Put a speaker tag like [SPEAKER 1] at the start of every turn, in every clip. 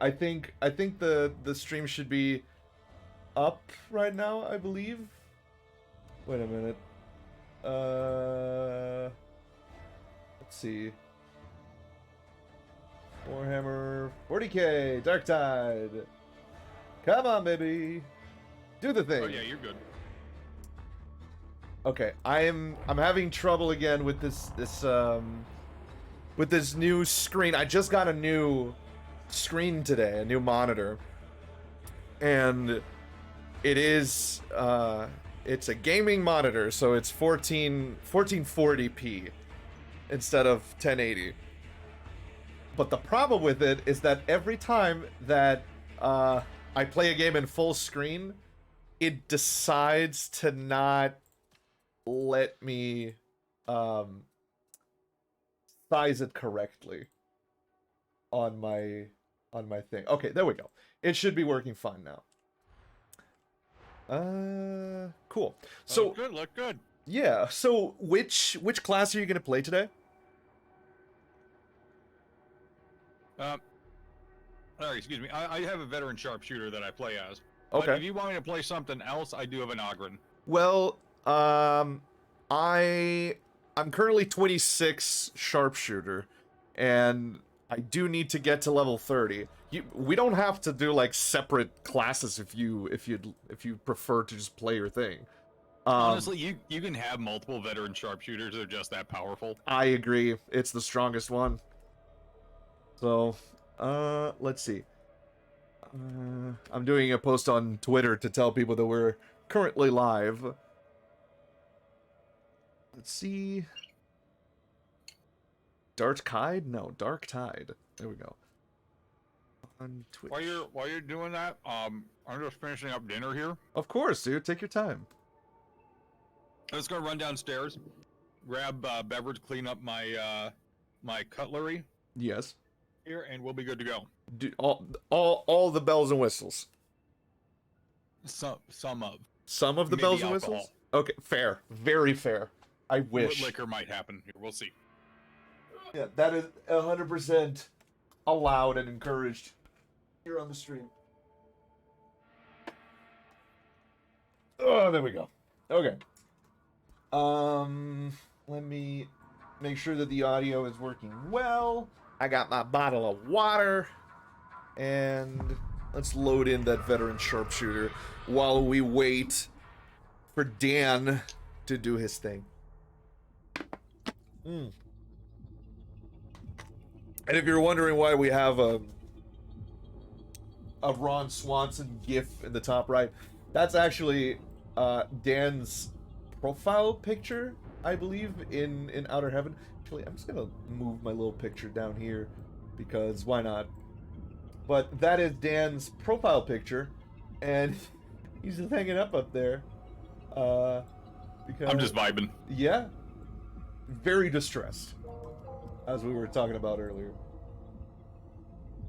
[SPEAKER 1] I think the stream should be up right now, I believe. Wait a minute. Let's see. Warhammer 40K Darktide. Come on, baby. Do the thing.
[SPEAKER 2] Oh yeah, you're good.
[SPEAKER 1] Okay, I'm having trouble again with this new screen. I just got a new screen today, a new monitor. And it is it's a gaming monitor, so it's 1440p instead of 1080. But the problem with it is that every time that I play a game in full screen, it decides to not let me size it correctly on my thing. Okay, there we go. It should be working fine now. Cool. So
[SPEAKER 2] look good.
[SPEAKER 1] yeah. So which class are you gonna play today?
[SPEAKER 2] Excuse me. I have a veteran sharpshooter that I play as.
[SPEAKER 1] Okay.
[SPEAKER 2] But if you want me to play something else, I do have an Ogren.
[SPEAKER 1] Well, I'm currently 26 sharpshooter, and I do need to get to level 30. We don't have to do like separate classes if you prefer to just play your thing.
[SPEAKER 2] Honestly, you can have multiple veteran sharpshooters. They're just that powerful.
[SPEAKER 1] I agree. It's the strongest one. So, let's see. I'm doing a post on Twitter to tell people that we're currently live. Let's see. Darktide? No, Darktide. There we go. On Twitch.
[SPEAKER 2] While you're doing that, I'm just finishing up dinner here.
[SPEAKER 1] Of course, dude. Take your time.
[SPEAKER 2] Let's go run downstairs, grab beverage, clean up my my cutlery
[SPEAKER 1] Yes.
[SPEAKER 2] here, and we'll be good to go.
[SPEAKER 1] Do all the bells and whistles.
[SPEAKER 2] Some of.
[SPEAKER 1] Some of the
[SPEAKER 2] Maybe
[SPEAKER 1] bells and
[SPEAKER 2] alcohol.
[SPEAKER 1] whistles? Okay, fair. Very fair. I wish.
[SPEAKER 2] Liquor might happen here. We'll see.
[SPEAKER 1] Yeah, that is 100% allowed and encouraged here on the stream. Oh, there we go. Okay. Let me make sure that the audio is working well. I got my bottle of water. And let's load in that veteran sharpshooter while we wait for Dan to do his thing. And if you're wondering why we have a Ron Swanson gif in the top right, that's actually Dan's profile picture, I believe, in Outer Heaven. Actually, I'm just gonna move my little picture down here because why not? But that is Dan's profile picture, and he's just hanging up there. Because
[SPEAKER 2] I'm just vibing.
[SPEAKER 1] yeah, very distressed, as we were talking about earlier.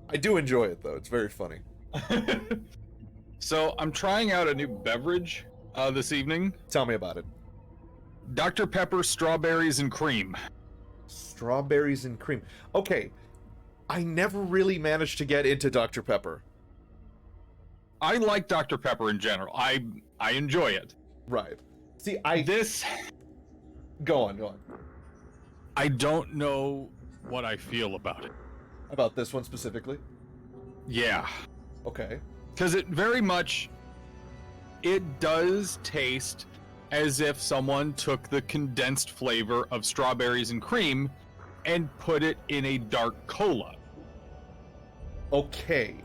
[SPEAKER 1] I do enjoy it though; it's very funny.
[SPEAKER 2] So I'm trying out a new beverage this evening.
[SPEAKER 1] Tell me about it.
[SPEAKER 2] Dr. Pepper strawberries and cream.
[SPEAKER 1] Strawberries and cream. Okay, I never really managed to get into Dr. Pepper.
[SPEAKER 2] I like Dr. Pepper in general. I enjoy it.
[SPEAKER 1] Right. See, Go on.
[SPEAKER 2] I don't know what I feel about it.
[SPEAKER 1] About this one specifically?
[SPEAKER 2] Yeah.
[SPEAKER 1] Okay.
[SPEAKER 2] Because it does taste as if someone took the condensed flavor of strawberries and cream and put it in a dark cola.
[SPEAKER 1] Okay.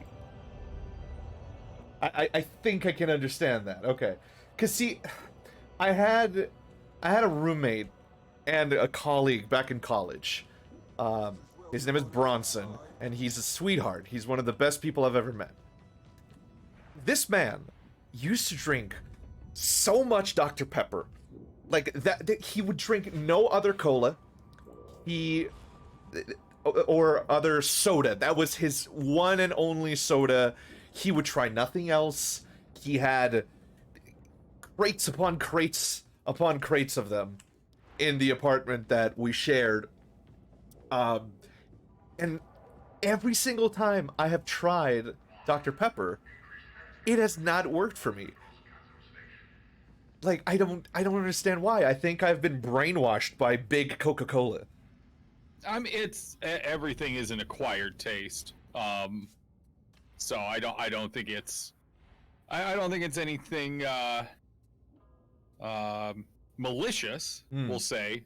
[SPEAKER 1] I think I can understand that. Okay. Cause see, I had a roommate and a colleague back in college. His name is Bronson, and he's a sweetheart. He's one of the best people I've ever met. This man used to drink so much Dr. Pepper. Like that he would drink no other cola. Or other soda. That was his one and only soda. He would try nothing else. He had crates upon crates of them in the apartment that we shared. And every single time I have tried Dr. Pepper, it has not worked for me. Like, I don't understand why. I think I've been brainwashed by big Coca-Cola.
[SPEAKER 2] I mean, everything is an acquired taste. So I don't think it's I don't think it's anything malicious, we'll say.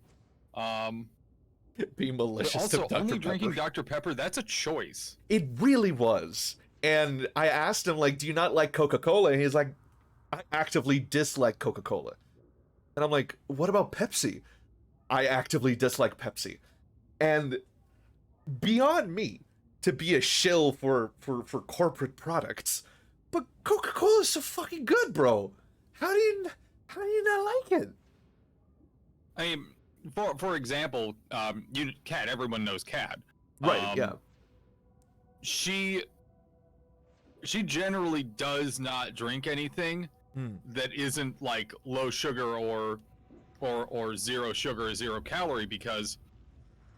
[SPEAKER 1] Be malicious
[SPEAKER 2] But also,
[SPEAKER 1] to Dr.
[SPEAKER 2] only
[SPEAKER 1] Pepper.
[SPEAKER 2] drinking Dr. Pepper, that's a choice.
[SPEAKER 1] It really was. And I asked him, like, do you not like Coca-Cola? And he's like, I actively dislike Coca-Cola. And I'm like, what about Pepsi? I actively dislike Pepsi. And beyond me to be a shill for corporate products, but Coca-Cola is so fucking good, bro. How do you not like it?
[SPEAKER 2] I mean, for example, Kat, everyone knows Kat.
[SPEAKER 1] Right, yeah.
[SPEAKER 2] She generally does not drink anything that isn't like low sugar or zero sugar or 0 calorie, because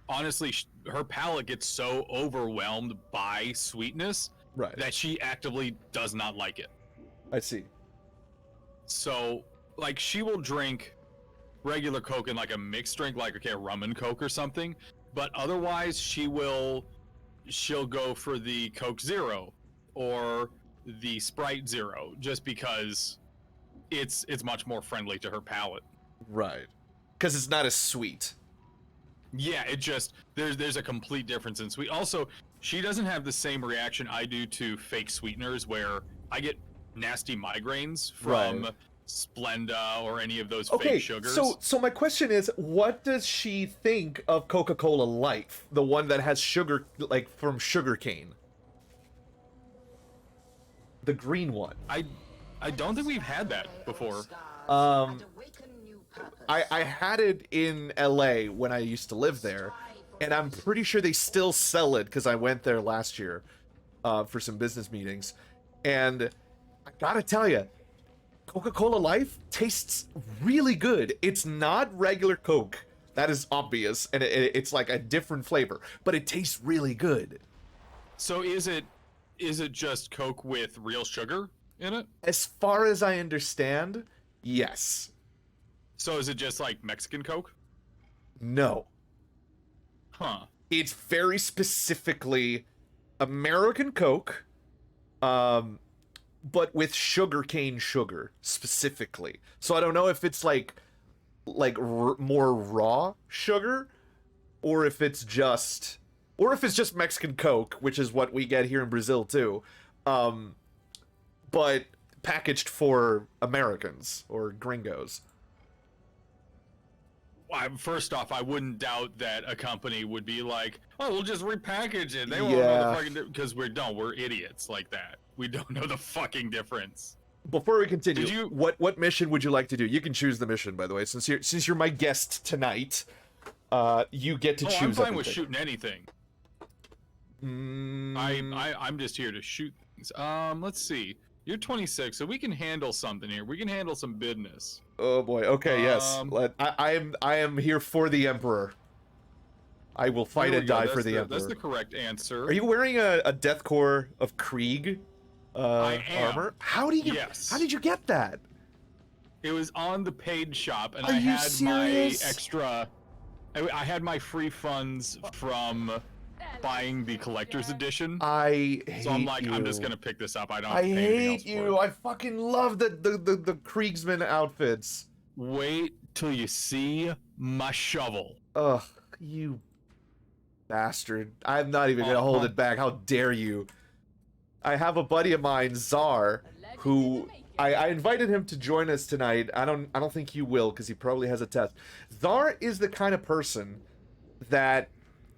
[SPEAKER 2] honestly her palate gets so overwhelmed by sweetness that she actively does not like it.
[SPEAKER 1] I see.
[SPEAKER 2] So like she will drink regular Coke in like a mixed drink, like a rum and Coke or something, but otherwise she'll go for the Coke Zero or the Sprite Zero, just because it's much more friendly to her palate.
[SPEAKER 1] Right. Because it's not as sweet.
[SPEAKER 2] Yeah, it just there's a complete difference in sweet. Also, she doesn't have the same reaction I do to fake sweeteners, where I get nasty migraines from Splenda or any of those fake sugars.
[SPEAKER 1] So my question is, what does she think of Coca-Cola Life, the one that has sugar, like from sugarcane? The green one.
[SPEAKER 2] I don't think we've had that before.
[SPEAKER 1] I had it in LA when I used to live there, and I'm pretty sure they still sell it because I went there last year for some business meetings. And I gotta tell you, Coca-Cola Life tastes really good. It's not regular Coke. That is obvious, and it's like a different flavor, but it tastes really good.
[SPEAKER 2] So is it just Coke with real sugar in it?
[SPEAKER 1] As far as I understand, yes.
[SPEAKER 2] So is it just like Mexican Coke?
[SPEAKER 1] No.
[SPEAKER 2] Huh.
[SPEAKER 1] It's very specifically American Coke, but with sugarcane sugar specifically. So I don't know if it's like more raw sugar, or if it's just Mexican Coke, which is what we get here in Brazil too, but packaged for Americans or gringos.
[SPEAKER 2] First off, I wouldn't doubt that a company would be like, "Oh, we'll just repackage it." They won't know the fucking, because we're idiots like that. We don't know the fucking difference.
[SPEAKER 1] Before we continue, what mission would you like to do? You can choose the mission, by the way. Since you're my guest tonight, you get to choose.
[SPEAKER 2] I'm fine with shooting anything. I'm just here to shoot things. Let's see. You're 26, so we can handle something here. We can handle some business.
[SPEAKER 1] Oh boy. Okay. Yes. I am here for the Emperor. I will fight and die for the Emperor.
[SPEAKER 2] That's the correct answer.
[SPEAKER 1] Are you wearing a Deathcore of Krieg
[SPEAKER 2] I am.
[SPEAKER 1] armor? How did you get that?
[SPEAKER 2] It was on the paid shop, and
[SPEAKER 1] Are
[SPEAKER 2] I
[SPEAKER 1] you
[SPEAKER 2] had
[SPEAKER 1] serious?
[SPEAKER 2] my extra. I had my free funds from buying the collector's edition.
[SPEAKER 1] I hate
[SPEAKER 2] So I'm like,
[SPEAKER 1] you.
[SPEAKER 2] I'm just gonna pick this up. I don't have
[SPEAKER 1] I
[SPEAKER 2] to pay anything
[SPEAKER 1] hate
[SPEAKER 2] else
[SPEAKER 1] you.
[SPEAKER 2] for it.
[SPEAKER 1] I fucking love the Kriegsman outfits.
[SPEAKER 2] Wait till you see my shovel.
[SPEAKER 1] Ugh, you bastard. I'm not even gonna hold it back. How dare you? I have a buddy of mine, Czar, who I invited him to join us tonight. I don't think he will, because he probably has a test. Czar is the kind of person that,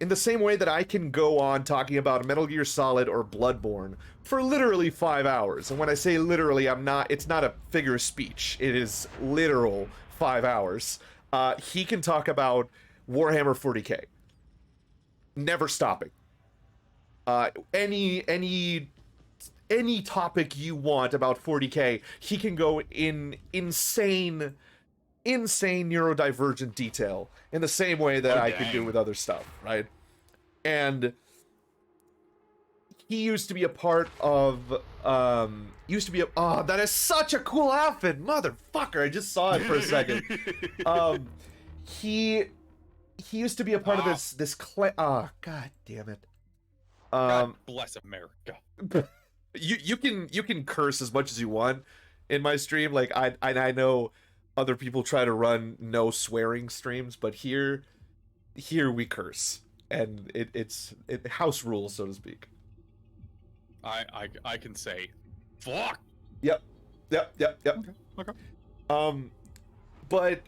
[SPEAKER 1] in the same way that I can go on talking about Metal Gear Solid or Bloodborne for literally 5 hours. And when I say literally, it's not a figure of speech. It is literal 5 hours. He can talk about Warhammer 40k. Never stopping. Any topic you want about 40k, he can go in insane neurodivergent detail in the same way that I can do with other stuff, right? And he used to be a part of oh, that is such a cool outfit, motherfucker. I just saw it for a second. He used to be a part of this clan. Oh, god damn it.
[SPEAKER 2] God bless America.
[SPEAKER 1] you can curse as much as you want in my stream. Like I know other people try to run no swearing streams, but here we curse, and it's house rules, so to speak.
[SPEAKER 2] I can say, fuck.
[SPEAKER 1] Yep.
[SPEAKER 2] Okay.
[SPEAKER 1] But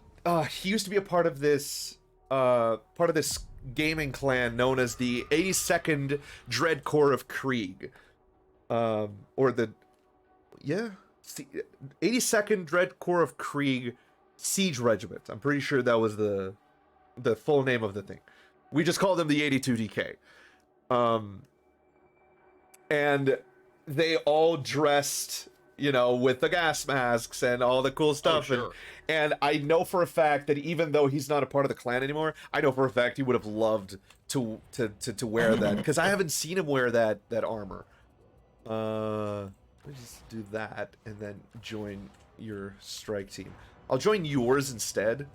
[SPEAKER 1] he used to be a part of this gaming clan known as the 82nd Dread Corps of Krieg, or the 82nd Dread Corps of Krieg Siege Regiment. I'm pretty sure that was the full name of the thing. We just called them the 82 DK. And they all dressed, you know, with the gas masks and all the cool stuff.
[SPEAKER 2] Oh, sure.
[SPEAKER 1] And I know for a fact that even though he's not a part of the clan anymore, I know for a fact he would have loved to wear that, because I haven't seen him wear that armor. Let me just do that and then join your strike team. I'll join yours instead.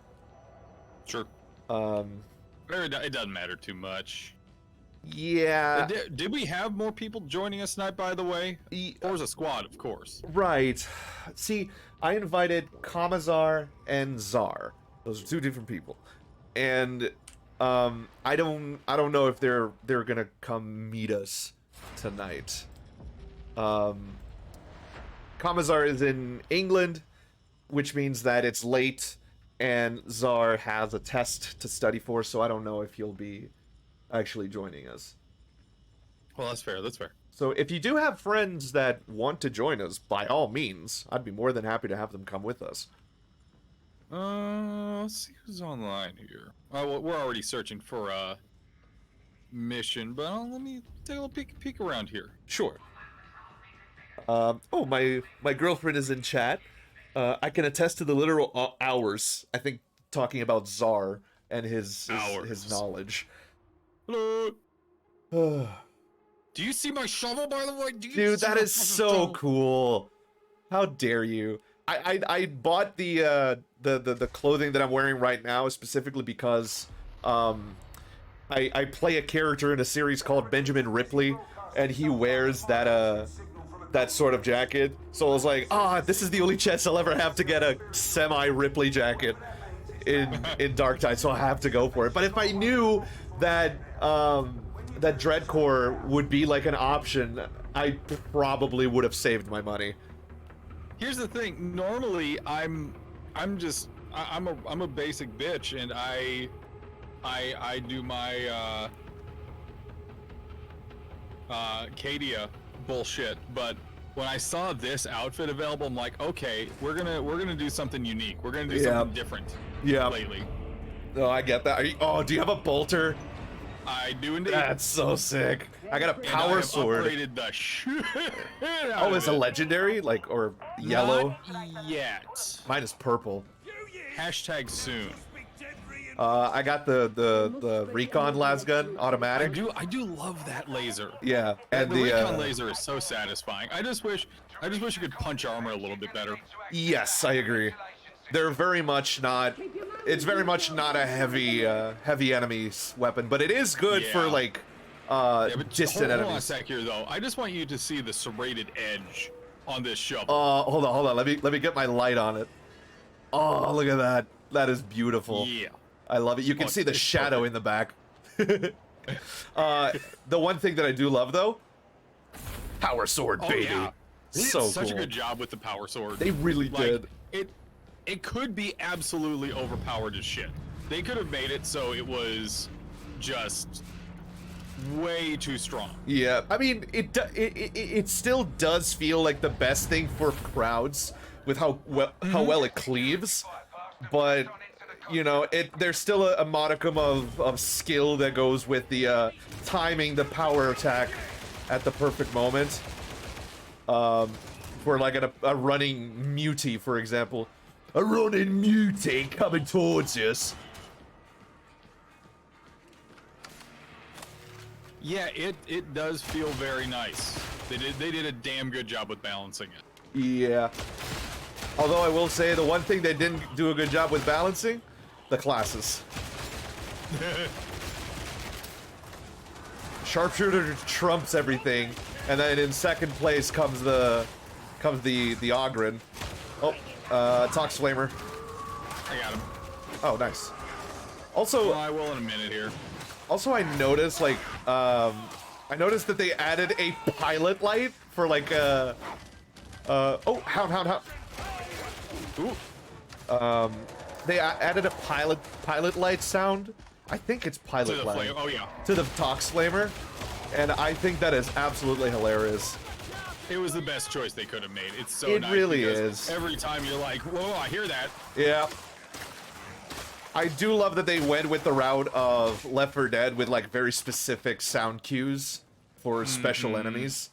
[SPEAKER 2] Sure. It doesn't matter too much.
[SPEAKER 1] Yeah.
[SPEAKER 2] Did we have more people joining us tonight, by the way? Forza Squad, of course.
[SPEAKER 1] Right. See, I invited Kamazar and Czar. Those are two different people. And I don't know if they're gonna come meet us tonight. Kamazar is in England, which means that it's late, and Czar has a test to study for, so I don't know if he'll be actually joining us.
[SPEAKER 2] Well, that's fair.
[SPEAKER 1] So if you do have friends that want to join us, by all means, I'd be more than happy to have them come with us.
[SPEAKER 2] Let's see who's online here. Oh, well, we're already searching for a mission, but let me take a little peek around here.
[SPEAKER 1] Sure. Oh, my girlfriend is in chat. I can attest to the literal hours, I think, talking about Czar and his knowledge.
[SPEAKER 2] Hello. Do you see my shovel, by the way?
[SPEAKER 1] Dude, that is so cool. How dare you? I bought the clothing that I'm wearing right now specifically because I play a character in a series called Benjamin Ripley, and he wears that sort of jacket. So I was like, this is the only chance I'll ever have to get a semi-Ripley jacket in Darktide, so I have to go for it. But if I knew that that Dread Corps would be like an option, I probably would have saved my money.
[SPEAKER 2] Here's the thing. Normally, I'm a basic bitch, and I do my Cadia bullshit. But when I saw this outfit available, I'm like, okay, we're gonna do something unique. We're gonna do something different.
[SPEAKER 1] Yeah.
[SPEAKER 2] Lately.
[SPEAKER 1] Oh, I get that. Do you have a bolter?
[SPEAKER 2] I do indeed.
[SPEAKER 1] That's so sick. I got a power sword.
[SPEAKER 2] Upgraded the shit
[SPEAKER 1] Oh, it's a legendary, like, or yellow?
[SPEAKER 2] Not yet.
[SPEAKER 1] Mine is purple.
[SPEAKER 2] Hashtag soon.
[SPEAKER 1] I got the recon lasgun automatic.
[SPEAKER 2] I do love that laser.
[SPEAKER 1] Yeah, and
[SPEAKER 2] the recon laser is so satisfying. I just wish you could punch armor a little bit better.
[SPEAKER 1] Yes, I agree. They're very much not. It's very much not a heavy enemy weapon, but it is good for like distant enemies.
[SPEAKER 2] Hold on a sec here, though. I just want you to see the serrated edge on this shovel.
[SPEAKER 1] Hold on. Let me get my light on it. Oh, look at that. That is beautiful.
[SPEAKER 2] Yeah.
[SPEAKER 1] I love it. You can see the shadow in the back. The one thing that I do love, though, power sword, baby.
[SPEAKER 2] Yeah.
[SPEAKER 1] So cool.
[SPEAKER 2] Such a good job with the power sword.
[SPEAKER 1] They really did.
[SPEAKER 2] It could be absolutely overpowered as shit. They could have made it so it was just way too strong.
[SPEAKER 1] Yeah, I mean, it still does feel like the best thing for crowds with how well it cleaves, but you know, there's still a modicum of skill that goes with the timing the power attack at the perfect moment. For like a running mutie, for example. A running mutie coming towards us.
[SPEAKER 2] Yeah, it does feel very nice. They did a damn good job with balancing it.
[SPEAKER 1] Yeah. Although I will say the one thing they didn't do a good job with balancing, the classes. Sharpshooter trumps everything, and then in second place comes the Ogren. Oh, Tox Flamer.
[SPEAKER 2] I got him.
[SPEAKER 1] Oh, nice. Also,
[SPEAKER 2] Well, I will in a minute here.
[SPEAKER 1] Also, I noticed, like, I noticed that they added a pilot light for, like, oh, hound.
[SPEAKER 2] Ooh.
[SPEAKER 1] They added a pilot light sound. I think it's pilot light.
[SPEAKER 2] Flame. Oh, yeah.
[SPEAKER 1] To the Tox Flamer. And I think that is absolutely hilarious.
[SPEAKER 2] It was the best choice they could have made. It's so
[SPEAKER 1] It
[SPEAKER 2] nice.
[SPEAKER 1] really
[SPEAKER 2] because
[SPEAKER 1] is.
[SPEAKER 2] Every time you're like, whoa, I hear that.
[SPEAKER 1] Yeah. I do love that they went with the route of Left 4 Dead with, like, very specific sound cues for special enemies.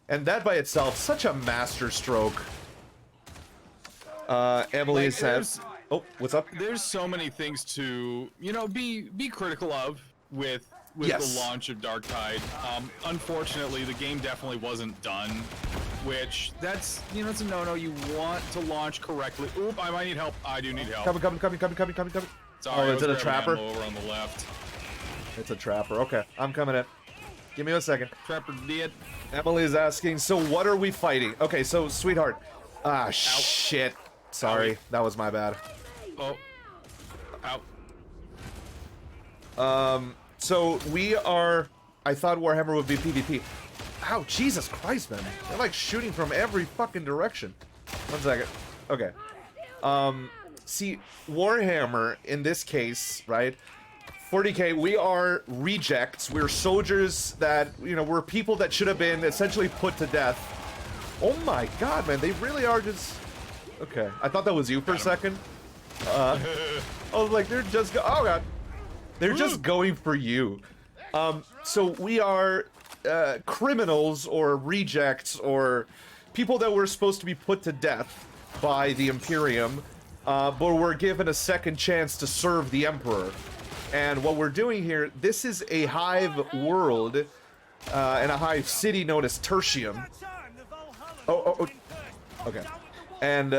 [SPEAKER 1] And that by itself, such a master stroke. Emily
[SPEAKER 2] Like,
[SPEAKER 1] says, oh, what's up?
[SPEAKER 2] There's so many things to, you know, be critical of with
[SPEAKER 1] Yes.
[SPEAKER 2] the launch of Darktide. Unfortunately, the game definitely wasn't done, which that's, you know, it's a no-no. You want to launch correctly. Oop, I might need help. I do need help.
[SPEAKER 1] Coming.
[SPEAKER 2] Sorry,
[SPEAKER 1] Oh, is it a trapper?
[SPEAKER 2] Over on the left.
[SPEAKER 1] It's a trapper. Okay, I'm coming in. Give me a second.
[SPEAKER 2] Trapper did.
[SPEAKER 1] Emily's asking, so what are we fighting? Okay, so, sweetheart. Ah, shit. Sorry, that was my bad.
[SPEAKER 2] Oh. Ow.
[SPEAKER 1] So we are... I thought Warhammer would be PvP. Ow, Jesus Christ, man. They're like shooting from every fucking direction. 1 second. Okay. See, Warhammer, in this case, right? 40k, we are rejects. We're soldiers that, you know, we're people that should have been essentially put to death. Oh my god, man, they really are just... Okay, I thought that was you for a second. I was like, they're just oh god. They're just going for you. So we are criminals or rejects or people that were supposed to be put to death by the Imperium, but we're given a second chance to serve the Emperor. And what we're doing here, this is a hive world and a hive city known as Tertium. Oh. Okay. And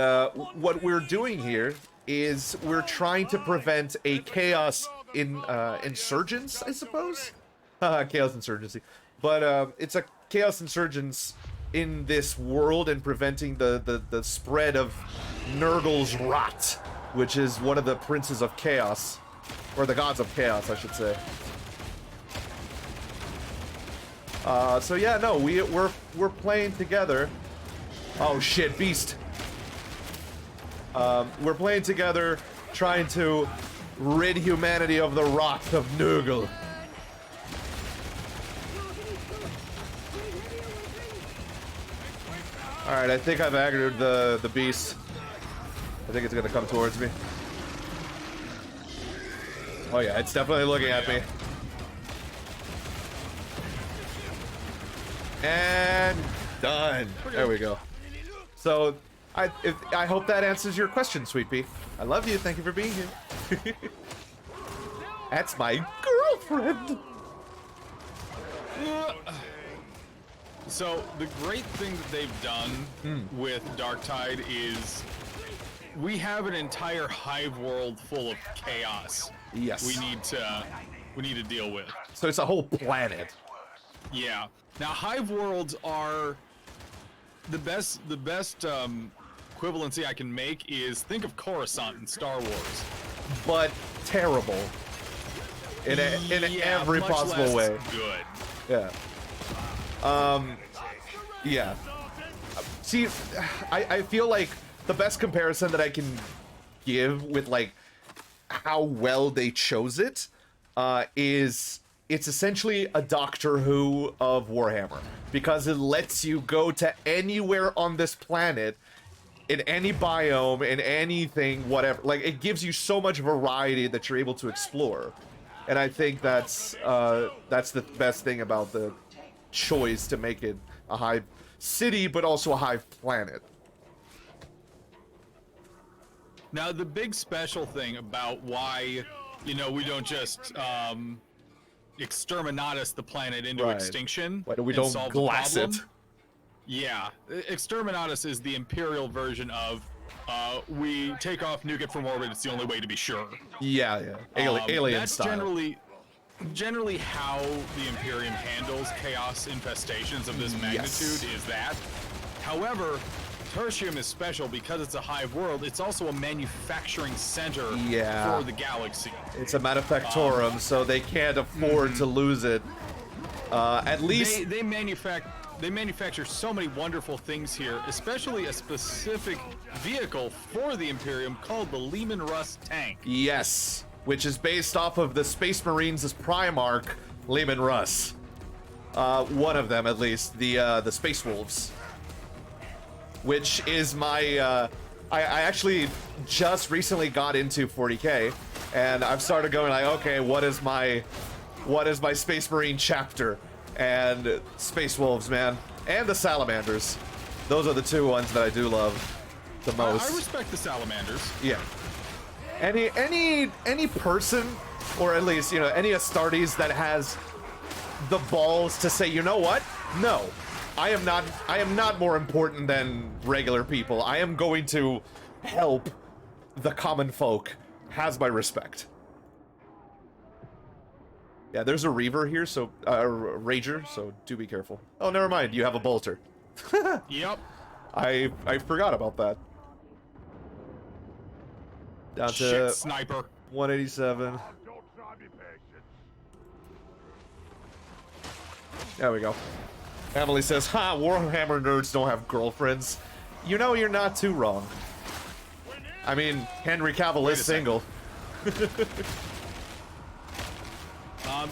[SPEAKER 1] what we're doing here is we're trying to prevent a chaos insurgence, I suppose? Chaos insurgency. But it's a chaos insurgence in this world and preventing the spread of Nurgle's rot, which is one of the princes of chaos. Or the gods of chaos, I should say. So yeah, no, we're playing together. Oh shit, beast. We're playing together, trying to rid humanity of the rot of Nurgle. Alright, I think I've aggroed the beast. I think it's gonna come towards me. Oh yeah, it's definitely looking at me. And done. There we go. So, I hope that answers your question, Sweet Pea. I love you. Thank you for being here. That's my girlfriend.
[SPEAKER 2] So the great thing that they've done with Darktide is we have an entire hive world full of chaos.
[SPEAKER 1] Yes.
[SPEAKER 2] We need to deal with.
[SPEAKER 1] So it's a whole planet.
[SPEAKER 2] Yeah. Now hive worlds are the best equivalency I can make is think of Coruscant in Star Wars.
[SPEAKER 1] But terrible. In every
[SPEAKER 2] much
[SPEAKER 1] possible
[SPEAKER 2] less
[SPEAKER 1] way.
[SPEAKER 2] Good.
[SPEAKER 1] Yeah. Yeah. See, I feel like the best comparison that I can give with, like, how well they chose it, is it's essentially a Doctor Who of Warhammer. Because it lets you go to anywhere on this planet, in any biome, in anything, whatever. Like, it gives you so much variety that you're able to explore. And I think that's the best thing about the choice to make it a hive city, but also a hive planet.
[SPEAKER 2] Now, the big special thing about why, you know, we don't just exterminatus the planet into
[SPEAKER 1] Right.
[SPEAKER 2] extinction.
[SPEAKER 1] Why don't we
[SPEAKER 2] and
[SPEAKER 1] don't
[SPEAKER 2] solve
[SPEAKER 1] glass
[SPEAKER 2] the problem.
[SPEAKER 1] it?
[SPEAKER 2] Yeah, exterminatus is the Imperial version of we take off, nuke it from orbit. It's the only way to be sure.
[SPEAKER 1] Yeah, alien
[SPEAKER 2] That's
[SPEAKER 1] style.
[SPEAKER 2] generally how the Imperium handles chaos infestations of this magnitude is that. However, Tertium is special because it's a hive world. It's also a manufacturing center for the galaxy.
[SPEAKER 1] It's a manufactorum, so they can't afford to lose it. At least
[SPEAKER 2] they manufacture so many wonderful things here, especially a specific vehicle for the Imperium called the Lehman Russ tank.
[SPEAKER 1] yes, which is based off of the Space Marines' Primarch, Lehman Russ. One of them, at least, the Space Wolves, which is my. I actually just recently got into 40K, and I've started going like, okay, what is my Space Marine chapter? And Space Wolves, man, and the Salamanders. Those are the two ones that I do love the most.
[SPEAKER 2] I respect the Salamanders.
[SPEAKER 1] Yeah. Any person, or at least, any Astartes that has the balls to say, you know what? No, I am not more important than regular people. I am going to help the common folk. Has my respect. Yeah, there's a Reaver here, so Rager, so do be careful. Oh, never mind. You have a bolter.
[SPEAKER 2] Yep.
[SPEAKER 1] I forgot about that. Down to
[SPEAKER 2] Shit, sniper.
[SPEAKER 1] 187. There we go. Emily says, "Ha! Warhammer nerds don't have girlfriends." You know, you're not too wrong. I mean, Henry Cavill is single.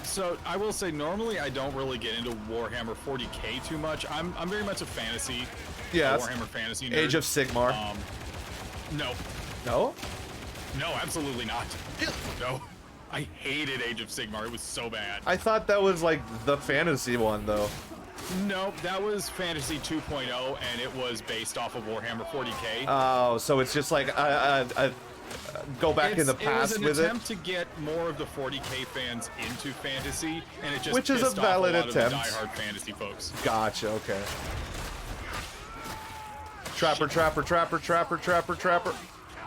[SPEAKER 2] So I will say, normally I don't really get into Warhammer 40K too much. I'm very much a fantasy, Warhammer fantasy nerd.
[SPEAKER 1] Age of Sigmar.
[SPEAKER 2] No,
[SPEAKER 1] No?
[SPEAKER 2] absolutely not. No, I hated Age of Sigmar. It was so bad.
[SPEAKER 1] I thought that was like the fantasy one, though.
[SPEAKER 2] No, that was Fantasy 2.0, and it was based off of Warhammer 40K.
[SPEAKER 1] Oh, so it's just like go back in the past with it.
[SPEAKER 2] It was an attempt to get more of the 40K fans into fantasy, and it just
[SPEAKER 1] Which is a
[SPEAKER 2] pissed off
[SPEAKER 1] valid
[SPEAKER 2] lot
[SPEAKER 1] attempt.
[SPEAKER 2] Of the diehard fantasy folks.
[SPEAKER 1] Gotcha. Okay. Trapper.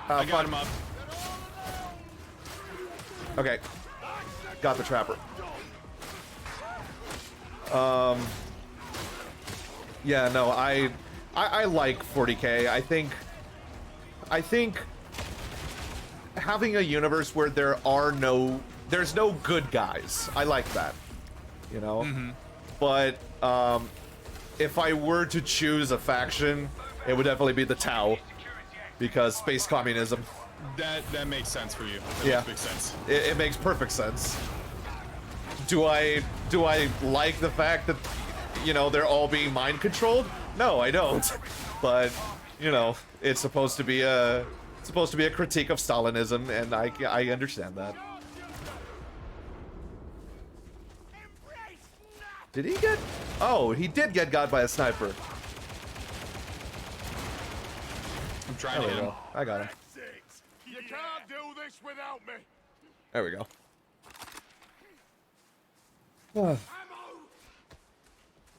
[SPEAKER 2] I got him up.
[SPEAKER 1] Okay. Got the trapper. Yeah, no, I like 40K. I think having a universe where there's no good guys. I like that. You know? But if I were to choose a faction, it would definitely be the Tau, because space communism.
[SPEAKER 2] That makes sense for you. That
[SPEAKER 1] Yeah.
[SPEAKER 2] makes big sense.
[SPEAKER 1] It makes perfect sense. Do I like the fact that they're all being mind controlled? No, I don't. But it's supposed to be a critique of Stalinism, and I understand that. Did he get? Oh, he did get got by a sniper.
[SPEAKER 2] I'm trying to hit him.
[SPEAKER 1] I got him.
[SPEAKER 3] You can't do this without me.
[SPEAKER 1] There we go.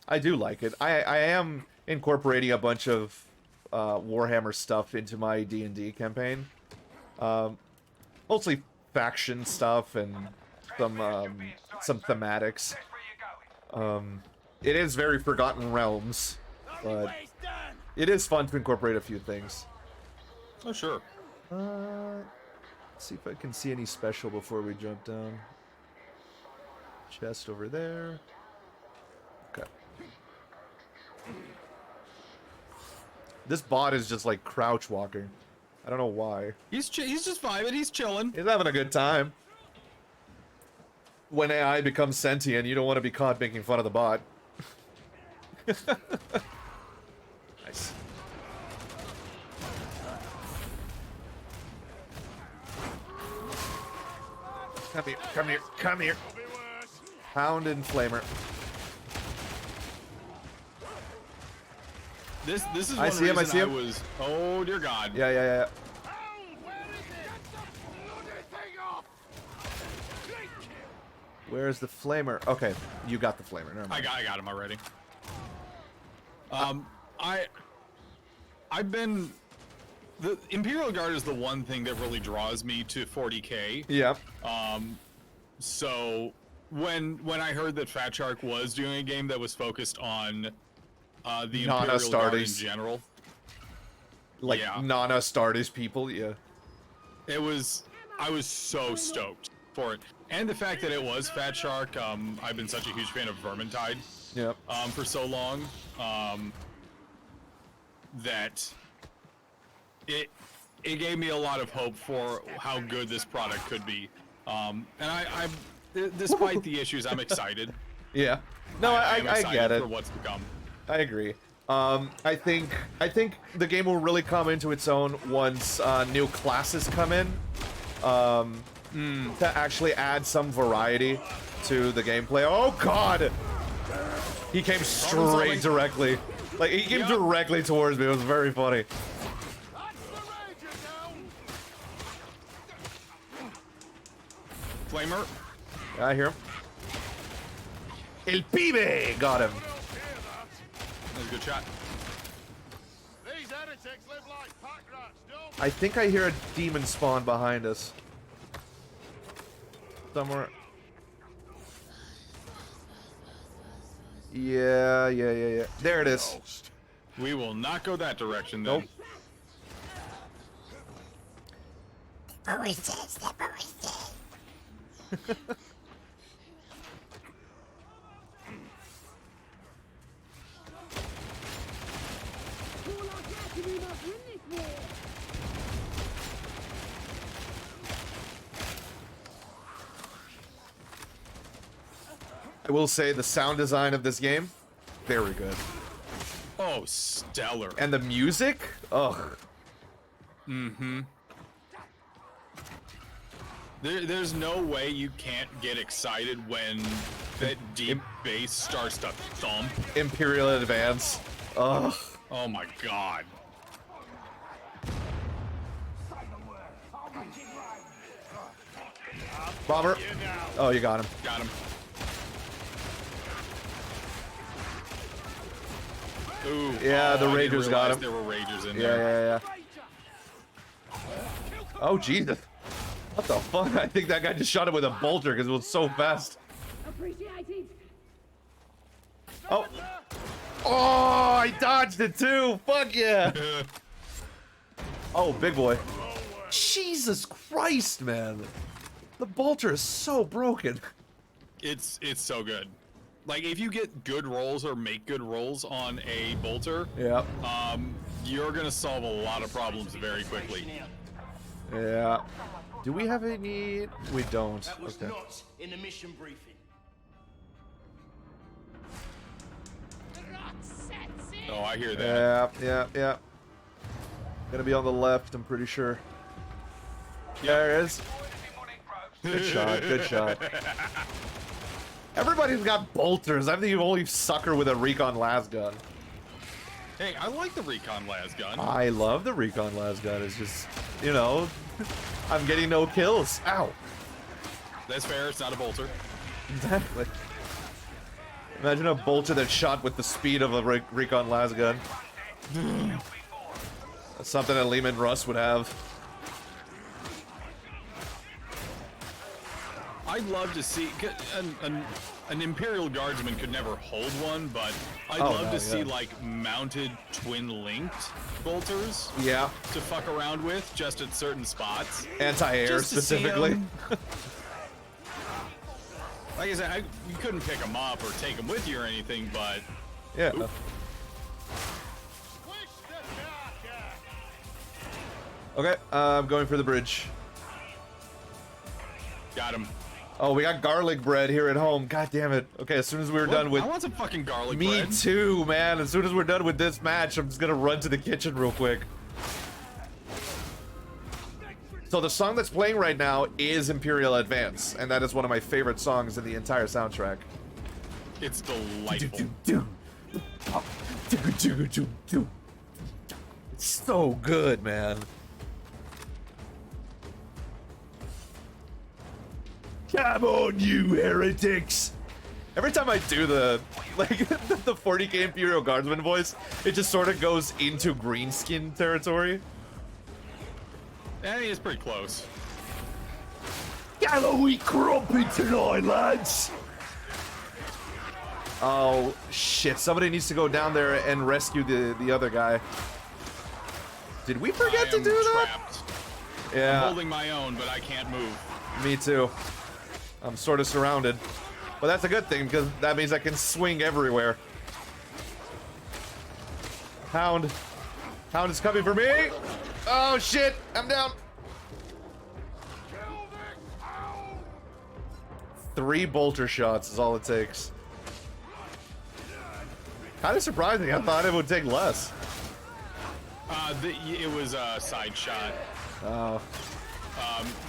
[SPEAKER 1] I do like it. I am incorporating a bunch of Warhammer stuff into my D&D campaign. Mostly faction stuff and some thematics. It is very Forgotten Realms, but it is fun to incorporate a few things.
[SPEAKER 2] Oh, sure.
[SPEAKER 1] Let's see if I can see any special before we jump down. Chest over there. Okay. This bot is just like crouch walking. I don't know why.
[SPEAKER 2] He's just vibing. He's chilling.
[SPEAKER 1] He's having a good time. When AI becomes sentient, you don't want to be caught making fun of the bot. Nice. Come here. Pound and flamer.
[SPEAKER 2] This is
[SPEAKER 1] I
[SPEAKER 2] one
[SPEAKER 1] see him, I
[SPEAKER 2] reason
[SPEAKER 1] see him.
[SPEAKER 2] was. Oh dear God.
[SPEAKER 1] Yeah. Where's the flamer? Okay, you got the flamer. Never mind.
[SPEAKER 2] I got him already. I've been the Imperial Guard is the one thing that really draws me to 40K.
[SPEAKER 1] Yeah.
[SPEAKER 2] So when I heard that Fat Shark was doing a game that was focused on the Imperial Guard in general,
[SPEAKER 1] Like
[SPEAKER 2] yeah.
[SPEAKER 1] Nana Astartes people, yeah.
[SPEAKER 2] I was so stoked for it, and the fact that it was Fat Shark. I've been such a huge fan of Vermintide.
[SPEAKER 1] Yep.
[SPEAKER 2] For so long, that it gave me a lot of hope for how good this product could be. And I despite the issues, I'm excited.
[SPEAKER 1] Yeah. No, I get it.
[SPEAKER 2] For what's to come.
[SPEAKER 1] I agree. I think the game will really come into its own once new classes come in, to actually add some variety to the gameplay. Oh God! He came straight directly, like he came directly towards me. It was very funny.
[SPEAKER 2] Flamer.
[SPEAKER 1] I hear him. El Pibe got him.
[SPEAKER 2] That was a good shot.
[SPEAKER 3] These heretics live like pack rats, don't
[SPEAKER 1] I think I hear a demon spawn behind us. Somewhere. Yeah. There it is.
[SPEAKER 2] We will not go that direction then.
[SPEAKER 1] Nope. I will say the sound design of this game, very good.
[SPEAKER 2] Oh, stellar.
[SPEAKER 1] And the music, ugh.
[SPEAKER 2] Mm-hmm. There's no way you can't get excited when that deep bass starts to thump.
[SPEAKER 1] Imperial Advance, ugh.
[SPEAKER 2] Oh my God.
[SPEAKER 1] Bomber. Oh, you got him.
[SPEAKER 2] Got him. Ooh.
[SPEAKER 1] Yeah, the
[SPEAKER 2] I didn't
[SPEAKER 1] Ragers got
[SPEAKER 2] realize
[SPEAKER 1] him.
[SPEAKER 2] There were Ragers in there.
[SPEAKER 1] Yeah. Oh, Jesus. What the fuck? I think that guy just shot him with a bolter because it was so fast.
[SPEAKER 4] Appreciated.
[SPEAKER 1] Oh. Oh, I dodged it too. Fuck yeah. Oh, big boy. Jesus Christ, man. The bolter is so broken.
[SPEAKER 2] It's so good. Like, if you get good rolls or make good rolls on a bolter,
[SPEAKER 1] Yeah.
[SPEAKER 2] you're gonna solve a lot of problems very quickly.
[SPEAKER 1] Yeah. Do we have any? We don't.
[SPEAKER 5] That was
[SPEAKER 1] Okay.
[SPEAKER 5] not in the mission briefing.
[SPEAKER 2] Oh, I hear that.
[SPEAKER 1] Yeah. Gonna be on the left, I'm pretty sure. There it is. Good shot. Everybody's got bolters. I'm the only sucker with a recon las gun.
[SPEAKER 2] Hey, I like the recon las gun.
[SPEAKER 1] I love the recon las gun. It's just, you know, I'm getting no kills. Ow.
[SPEAKER 2] That's fair. It's not a bolter.
[SPEAKER 1] Exactly. Imagine a bolter that's shot with the speed of a recon las gun. That's something that Lehman Russ would have.
[SPEAKER 2] I'd love to see an Imperial Guardsman could never hold one, but I'd
[SPEAKER 1] Oh,
[SPEAKER 2] love
[SPEAKER 1] no,
[SPEAKER 2] to see
[SPEAKER 1] yeah.
[SPEAKER 2] like mounted twin-linked bolters
[SPEAKER 1] Yeah.
[SPEAKER 2] to fuck around with just at certain spots.
[SPEAKER 1] Anti-air
[SPEAKER 2] Just to see
[SPEAKER 1] specifically.
[SPEAKER 2] 'em. Like I said, you couldn't pick them up or take them with you or anything, but
[SPEAKER 1] Yeah.
[SPEAKER 2] Oop.
[SPEAKER 3] Wish the darker.
[SPEAKER 1] Okay, I'm going for the bridge.
[SPEAKER 2] got him.
[SPEAKER 1] Oh, we got garlic bread here at home. God damn it. Okay, as soon as we're done with...
[SPEAKER 2] I want some fucking garlic
[SPEAKER 1] Me
[SPEAKER 2] bread.
[SPEAKER 1] too, man. As soon as we're done with this match, I'm just gonna run to the kitchen real quick. So the song that's playing right now is Imperial Advance, and that is one of my favorite songs in the entire soundtrack.
[SPEAKER 2] It's delightful.
[SPEAKER 1] It's so good, man. Come on, you heretics! Every time I do the, like, the 40k Imperial Guardsman voice, it just sort of goes into greenskin territory.
[SPEAKER 2] Yeah, he is pretty close.
[SPEAKER 1] Gallo eat crumpet tonight, lads! Oh, shit. Somebody needs to go down there and rescue the other guy. Did we forget to do that?
[SPEAKER 2] Trapped.
[SPEAKER 1] Yeah.
[SPEAKER 2] I'm holding my own, but I can't move.
[SPEAKER 1] Me too. I'm sort of surrounded. But that's a good thing, because that means I can swing everywhere. Hound. Hound is coming for me! Oh, shit! I'm down! 3 bolter shots is all it takes. Kind of surprising. I thought it would take less.
[SPEAKER 2] It was a side shot.
[SPEAKER 1] Oh.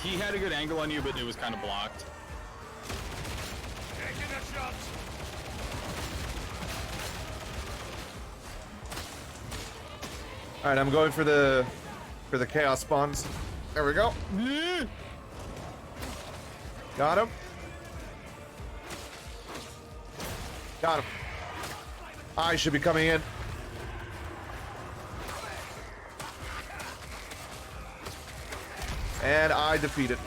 [SPEAKER 2] He had a good angle on you, but it was kind of blocked.
[SPEAKER 1] All right, I'm going for the chaos spawns. There we go. Got him. Got him. I should be coming in. And I defeated.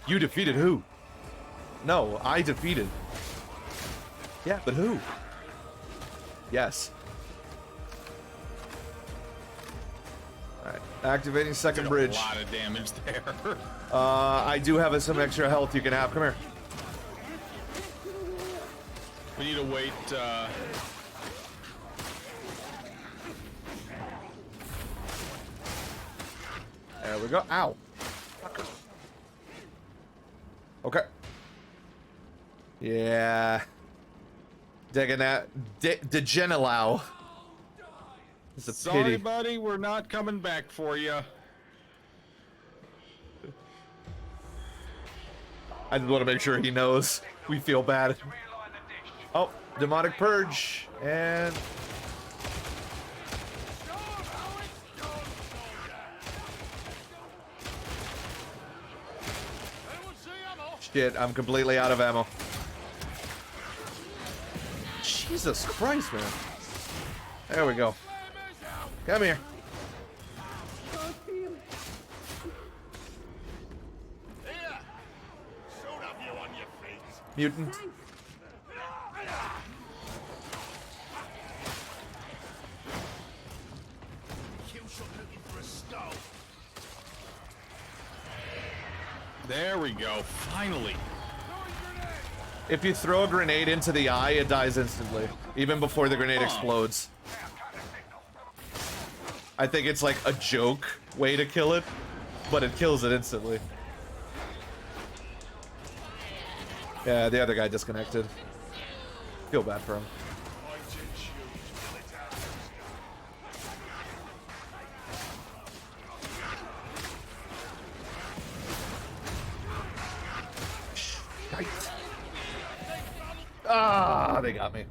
[SPEAKER 1] You defeated who? No, I defeated. Yeah, but who? Yes. Alright, activating second bridge.
[SPEAKER 2] A lot of damage there.
[SPEAKER 1] I do have some extra health you can have. Come here.
[SPEAKER 2] We need to wait,
[SPEAKER 1] There we go. Ow. Okay. Yeah. Digging that. Degenelau. It's a
[SPEAKER 2] sorry,
[SPEAKER 1] pity.
[SPEAKER 2] buddy, we're not coming back for you.
[SPEAKER 1] I just want to make sure he knows we feel bad. Oh, demonic purge. And... shit, I'm completely out of ammo. Jesus Christ, man. There we go. Come here. Mutant.
[SPEAKER 2] There we go, finally.
[SPEAKER 1] If you throw a grenade into the eye, it dies instantly, even before the grenade explodes. I think it's like a joke way to kill it, but it kills it instantly. Yeah, the other guy disconnected. Feel bad for him. Ah, they got me.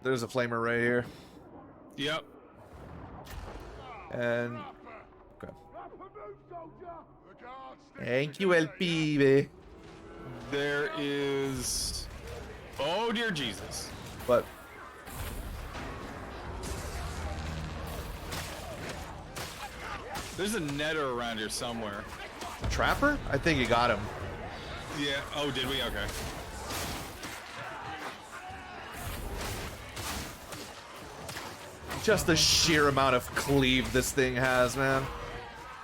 [SPEAKER 1] There's a flamer right here.
[SPEAKER 2] Yep.
[SPEAKER 1] And... okay. Thank you, El Pibe.
[SPEAKER 2] There is... oh, dear Jesus.
[SPEAKER 1] But...
[SPEAKER 2] There's a netter around here somewhere.
[SPEAKER 1] Trapper? I think you got him.
[SPEAKER 2] Yeah. Oh, did we? Okay.
[SPEAKER 1] Just the sheer amount of cleave this thing has, man.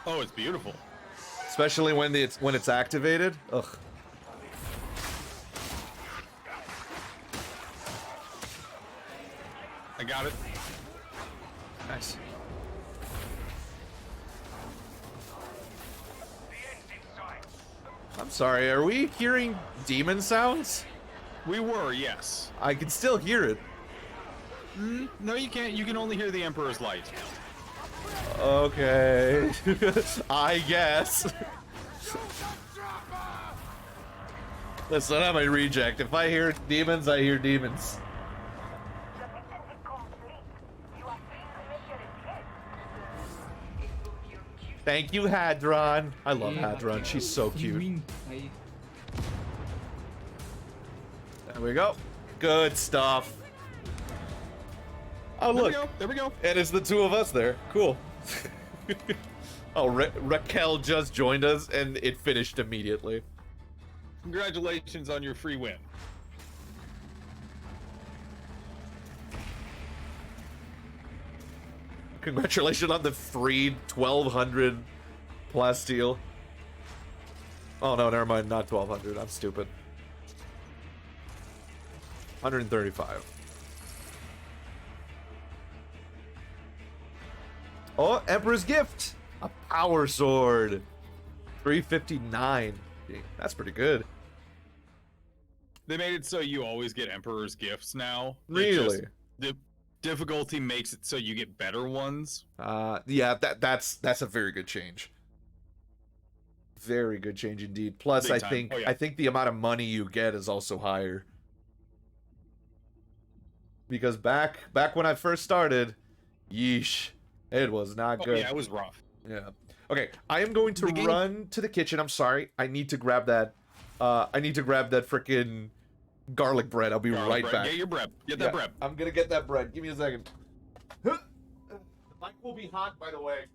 [SPEAKER 2] Oh, it's beautiful.
[SPEAKER 1] Especially when it's activated. Ugh.
[SPEAKER 2] I got it.
[SPEAKER 1] Nice. I'm sorry, are we hearing demon sounds?
[SPEAKER 2] We were, yes.
[SPEAKER 1] I can still hear it.
[SPEAKER 2] No, you can't. You can only hear the Emperor's light.
[SPEAKER 1] Okay. I guess. Listen, I'm a reject. If I hear demons, I hear demons. Thank you, Hadron. I love Hadron. She's so cute. There we go. Good stuff. Oh, look.
[SPEAKER 2] There we go.
[SPEAKER 1] And it's the two of us there. Cool. Oh, Raquel just joined us, and it finished immediately.
[SPEAKER 2] Congratulations on your free win.
[SPEAKER 1] Congratulations on the free 1200 plasteel. Oh no, never mind, not 1200. I'm stupid. 135. Oh, Emperor's Gift! A power sword. 359. That's pretty good.
[SPEAKER 2] They made it so you always get Emperor's Gifts now.
[SPEAKER 1] Really?
[SPEAKER 2] The difficulty makes it so you get better ones.
[SPEAKER 1] Yeah, that's a very good change. Very good change indeed. Plus,
[SPEAKER 2] Big
[SPEAKER 1] I
[SPEAKER 2] time.
[SPEAKER 1] think
[SPEAKER 2] Oh, yeah.
[SPEAKER 1] I think the amount of money you get is also higher. Because back when I first started, yeesh, it was not good.
[SPEAKER 2] Yeah, it was rough.
[SPEAKER 1] Yeah. Okay, I am going to run to the kitchen. I'm sorry. I need to grab that. I need to grab that frickin' garlic bread. I'll be right back.
[SPEAKER 2] Get your bread. Get that bread.
[SPEAKER 1] I'm gonna get that bread. Give me a second. The mic will be hot, by the way.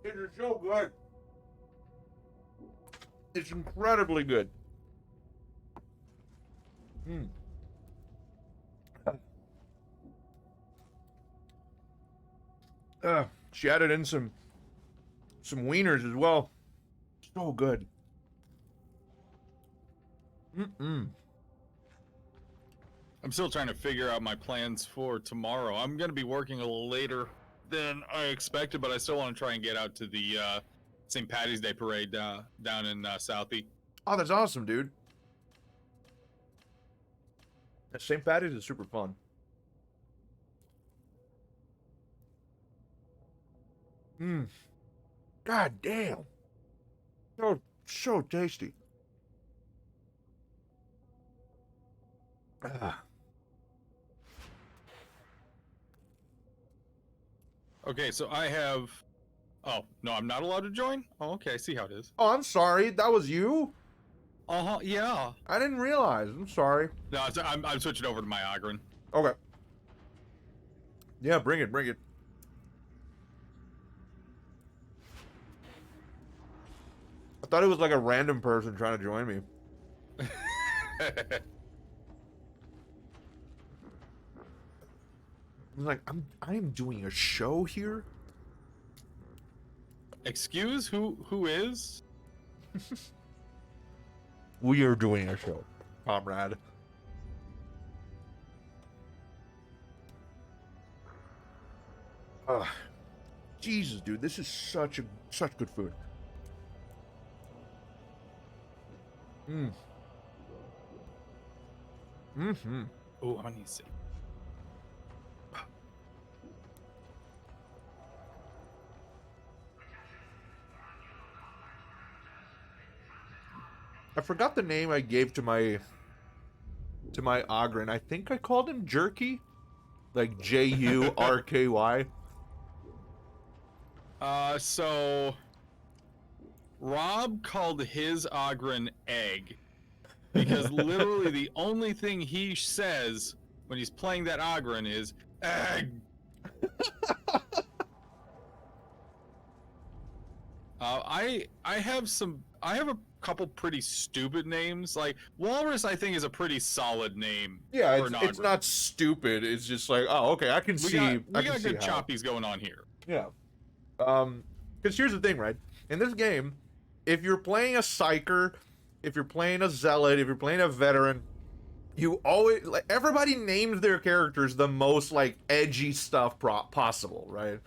[SPEAKER 1] It is so good. It's incredibly good. She added in some wieners as well. So good.
[SPEAKER 2] I'm still trying to figure out my plans for tomorrow. I'm going to be working a little later than I expected, but I still want to try and get out to the St. Patty's Day parade down in Southie.
[SPEAKER 1] Oh, that's awesome, dude. St. Patty's is super fun. God damn. So tasty.
[SPEAKER 2] Okay, so I have... Oh, no, I'm not allowed to join? Oh, okay, I see how it is.
[SPEAKER 1] Oh, I'm sorry. That was you?
[SPEAKER 2] Uh-huh, yeah.
[SPEAKER 1] I didn't realize. I'm sorry.
[SPEAKER 2] No, I'm switching over to my Ogren.
[SPEAKER 1] Okay. Yeah, bring it. I thought it was like a random person trying to join me. I was like, I'm doing a show here?
[SPEAKER 2] Excuse? Who is?
[SPEAKER 1] We are doing a show, comrade. Jesus, dude, this is such good food.
[SPEAKER 2] Oh, I'm gonna need to see.
[SPEAKER 1] I forgot the name I gave to my Ogren. I think I called him Jerky, like Jurky.
[SPEAKER 2] So Rob called his Ogren Egg because literally the only thing he says when he's playing that Ogren is egg. I have a couple pretty stupid names. Like Walrus, I think is a pretty solid name.
[SPEAKER 1] Yeah,
[SPEAKER 2] for an
[SPEAKER 1] it's
[SPEAKER 2] Ogren.
[SPEAKER 1] not stupid. It's just like, oh, okay, I can see.
[SPEAKER 2] We
[SPEAKER 1] I
[SPEAKER 2] got
[SPEAKER 1] can see
[SPEAKER 2] good
[SPEAKER 1] how.
[SPEAKER 2] choppies going on here.
[SPEAKER 1] Yeah. Because here's the thing, right? In this game, if you're playing a psyker, if you're playing a zealot, if you're playing a veteran, you always like everybody names their characters the most like edgy stuff possible, right?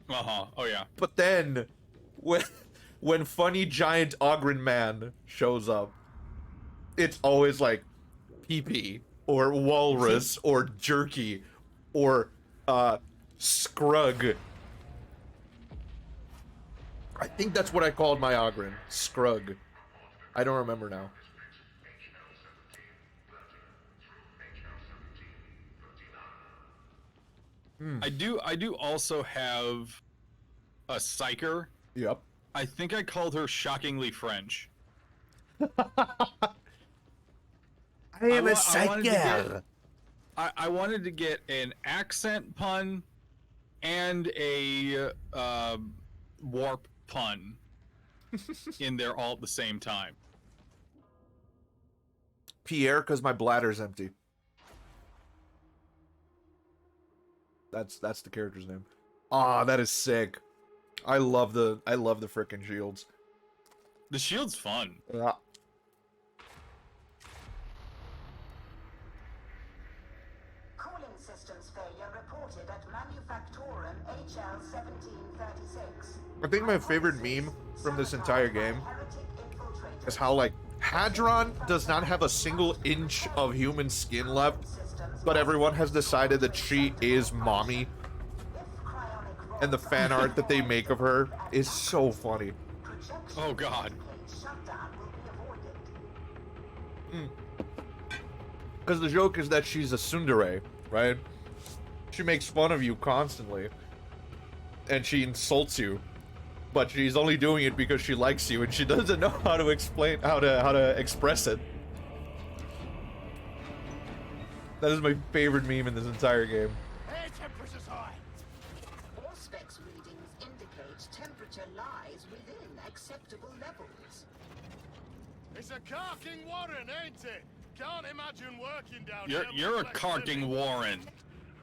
[SPEAKER 2] Oh yeah.
[SPEAKER 1] But then when funny giant Ogren man shows up, it's always like pee-pee or walrus or jerky or scrug. I think that's what I called my Ogren. Scrug. I don't remember now.
[SPEAKER 2] I do also have a psyker.
[SPEAKER 1] Yep.
[SPEAKER 2] I think I called her shockingly French.
[SPEAKER 1] I am a
[SPEAKER 2] wanted to
[SPEAKER 1] psyker.
[SPEAKER 2] I wanted to get an accent pun and a warp pun in there all at the same time.
[SPEAKER 1] Pierre, because my bladder's empty. That's the character's name. Ah, that is sick. I love the frickin' shields.
[SPEAKER 2] The shield's fun.
[SPEAKER 1] Yeah.
[SPEAKER 4] Cooling systems failure reported at Manufactorum HL1736.
[SPEAKER 1] I think my favorite meme from this entire game is how, like, Hadron does not have a single inch of human skin left, but everyone has decided that she is mommy. And the fan art that they make of her is so funny.
[SPEAKER 2] Oh god.
[SPEAKER 1] Because the joke is that she's a tsundere, right? She makes fun of you constantly. And she insults you. But she's only doing it because she likes you and she doesn't know how to explain how to express it. That is my favorite meme in this entire game.
[SPEAKER 3] Air temperature's high.
[SPEAKER 4] Auspex readings indicate temperature lies within acceptable levels.
[SPEAKER 3] It's a carking warren, ain't it? Can't imagine working down
[SPEAKER 2] You're
[SPEAKER 3] here.
[SPEAKER 2] you're a
[SPEAKER 3] with
[SPEAKER 2] carking warren.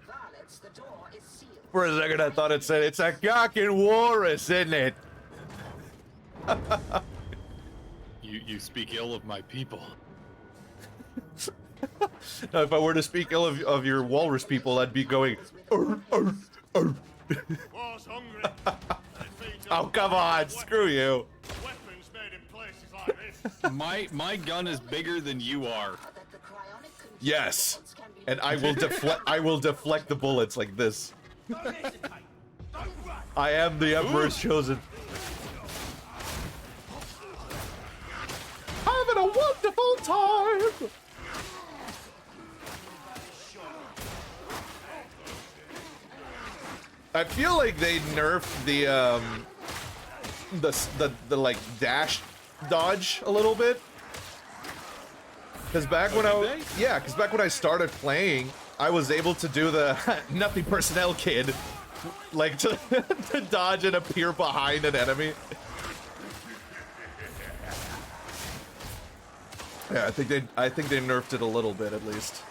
[SPEAKER 4] Violets, the door is sealed.
[SPEAKER 1] For a second I thought it said, it's a cocking walrus, isn't it?
[SPEAKER 2] You speak ill of my people.
[SPEAKER 1] Now, if I were to speak ill of your walrus people, I'd be going, "Arr, arr, arr."
[SPEAKER 3] Was hungry. They feed
[SPEAKER 1] Oh,
[SPEAKER 3] on
[SPEAKER 1] come on, screw you.
[SPEAKER 3] weapons made in places like this.
[SPEAKER 2] My gun is bigger than you are.
[SPEAKER 4] That the cryonic control
[SPEAKER 1] Yes.
[SPEAKER 4] pods can be
[SPEAKER 1] And I will deflect the bullets like this.
[SPEAKER 3] Don't hesitate. Don't run.
[SPEAKER 1] I am the Emperor's chosen. Having a wonderful time! I feel like they nerfed the like dash dodge a little bit. Cause back when cause back when I started playing, I was able to do the nothing personnel kid, like to dodge and appear behind an enemy. Yeah, I think they nerfed it a little bit at least.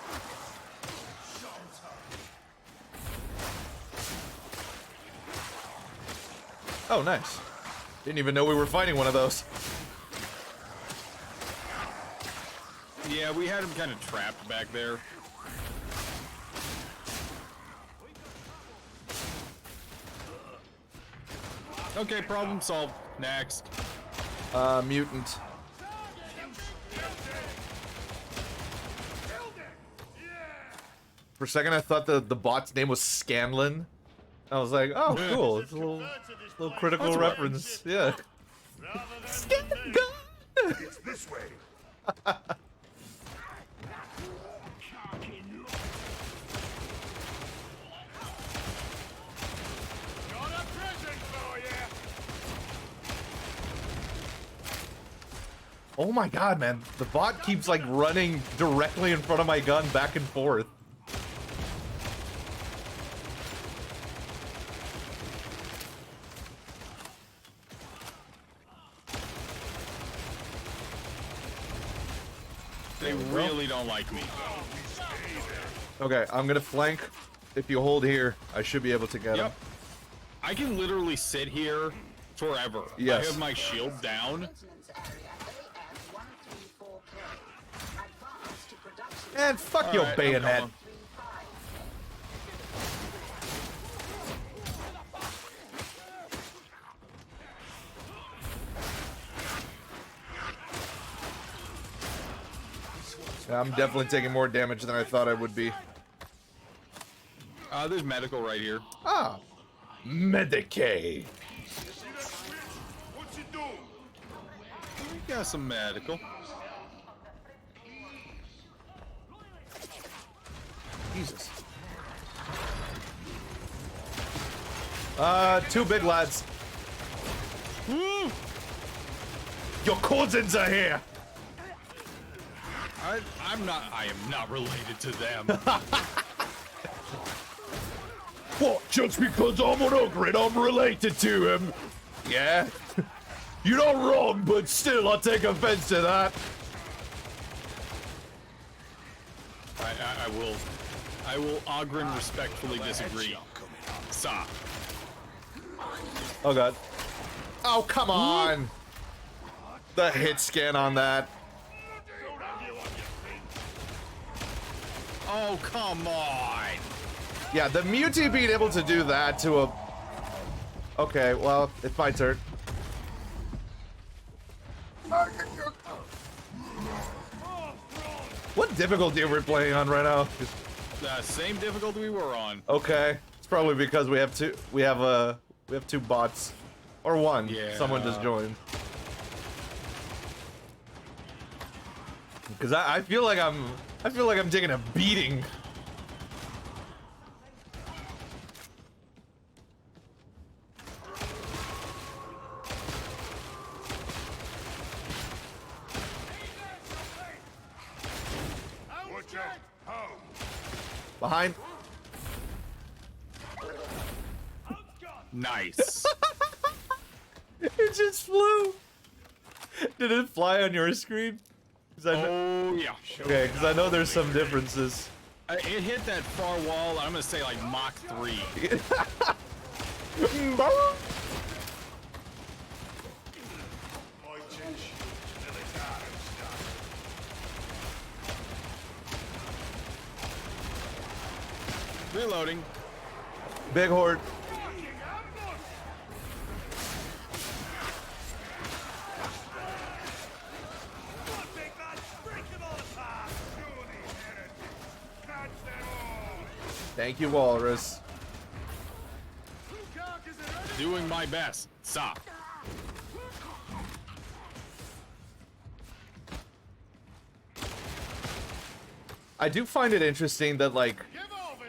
[SPEAKER 1] Oh, nice. Didn't even know we were fighting one of those.
[SPEAKER 2] Yeah, we had him kind of trapped back there. Okay, problem solved. Next.
[SPEAKER 1] Mutant. For a second, I thought the bot's name was Scanlan. I was like, oh, cool. It's a little critical
[SPEAKER 2] That's right.
[SPEAKER 1] reference. Yeah.
[SPEAKER 3] Rather than
[SPEAKER 5] It's this way.
[SPEAKER 3] got a present for you.
[SPEAKER 1] Oh my god, man. The bot keeps like running directly in front of my gun back and forth.
[SPEAKER 2] They really don't like me.
[SPEAKER 1] Okay, I'm gonna flank. If you hold here, I should be able to get him.
[SPEAKER 2] Yep. I can literally sit here forever.
[SPEAKER 1] Yes.
[SPEAKER 2] I have my shield down.
[SPEAKER 4] maintenance area AF134K. Advance to production.
[SPEAKER 1] And fuck your
[SPEAKER 2] Alright, I'm
[SPEAKER 1] bayonet.
[SPEAKER 2] coming.
[SPEAKER 4] 35.
[SPEAKER 1] I'm definitely taking more damage than I thought I would be.
[SPEAKER 2] There's medical right here.
[SPEAKER 1] Ah, Medicaid.
[SPEAKER 3] You see that switch? What's it doing?
[SPEAKER 2] We got some medical.
[SPEAKER 1] Jesus. Two big lads.
[SPEAKER 2] Woo!
[SPEAKER 1] Your cousins are here.
[SPEAKER 2] I am not related to them.
[SPEAKER 1] What? Just because I'm an ogre and I'm related to him? Yeah. You're not wrong, but still, I take offense to that.
[SPEAKER 2] I will Ogren respectfully disagree. Stop.
[SPEAKER 1] Oh god. Oh, come on. The hit scan on that.
[SPEAKER 2] Oh, come on.
[SPEAKER 1] Yeah, the Mewtwo being able to do that to a... Okay, well, it's my turn. What difficulty are we playing on right now?
[SPEAKER 2] Same difficulty we were on.
[SPEAKER 1] Okay, it's probably because we have two bots, or one.
[SPEAKER 2] Yeah.
[SPEAKER 1] Someone just joined. Because I feel like I'm taking a beating.
[SPEAKER 3] Watch out. How?
[SPEAKER 1] Behind.
[SPEAKER 2] Nice.
[SPEAKER 1] It just flew. Did it fly on your screen? 'Cause I know,
[SPEAKER 2] Oh, yeah.
[SPEAKER 1] okay, because I know there's some differences.
[SPEAKER 2] It hit that far wall, I'm gonna say like Mach 3. Reloading.
[SPEAKER 1] Big horde. Thank you, Walrus.
[SPEAKER 2] Doing my best. Stop.
[SPEAKER 1] I do find it interesting that, like,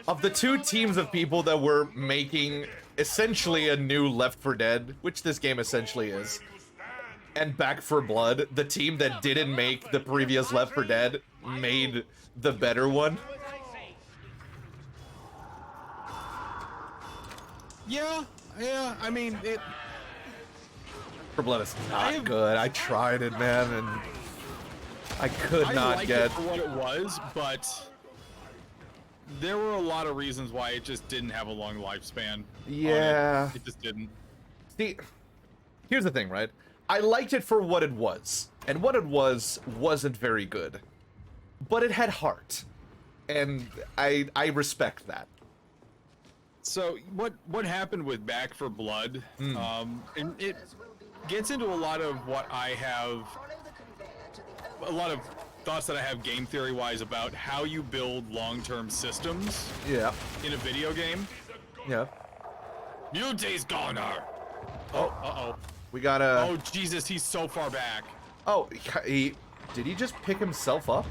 [SPEAKER 1] of the two teams of people that were making essentially a new Left 4 Dead, which this game essentially is, and Back 4 Blood, the team that didn't make the previous Left 4 Dead made the better one.
[SPEAKER 2] Yeah, I mean, it...
[SPEAKER 1] 4 Blood is not good. I tried it, man, and I could not
[SPEAKER 2] liked
[SPEAKER 1] get...
[SPEAKER 2] it for what it was, but there were a lot of reasons why it just didn't have a long lifespan. on
[SPEAKER 1] Yeah.
[SPEAKER 2] It just didn't.
[SPEAKER 1] See, here's the thing, right? I liked it for what it was, and what it was wasn't very good, but it had heart, and I respect that.
[SPEAKER 2] So what happened with Back 4 Blood? And it gets into a lot of what I have, a lot of thoughts that I have game theory wise about how you build long-term systems
[SPEAKER 1] Yeah.
[SPEAKER 2] in a video game.
[SPEAKER 1] Yeah.
[SPEAKER 2] Mute's goner. Oh,
[SPEAKER 1] We gotta...
[SPEAKER 2] oh Jesus, he's so far back.
[SPEAKER 1] Oh, did he just pick himself up?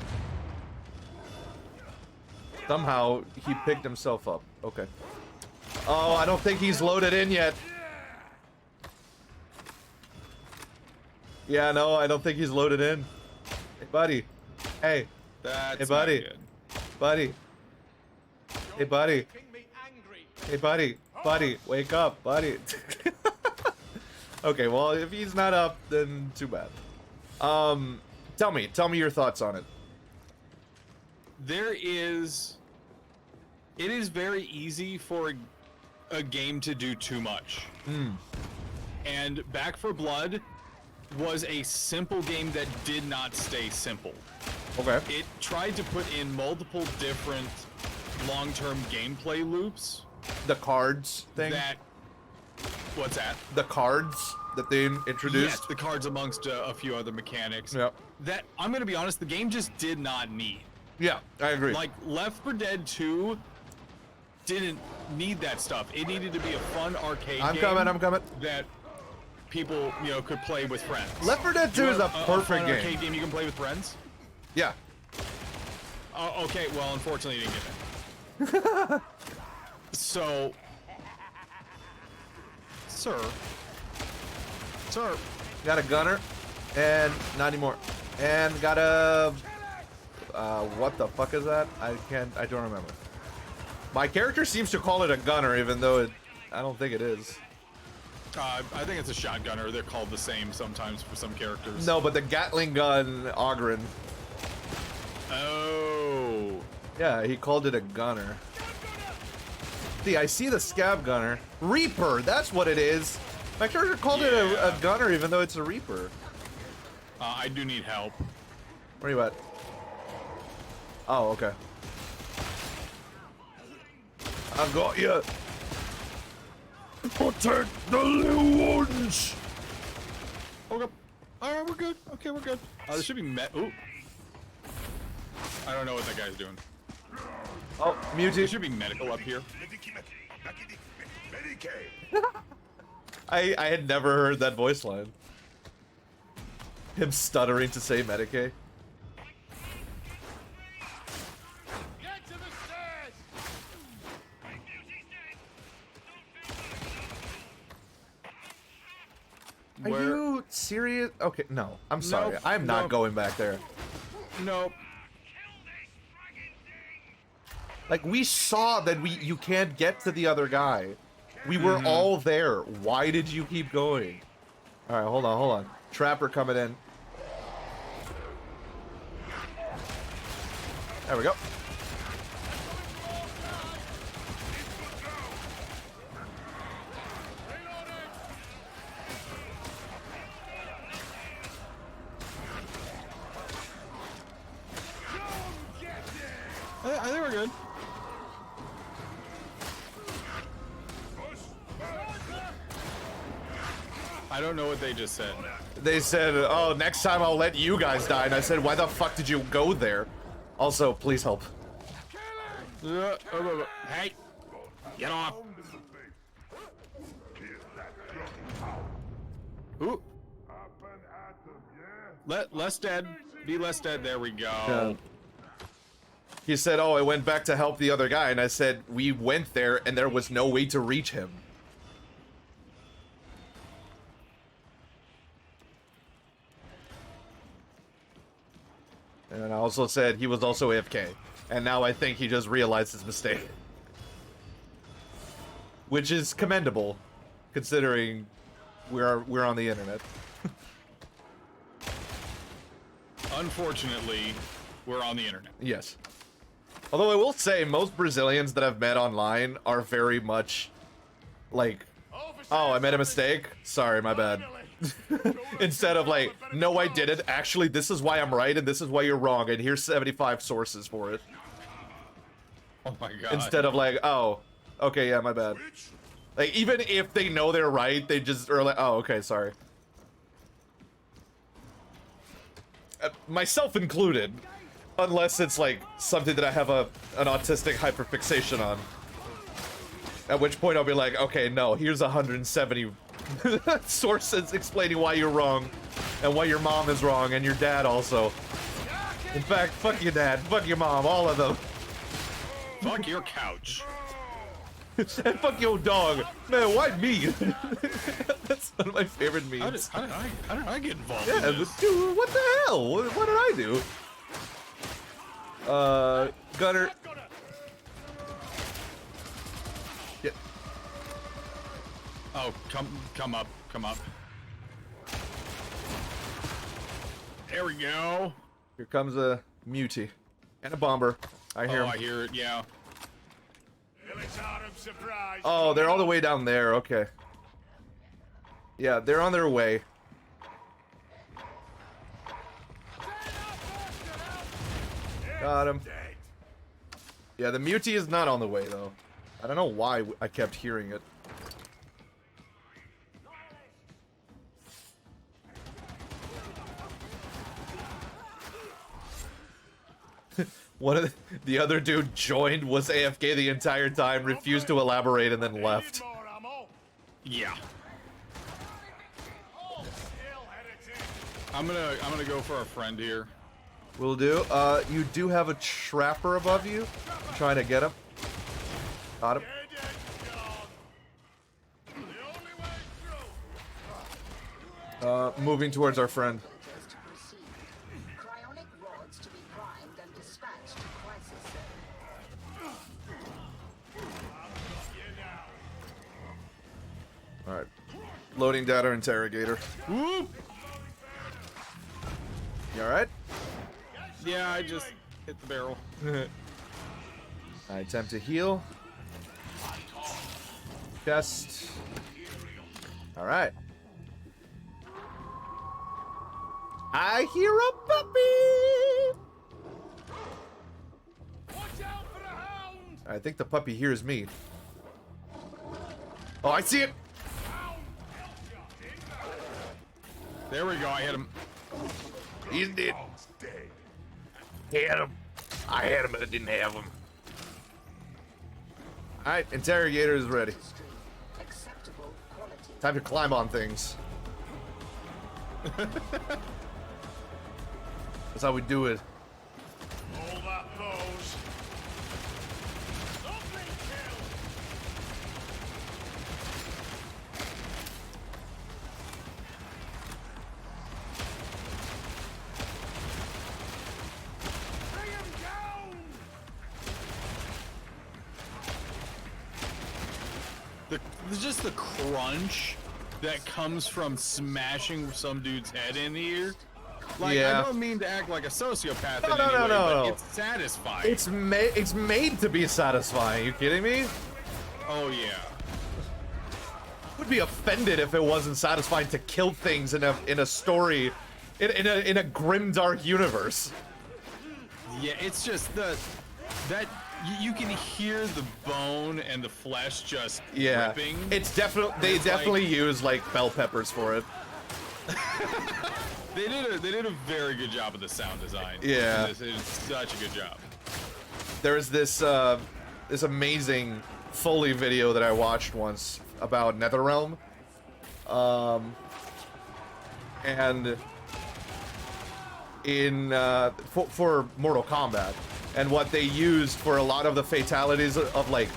[SPEAKER 1] Somehow he picked himself up. Okay. Oh, I don't think he's loaded in yet. Yeah, no, I don't think he's loaded in. Hey, buddy. Hey.
[SPEAKER 2] That's
[SPEAKER 1] Hey, buddy.
[SPEAKER 2] not good.
[SPEAKER 1] Buddy. Hey, buddy. Hey, buddy. Buddy, wake up, buddy. Okay, well, if he's not up, then too bad. Tell me your thoughts on it.
[SPEAKER 2] It is very easy for a game to do too much. And Back 4 Blood was a simple game that did not stay simple.
[SPEAKER 1] Okay.
[SPEAKER 2] It tried to put in multiple different long-term gameplay loops
[SPEAKER 1] The cards thing?
[SPEAKER 2] that... What's that?
[SPEAKER 1] The cards that they introduced.
[SPEAKER 2] Yes, the cards amongst a few other mechanics.
[SPEAKER 1] Yeah.
[SPEAKER 2] That, I'm gonna be honest, the game just did not need.
[SPEAKER 1] Yeah, I agree.
[SPEAKER 2] Like, Left 4 Dead 2 didn't need that stuff. It needed to be a fun arcade game.
[SPEAKER 1] I'm coming.
[SPEAKER 2] That people, you know, could play with friends.
[SPEAKER 1] Left 4 Dead 2 is a perfect
[SPEAKER 2] fun
[SPEAKER 1] game.
[SPEAKER 2] arcade game you can play with friends?
[SPEAKER 1] Yeah.
[SPEAKER 2] Oh, okay, well, unfortunately, you didn't get it. So... Sir,
[SPEAKER 1] Got a gunner, and not anymore. And got a... what the fuck is that? I don't remember. My character seems to call it a gunner, even though I don't think it is.
[SPEAKER 2] I think it's a shotgunner. They're called the same sometimes for some characters.
[SPEAKER 1] No, but the Gatling gun, Ogren.
[SPEAKER 2] Oh.
[SPEAKER 1] Yeah, he called it a gunner. See, I see the scab gunner. Reaper, that's what it is. My character called it a gunner, even though it's a Reaper.
[SPEAKER 2] I do need help.
[SPEAKER 1] Where are you at? Oh, okay. I got you. Protect the little ones.
[SPEAKER 2] Okay. Alright, we're good. Okay, we're good. There should be Ooh. I don't know what that guy's doing.
[SPEAKER 1] Oh,
[SPEAKER 2] There
[SPEAKER 1] Mewtwo.
[SPEAKER 2] should be medical up here.
[SPEAKER 1] I had never heard that voice line. Him stuttering to say Medicaid.
[SPEAKER 3] Get to the stairs!
[SPEAKER 1] Are
[SPEAKER 2] Where-
[SPEAKER 1] you serious? Okay, no. I'm sorry.
[SPEAKER 2] Nope,
[SPEAKER 1] I'm not
[SPEAKER 2] nope.
[SPEAKER 1] going back there.
[SPEAKER 2] Nope.
[SPEAKER 1] Like, we saw that you can't get to the other guy. We were all there. Why did you keep going? All right, hold on. Trapper coming in. There we go.
[SPEAKER 2] I think we're good. I don't know what they just said.
[SPEAKER 1] They said, oh, next time I'll let you guys die. And I said, why the fuck did you go there? Also, please help.
[SPEAKER 2] Hey! Get off! Ooh! Less dead. Be less dead. There we go.
[SPEAKER 1] He said, oh, I went back to help the other guy. And I said, we went there and there was no way to reach him. And I also said he was also AFK. And now I think he just realized his mistake. Which is commendable, considering we're on the internet.
[SPEAKER 2] Unfortunately, we're on the internet.
[SPEAKER 1] Yes. Although I will say, most Brazilians that I've met online are very much like, oh, I made a mistake? Sorry, my bad. Instead of like, no, I didn't. Actually, this is why I'm right and this is why you're wrong. And here's 75 sources for it.
[SPEAKER 2] Oh my god.
[SPEAKER 1] Instead of like, oh, okay, yeah, my bad. Like, even if they know they're right, they just are like, oh, okay, sorry. Myself included. Unless it's like something that I have an autistic hyperfixation on. At which point I'll be like, okay, no, here's 170 sources explaining why you're wrong. And why your mom is wrong, and your dad also. In fact, fuck your dad, fuck your mom, all of them.
[SPEAKER 2] Fuck your couch.
[SPEAKER 1] And fuck your dog. Man, why me? That's one of my favorite memes.
[SPEAKER 2] How did I get involved
[SPEAKER 1] Yeah,
[SPEAKER 2] in this?
[SPEAKER 1] dude, what the hell? What did I do? Gunner. Yeah.
[SPEAKER 2] Oh, come up. There we go.
[SPEAKER 1] Here comes a Mutie. And a Bomber. I hear him.
[SPEAKER 2] I hear it, yeah.
[SPEAKER 1] Oh, they're all the way down there. Okay. Yeah, they're on their way. Got him. Yeah, the Mutie is not on the way, though. I don't know why I kept hearing it. One of the other dude joined, was AFK the entire time, refused to elaborate, and then left.
[SPEAKER 3] More ammo.
[SPEAKER 2] Yeah.
[SPEAKER 3] Oh, still heretic.
[SPEAKER 2] I'm gonna go for our friend here.
[SPEAKER 1] Will do. You do have a trapper above you. I'm trying to get him. Got him.
[SPEAKER 3] Dead end gone. The only way through.
[SPEAKER 1] Moving towards our friend.
[SPEAKER 4] Filters to proceed. Cryonic rods to be primed and dispatched to crisis zone.
[SPEAKER 1] Alright. Loading data interrogator.
[SPEAKER 2] Whoop!
[SPEAKER 1] You alright?
[SPEAKER 2] Yeah, I just hit the barrel.
[SPEAKER 1] I attempt to heal. Chest. Alright. I hear a puppy!
[SPEAKER 3] Watch out for the hound.
[SPEAKER 1] I think the puppy hears me. Oh, I see it!
[SPEAKER 2] There we go. I hit him.
[SPEAKER 1] He's dead.
[SPEAKER 5] Dog's dead.
[SPEAKER 1] Had him. I had him, but I didn't have him. Alright, interrogator is ready.
[SPEAKER 4] Acceptable quality.
[SPEAKER 1] Time to climb on things. That's how we do it.
[SPEAKER 3] All that blows. Something kill. Bring him down.
[SPEAKER 2] Just the crunch that comes from smashing some dude's head in the ear. Like,
[SPEAKER 1] Yeah.
[SPEAKER 2] I don't mean to act like a sociopath
[SPEAKER 1] No,
[SPEAKER 2] in
[SPEAKER 1] no,
[SPEAKER 2] any
[SPEAKER 1] no,
[SPEAKER 2] way,
[SPEAKER 1] no,
[SPEAKER 2] but
[SPEAKER 1] no.
[SPEAKER 2] it's satisfying.
[SPEAKER 1] It's made to be satisfying. You kidding me?
[SPEAKER 2] Oh yeah.
[SPEAKER 1] Would be offended if it wasn't satisfying to kill things in a story, in a grim dark universe.
[SPEAKER 2] Yeah, it's just you can hear the bone and the flesh just
[SPEAKER 1] Yeah,
[SPEAKER 2] ripping.
[SPEAKER 1] it's definitely they
[SPEAKER 2] It's
[SPEAKER 1] definitely
[SPEAKER 2] like-
[SPEAKER 1] use like bell peppers for it.
[SPEAKER 2] They did a very good job of the sound design.
[SPEAKER 1] Yeah.
[SPEAKER 2] It's such a good job.
[SPEAKER 1] There's this this amazing Foley video that I watched once about NetherRealm, and in for Mortal Kombat, and what they used for a lot of the fatalities of like,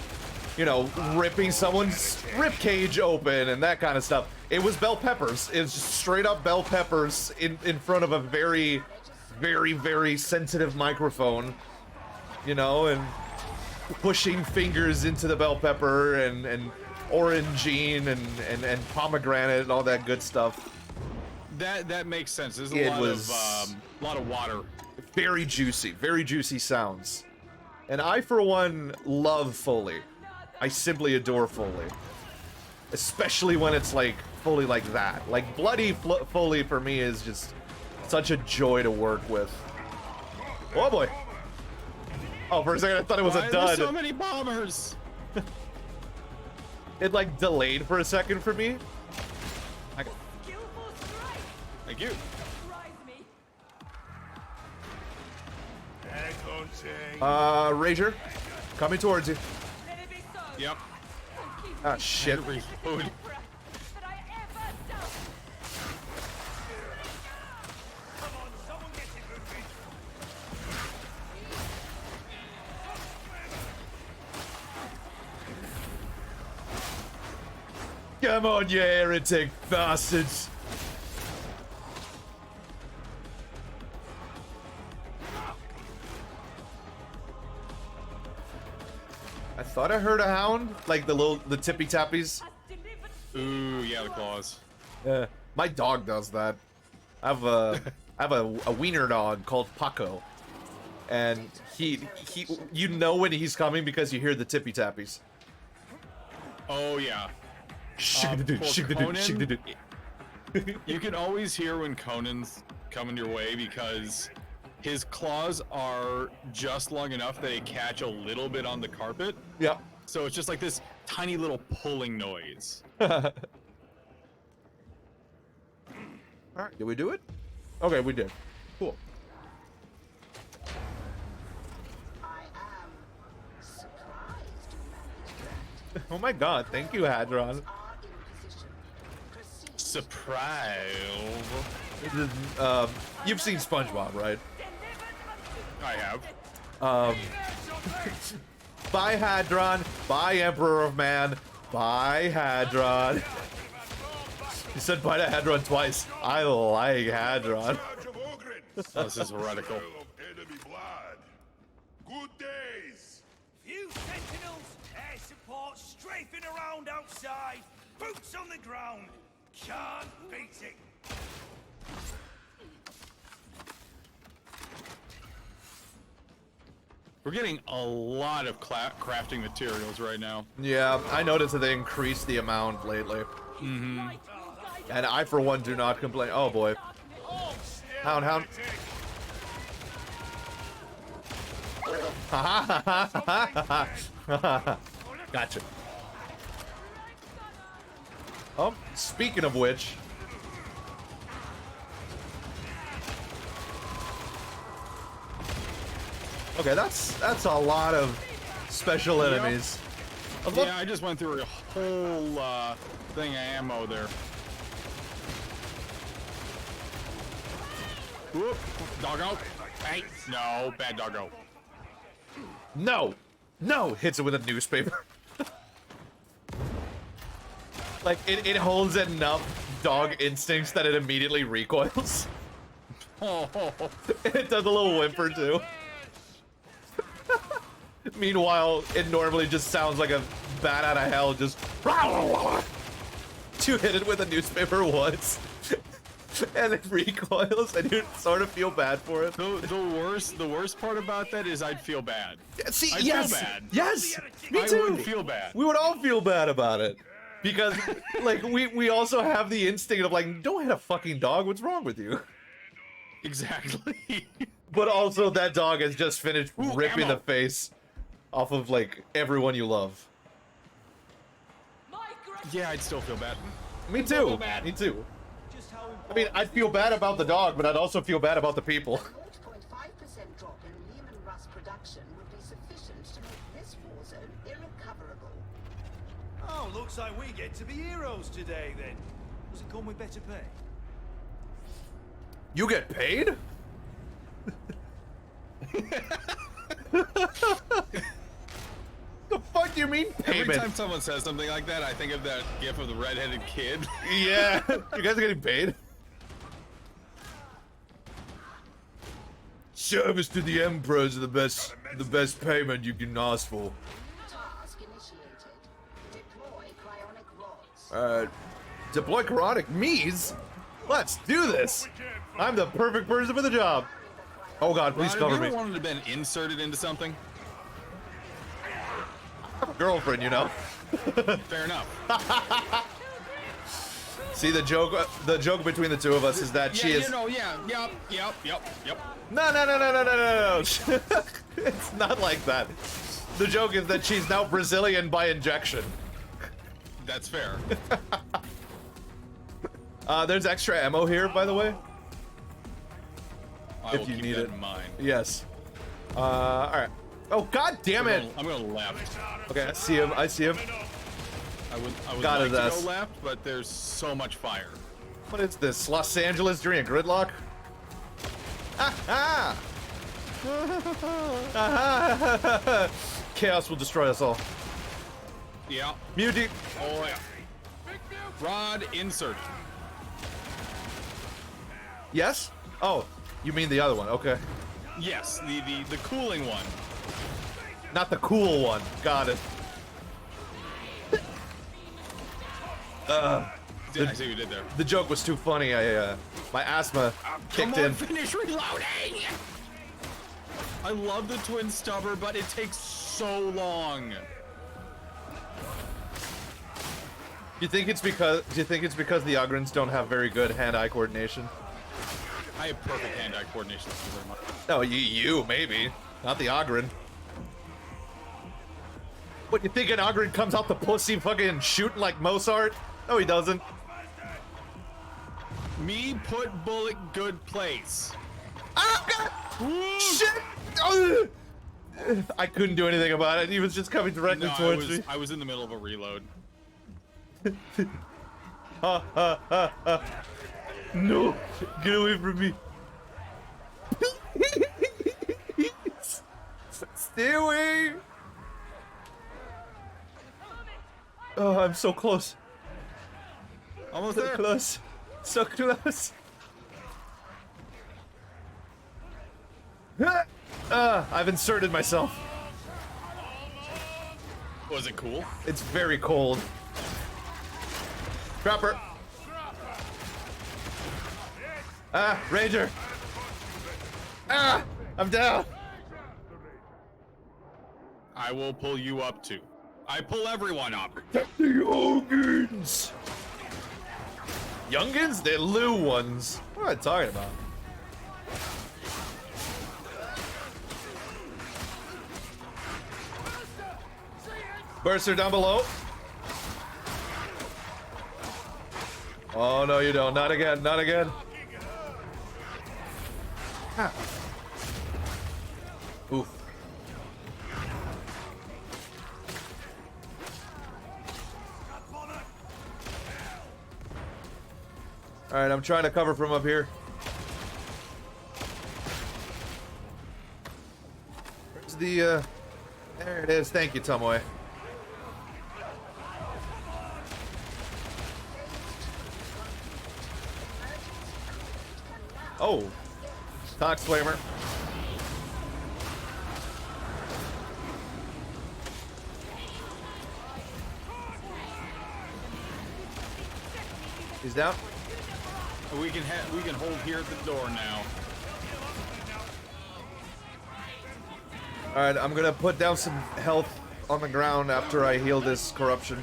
[SPEAKER 1] you know, ripping someone's rib cage open and that kind of stuff. It was bell peppers. It's just straight up bell peppers in front of a very, very, very sensitive microphone, you know, and pushing fingers into the bell pepper and orangine and pomegranate and all that good stuff.
[SPEAKER 2] That makes sense. There's
[SPEAKER 1] It
[SPEAKER 2] a
[SPEAKER 1] was-
[SPEAKER 2] lot of water.
[SPEAKER 1] Very juicy sounds. And I, for one, love Foley. I simply adore Foley. Especially when it's like Foley like that. Like bloody Foley for me is just such a joy to work with. Oh boy. Oh, for a second I thought it was
[SPEAKER 2] Why
[SPEAKER 1] a
[SPEAKER 2] are there
[SPEAKER 1] dud.
[SPEAKER 2] so many bombers?
[SPEAKER 1] It like delayed for a second for me.
[SPEAKER 6] Skillful strike!
[SPEAKER 2] Thank you.
[SPEAKER 6] Surprise me!
[SPEAKER 3] Egg hunting.
[SPEAKER 1] Rager, coming towards you.
[SPEAKER 6] Let it be so!
[SPEAKER 2] Yep.
[SPEAKER 1] Ah, shit.
[SPEAKER 2] Reload.
[SPEAKER 6] That I ever done!
[SPEAKER 3] Come on, someone get it, Rufy.
[SPEAKER 1] Come on, you heretic bastards. I thought I heard a hound, like the tippy tappies.
[SPEAKER 6] Has delivered
[SPEAKER 2] Ooh, yeah, the claws.
[SPEAKER 1] My dog does that. I have a wiener dog called Paco, and he you know when he's coming because you hear the tippy tappies.
[SPEAKER 2] Oh yeah.
[SPEAKER 1] Shig-a-doo,
[SPEAKER 2] For
[SPEAKER 1] shig-a-doo.
[SPEAKER 2] You can always hear when Conan's coming your way because his claws are just long enough that they catch a little bit on the carpet.
[SPEAKER 1] Yeah.
[SPEAKER 2] So it's just like this tiny little pulling noise.
[SPEAKER 1] Alright, did we do it? Okay, we did. Cool. Oh my god, thank you, Hadron.
[SPEAKER 4] Are in position. Proceed.
[SPEAKER 2] Surprise.
[SPEAKER 1] You've seen SpongeBob, right?
[SPEAKER 2] I have.
[SPEAKER 1] Bye, Hadron. Bye, Emperor of Man. Bye, Hadron. You said bye to Hadron twice. I like Hadron.
[SPEAKER 5] Charge of Ogrins.
[SPEAKER 2] Oh, this is heretical.
[SPEAKER 5] Smell of enemy blood. Good days.
[SPEAKER 7] Few sentinels, air support strafing around outside, boots on the ground. Can't beat it.
[SPEAKER 2] We're getting a lot of crafting materials right now.
[SPEAKER 1] Yeah, I noticed that they increased the amount lately. And I, for one, do not complain. Oh boy. Hound, hound. Gotcha. Oh, speaking of which. Okay, that's a lot of special enemies.
[SPEAKER 2] Yeah, I just went through a whole thing of ammo there. Whoop, doggo. Hey, no, bad doggo.
[SPEAKER 1] No! No! Hits it with a newspaper. Like, it holds enough dog instincts that it immediately recoils.
[SPEAKER 2] Oh,
[SPEAKER 1] It does a little whimper, too. Meanwhile, it normally just sounds like a bat out of hell, just... You hit it with a newspaper once. And it recoils, and you sort of feel bad for it.
[SPEAKER 2] the worst part about that is I'd feel bad.
[SPEAKER 1] See,
[SPEAKER 2] I'd
[SPEAKER 1] yes!
[SPEAKER 2] feel bad.
[SPEAKER 1] Yes! Me
[SPEAKER 2] I
[SPEAKER 1] too!
[SPEAKER 2] would feel bad.
[SPEAKER 1] We would all feel bad about it. Because, like, we also have the instinct of, like, don't hit a fucking dog, what's wrong with you?
[SPEAKER 2] Exactly.
[SPEAKER 1] But also, that dog has just finished
[SPEAKER 2] Ooh,
[SPEAKER 1] ripping
[SPEAKER 2] ammo.
[SPEAKER 1] the face off of, like, everyone you love.
[SPEAKER 2] Yeah, I'd still feel bad.
[SPEAKER 1] Me too. Me too. I mean, I'd feel bad about the dog, but I'd also feel bad about the people.
[SPEAKER 4] 0.5% drop in Lehman Russ production would be sufficient to make this war zone irrecoverable.
[SPEAKER 7] Oh, looks like we get to be heroes today then. Does it come with better pay?
[SPEAKER 1] You get paid? The fuck do you mean
[SPEAKER 2] Every
[SPEAKER 1] payment?
[SPEAKER 2] time someone says something like that, I think of that gif of the redheaded kid.
[SPEAKER 1] Yeah, you guys are getting paid? Service to the Emperor is the best payment you can ask for.
[SPEAKER 4] Task initiated. Deploy cryonic rods.
[SPEAKER 1] Deploy chronic me's? Let's do this! I'm the perfect person for the job. Oh god, please
[SPEAKER 2] Ron,
[SPEAKER 1] cover
[SPEAKER 2] have
[SPEAKER 1] me.
[SPEAKER 2] you ever wanted to been inserted into something?
[SPEAKER 1] Girlfriend, you know.
[SPEAKER 2] Fair enough.
[SPEAKER 1] See, the joke between the two of us is that she is...
[SPEAKER 2] yep.
[SPEAKER 1] No. It's not like that. The joke is that she's now Brazilian by injection.
[SPEAKER 2] That's fair.
[SPEAKER 1] There's extra ammo here, by the way.
[SPEAKER 2] I
[SPEAKER 1] If
[SPEAKER 2] will
[SPEAKER 1] you
[SPEAKER 2] keep
[SPEAKER 1] need
[SPEAKER 2] that
[SPEAKER 1] it.
[SPEAKER 2] in mind.
[SPEAKER 1] Yes. Alright. Oh, god damn it!
[SPEAKER 2] I'm gonna left.
[SPEAKER 1] Okay, I see him. I see him.
[SPEAKER 2] I would
[SPEAKER 1] Got
[SPEAKER 2] like
[SPEAKER 1] his
[SPEAKER 2] to
[SPEAKER 1] ass.
[SPEAKER 2] go left, but there's so much fire.
[SPEAKER 1] What is this? Los Angeles during a gridlock? Ah! Ah! Chaos will destroy us all.
[SPEAKER 2] Yeah.
[SPEAKER 1] Muti.
[SPEAKER 2] Oh yeah. Rod insert.
[SPEAKER 1] Yes? Oh, you mean the other one? Okay.
[SPEAKER 2] Yes, the cooling one.
[SPEAKER 1] Not the cool one. Got it.
[SPEAKER 2] I see what you did there.
[SPEAKER 1] The joke was too funny. My asthma kicked
[SPEAKER 2] Come on,
[SPEAKER 1] in.
[SPEAKER 2] finish reloading! I love the twin stubber, but it takes so long.
[SPEAKER 1] Do you think it's because the Ogrins don't have very good hand-eye coordination?
[SPEAKER 2] I have perfect hand-eye coordination. Thank you very much.
[SPEAKER 1] No, you maybe, not the Ogrin. What, you think an Ogrin comes out the pussy fucking shooting like Mozart? No, he doesn't.
[SPEAKER 2] Me put bullet good place.
[SPEAKER 1] Ah, God! Shit! Ugh! I couldn't do anything about it. He was just coming directly
[SPEAKER 2] No,
[SPEAKER 1] towards me.
[SPEAKER 2] I was in the middle of a reload.
[SPEAKER 1] Ha ha ha ha. No, get away from me. Stay away. Oh, I'm so close.
[SPEAKER 2] Almost
[SPEAKER 1] So
[SPEAKER 2] there.
[SPEAKER 1] close. So close. I've inserted myself.
[SPEAKER 2] Was it cool?
[SPEAKER 1] It's very cold. Trapper. Ah, Ranger. Ah, I'm down.
[SPEAKER 2] I will pull you up too. I pull everyone up.
[SPEAKER 1] Protect the youngins. Youngins? They're little ones. What am I talking about? Burster down below. Oh, no, you don't. Not again. Not again. Ah. Oof. Alright, I'm trying to cover from up here. Where's the, there it is. Thank you, Tomoe. Oh. Tox Flamer. He's down.
[SPEAKER 2] We can hold here at the door now.
[SPEAKER 1] Alright, I'm gonna put down some health on the ground after I heal this corruption.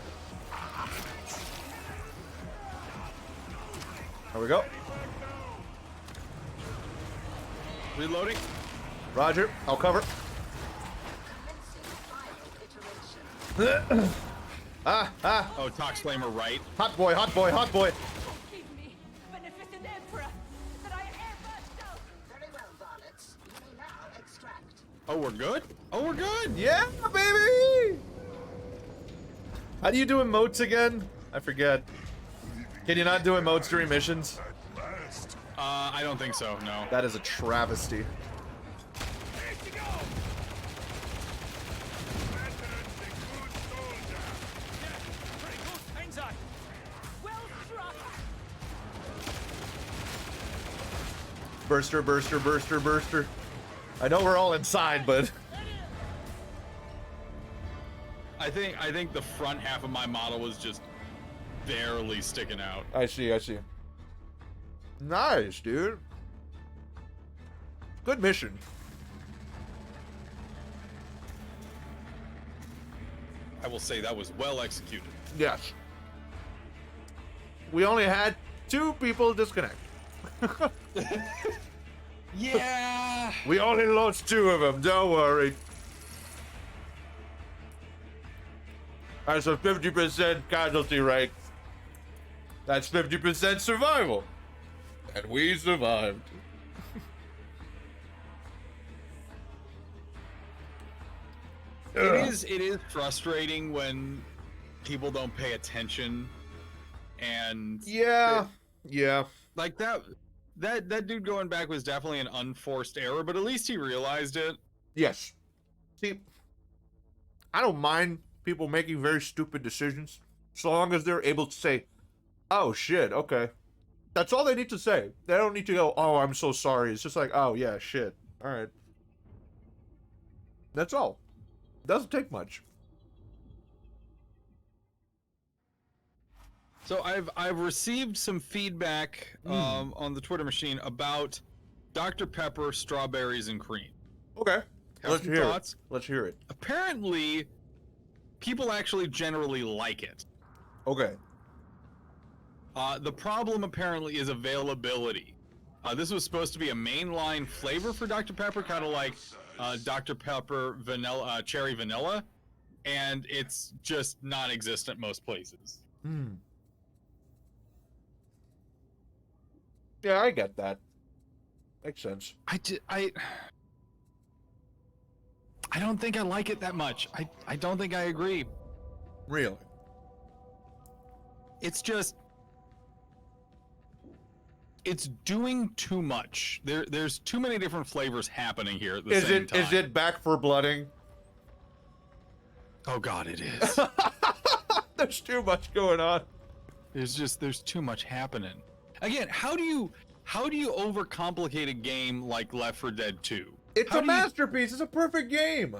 [SPEAKER 1] There we go.
[SPEAKER 2] Reloading.
[SPEAKER 1] Roger, I'll cover. Ah, ah.
[SPEAKER 2] Oh, Tox Flamer right.
[SPEAKER 1] Hot boy, hot boy, hot boy.
[SPEAKER 6] Give me, beneficent Emperor, that I ever shall.
[SPEAKER 4] Very well, varlets. You may now extract.
[SPEAKER 2] Oh, we're good? Oh, we're good.
[SPEAKER 1] Yeah, baby! How do you do emotes again? I forget. Can you not do emotes during missions?
[SPEAKER 2] I don't think so, no.
[SPEAKER 1] That is a travesty.
[SPEAKER 6] Well struck.
[SPEAKER 1] Burster, burster, burster, burster. I know we're all inside, but
[SPEAKER 2] I think the front half of my model was just barely sticking out.
[SPEAKER 1] I see, I see. Nice, dude. Good mission.
[SPEAKER 2] I will say that was well executed.
[SPEAKER 1] Yes. We only had 2 people disconnect.
[SPEAKER 2] Yeah.
[SPEAKER 1] We only lost 2 of them, don't worry. That's a 50% casualty rate. That's 50% survival. And we survived.
[SPEAKER 2] It is frustrating when people don't pay attention and
[SPEAKER 1] Yeah. Yeah.
[SPEAKER 2] like that dude going back was definitely an unforced error, but at least he realized it.
[SPEAKER 1] Yes. See, I don't mind people making very stupid decisions so long as they're able to say, oh shit, okay. That's all they need to say. They don't need to go, oh, I'm so sorry. It's just like, oh yeah, shit. Alright. That's all. Doesn't take much.
[SPEAKER 2] So I've received some feedback on the Twitter machine about Dr. Pepper, strawberries, and cream.
[SPEAKER 1] Okay.
[SPEAKER 2] Have
[SPEAKER 1] Let's
[SPEAKER 2] some
[SPEAKER 1] hear
[SPEAKER 2] thoughts?
[SPEAKER 1] it. Let's hear it.
[SPEAKER 2] Apparently, people actually generally like it.
[SPEAKER 1] Okay.
[SPEAKER 2] The problem apparently is availability. This was supposed to be a mainline flavor for Dr. Pepper, kind of like Dr. Pepper vanilla, cherry vanilla, and it's just non-existent most places.
[SPEAKER 1] Hmm. Yeah, I get that. Makes sense.
[SPEAKER 2] I don't think I like it that much. I don't think I agree.
[SPEAKER 1] Really?
[SPEAKER 2] It's just, it's doing too much. There's too many different flavors happening here at the same time.
[SPEAKER 1] Is it back for blooding?
[SPEAKER 2] Oh God, it is.
[SPEAKER 1] There's too much going on.
[SPEAKER 2] There's too much happening. Again, how do you overcomplicate a game like Left 4 Dead 2?
[SPEAKER 1] It's a masterpiece. It's a perfect game.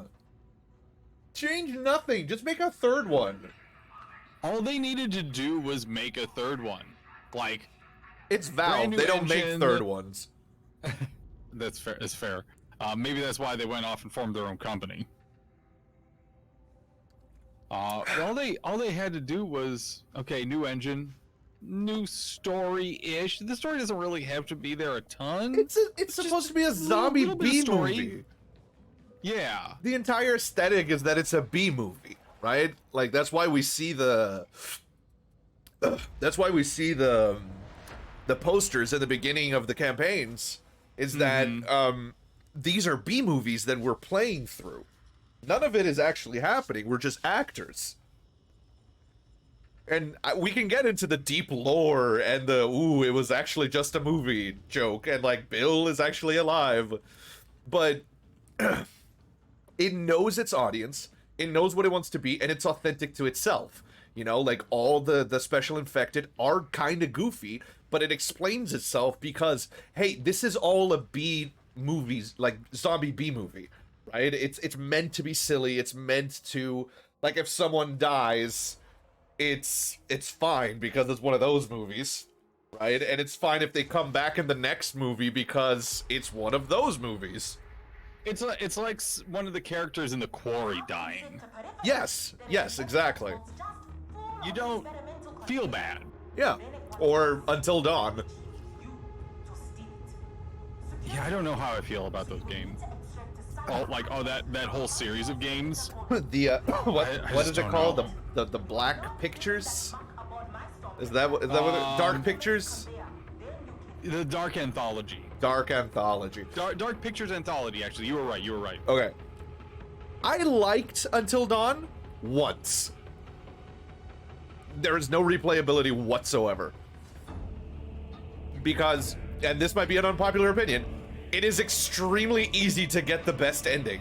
[SPEAKER 1] Change nothing. Just make a third one.
[SPEAKER 2] All they needed to do was make a third one. Like,
[SPEAKER 1] it's Valve. They don't make third ones.
[SPEAKER 2] That's fair. It's fair. Maybe that's why they went off and formed their own company. All they had to do was, okay, new engine, new story-ish. The story doesn't really have to be there a ton.
[SPEAKER 1] It's supposed to be a zombie B movie.
[SPEAKER 2] Yeah.
[SPEAKER 1] The entire aesthetic is that it's a B movie, right? Like that's why we see the posters at the beginning of the campaigns. Is that these are B movies that we're playing through. None of it is actually happening. We're just actors. And we can get into the deep lore and the, ooh, it was actually just a movie joke. And, like, Bill is actually alive. But it knows its audience. It knows what it wants to be. And it's authentic to itself. You know, like, all the special infected are kind of goofy. But it explains itself because, hey, this is all a B movies, like, zombie B movie. Right? It's meant to be silly. It's meant to, like, if someone dies, it's fine because it's one of those movies, right? And it's fine if they come back in the next movie because it's one of those movies.
[SPEAKER 2] It's like one of the characters in The Quarry dying.
[SPEAKER 1] Yes, exactly.
[SPEAKER 2] You don't feel bad.
[SPEAKER 1] Yeah, or Until Dawn.
[SPEAKER 2] Yeah, I don't know how I feel about those games. That whole series of games.
[SPEAKER 1] The what is it called? The Black Pictures? Is that what Dark Pictures?
[SPEAKER 2] The Dark Anthology.
[SPEAKER 1] Dark Anthology.
[SPEAKER 2] Dark Pictures Anthology. Actually, you were right.
[SPEAKER 1] Okay. I liked Until Dawn once. There is no replayability whatsoever. Because, and this might be an unpopular opinion, it is extremely easy to get the best ending.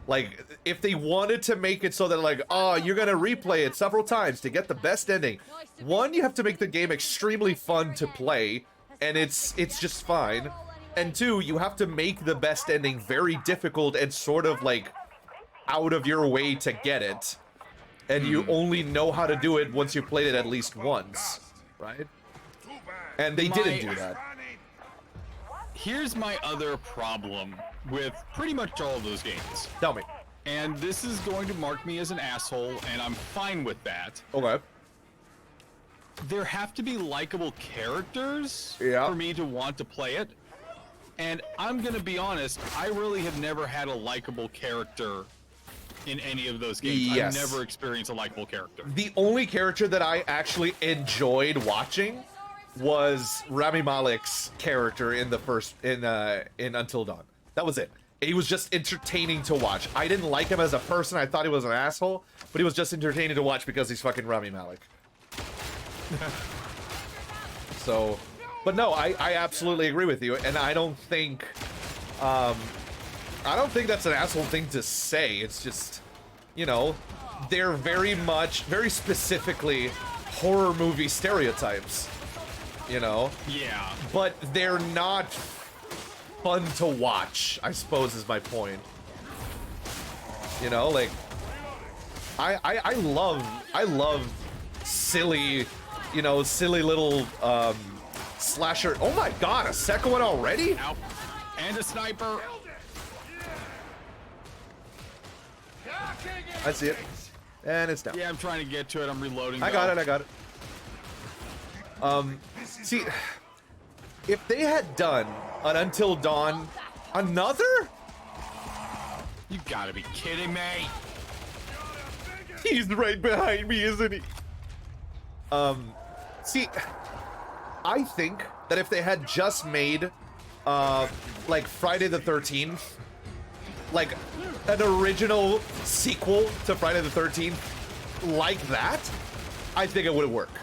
[SPEAKER 1] Like, if they wanted to make it so that, like, oh, you're gonna replay it several times to get the best ending. One, you have to make the game extremely fun to play, and it's just fine. And two, you have to make the best ending very difficult and sort of, like, out of your way to get it. And you only know how to do it once you've played it at least once, right? And they didn't do that.
[SPEAKER 2] Here's my other problem with pretty much all of those games.
[SPEAKER 1] Tell me.
[SPEAKER 2] And this is going to mark me as an asshole, and I'm fine with that.
[SPEAKER 1] Okay.
[SPEAKER 2] There have to be likable characters for me to want to play it. And I'm going to be honest, I really have never had a likable character in any of those games.
[SPEAKER 1] Yes.
[SPEAKER 2] I've never experienced a likable character.
[SPEAKER 1] The only character that I actually enjoyed watching was Rami Malek's character in the first in Until Dawn. That was it. He was just entertaining to watch. I didn't like him as a person. I thought he was an asshole, but he was just entertaining to watch because he's fucking Rami Malek. So, but no, I absolutely agree with you, and I don't think that's an asshole thing to say. It's just, you know, they're very specifically horror movie stereotypes. You know?
[SPEAKER 2] Yeah.
[SPEAKER 1] But they're not fun to watch, I suppose is my point. You know, like I love silly, you know, silly little slasher. Oh my god, a second one already?
[SPEAKER 2] Ow. And a sniper.
[SPEAKER 1] I see it. And it's down.
[SPEAKER 2] Yeah, I'm trying to get to it. I'm reloading.
[SPEAKER 1] I got it. See, if they had done an Until Dawn, another?
[SPEAKER 2] You gotta be kidding me.
[SPEAKER 1] He's right behind me, isn't he? See, I think that if they had just made, like Friday the 13th, like an original sequel to Friday the 13th like that, I think it would have worked.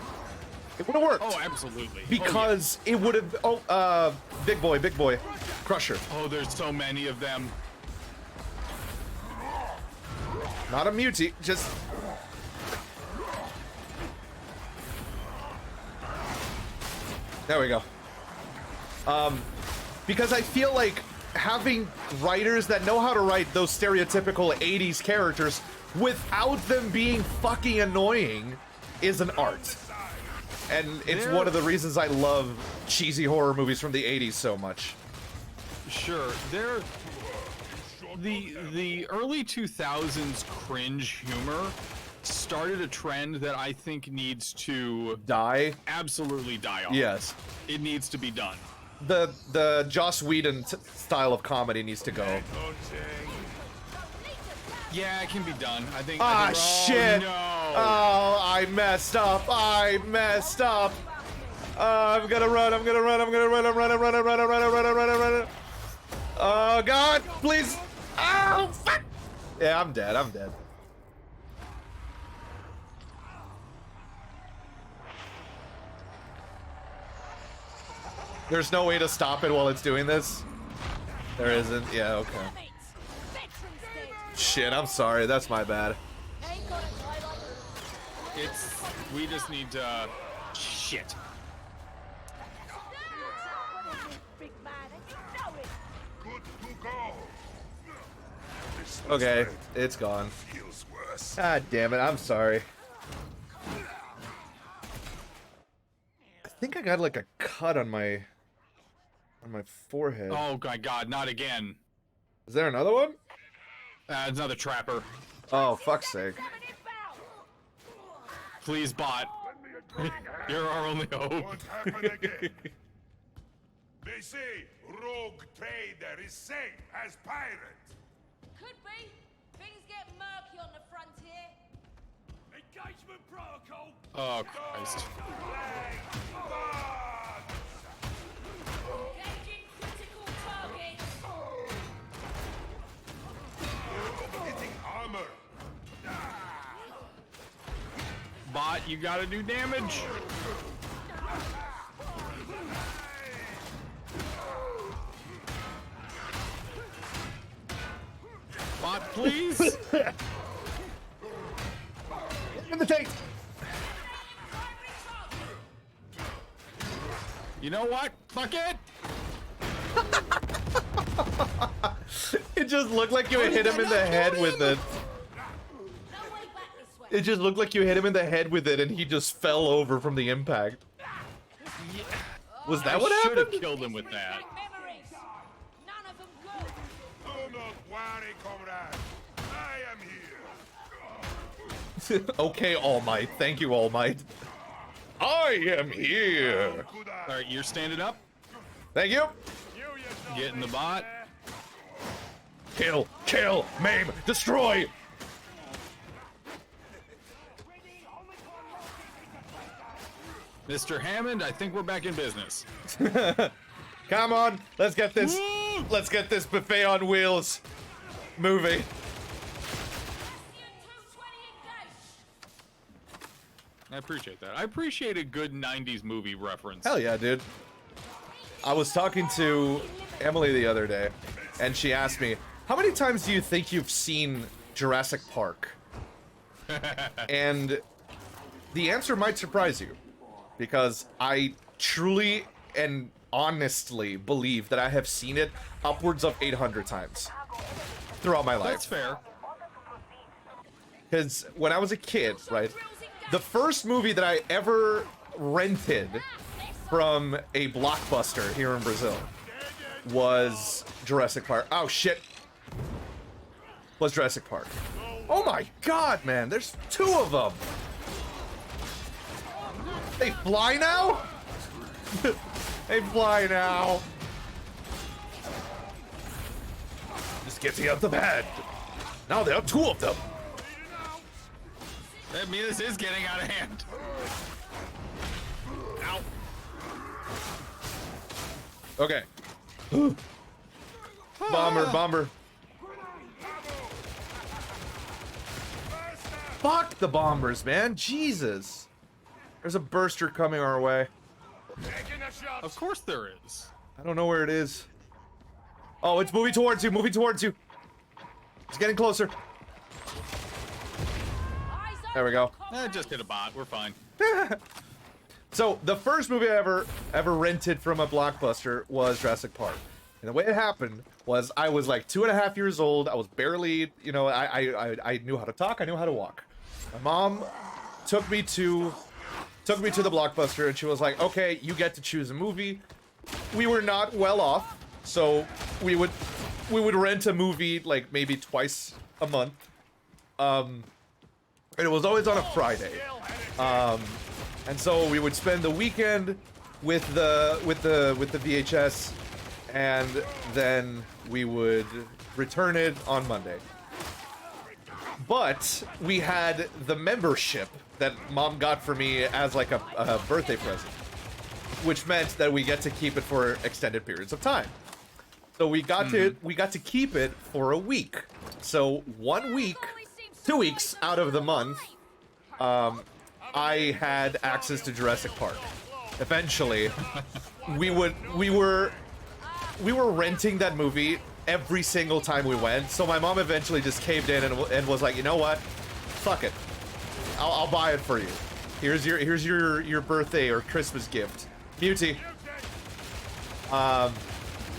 [SPEAKER 1] It would have worked.
[SPEAKER 2] Oh, absolutely.
[SPEAKER 1] Because it would have. Big boy, Crusher.
[SPEAKER 2] Oh, there's so many of them.
[SPEAKER 1] Not a mutie, just. There we go. Because I feel like having writers that know how to write those stereotypical 80s characters without them being fucking annoying is an art. And it's one of the reasons I love cheesy horror movies from the 80s so much.
[SPEAKER 2] Sure, the early 2000s cringe humor started a trend that I think needs to
[SPEAKER 1] Die?
[SPEAKER 2] absolutely die off.
[SPEAKER 1] Yes.
[SPEAKER 2] It needs to be done.
[SPEAKER 1] The Joss Whedon style of comedy needs to go.
[SPEAKER 2] Yeah, it can be done. I think.
[SPEAKER 1] Ah, shit!
[SPEAKER 2] Oh, no.
[SPEAKER 1] Oh, I messed up. I'm gonna run. I'm running. Oh, God, please. Oh, fuck. Yeah, I'm dead. There's no way to stop it while it's doing this? There isn't? Yeah, okay. Shit, I'm sorry. That's my bad.
[SPEAKER 2] We just need to. Shit.
[SPEAKER 5] Good to go.
[SPEAKER 1] Okay, it's gone.
[SPEAKER 5] Feels worse.
[SPEAKER 1] God damn it, I'm sorry. I think I got like a cut on my forehead.
[SPEAKER 2] Oh my God! Not again.
[SPEAKER 1] Is there another one?
[SPEAKER 2] Another trapper.
[SPEAKER 1] Oh, fuck's sake.
[SPEAKER 2] Please, bot. You're our only hope.
[SPEAKER 5] Won't happen again. They say rogue trader is same as pirate.
[SPEAKER 6] Could be. Things get murky on the frontier.
[SPEAKER 7] Engagement protocol.
[SPEAKER 2] Oh Christ.
[SPEAKER 6] Engaging critical targets.
[SPEAKER 5] Hitting armor.
[SPEAKER 2] Bot, you gotta do damage. Bot, please.
[SPEAKER 1] In the tank!
[SPEAKER 2] You know what? Fuck it.
[SPEAKER 1] It just looked like you hit him in the head with it.
[SPEAKER 6] No way back this way.
[SPEAKER 1] It just looked like you hit him in the head with it and he just fell over from the impact. Was that what
[SPEAKER 2] I should have
[SPEAKER 1] happened?
[SPEAKER 2] killed him with that.
[SPEAKER 6] Memories. None of them good.
[SPEAKER 5] Do not worry, comrade. I am here.
[SPEAKER 1] Okay, All Might. Thank you, All Might. I am here.
[SPEAKER 5] Could
[SPEAKER 2] All right, you're standing up.
[SPEAKER 1] Thank you.
[SPEAKER 2] Get in the bot.
[SPEAKER 1] Kill, maim, destroy.
[SPEAKER 2] Mr. Hammond, I think we're back in business.
[SPEAKER 1] Come on, let's get this.
[SPEAKER 2] Woo!
[SPEAKER 1] Let's get this buffet on wheels movie.
[SPEAKER 2] I appreciate that. I appreciate a good 90s movie reference.
[SPEAKER 1] Hell yeah, dude. I was talking to Emily the other day, and she asked me, how many times do you think you've seen Jurassic Park? And the answer might surprise you, because I truly and honestly believe that I have seen it upwards of 800 times throughout my life.
[SPEAKER 2] That's fair.
[SPEAKER 1] Because when I was a kid, right, the first movie that I ever rented from a Blockbuster here in Brazil was Jurassic Park. Oh, shit. Was Jurassic Park. Oh my god, man, there's two of them. They fly now? They fly now. Just getting out the bed. Now there are two of them.
[SPEAKER 2] I mean, this is getting out of hand. Ow.
[SPEAKER 1] Okay. Bomber. Fuck the bombers, man. Jesus. There's a burster coming our way.
[SPEAKER 3] Taking a shot.
[SPEAKER 2] Of course there is.
[SPEAKER 1] I don't know where it is. Oh, it's moving towards you, moving towards you. It's getting closer. There we go.
[SPEAKER 2] Just hit a bot. We're fine.
[SPEAKER 1] So, the first movie I ever rented from a Blockbuster was Jurassic Park. And the way it happened was I was like 2.5 years old. I was barely, you know, I knew how to talk. I knew how to walk. My mom took me to the Blockbuster, and she was like, okay, you get to choose a movie. We were not well off, so we would rent a movie like maybe twice a month. And it was always on a Friday. And so we would spend the weekend with the VHS, and then we would return it on Monday. But we had the membership that Mom got for me as like a birthday present, which meant that we get to keep it for extended periods of time. So we got to keep it for a week. So 1 week, 2 weeks out of the month, I had access to Jurassic Park. Eventually, we were renting that movie every single time we went. So my mom eventually just caved in and was like, you know what? Fuck it. I'll buy it for you. Here's your birthday or Christmas gift. Muty.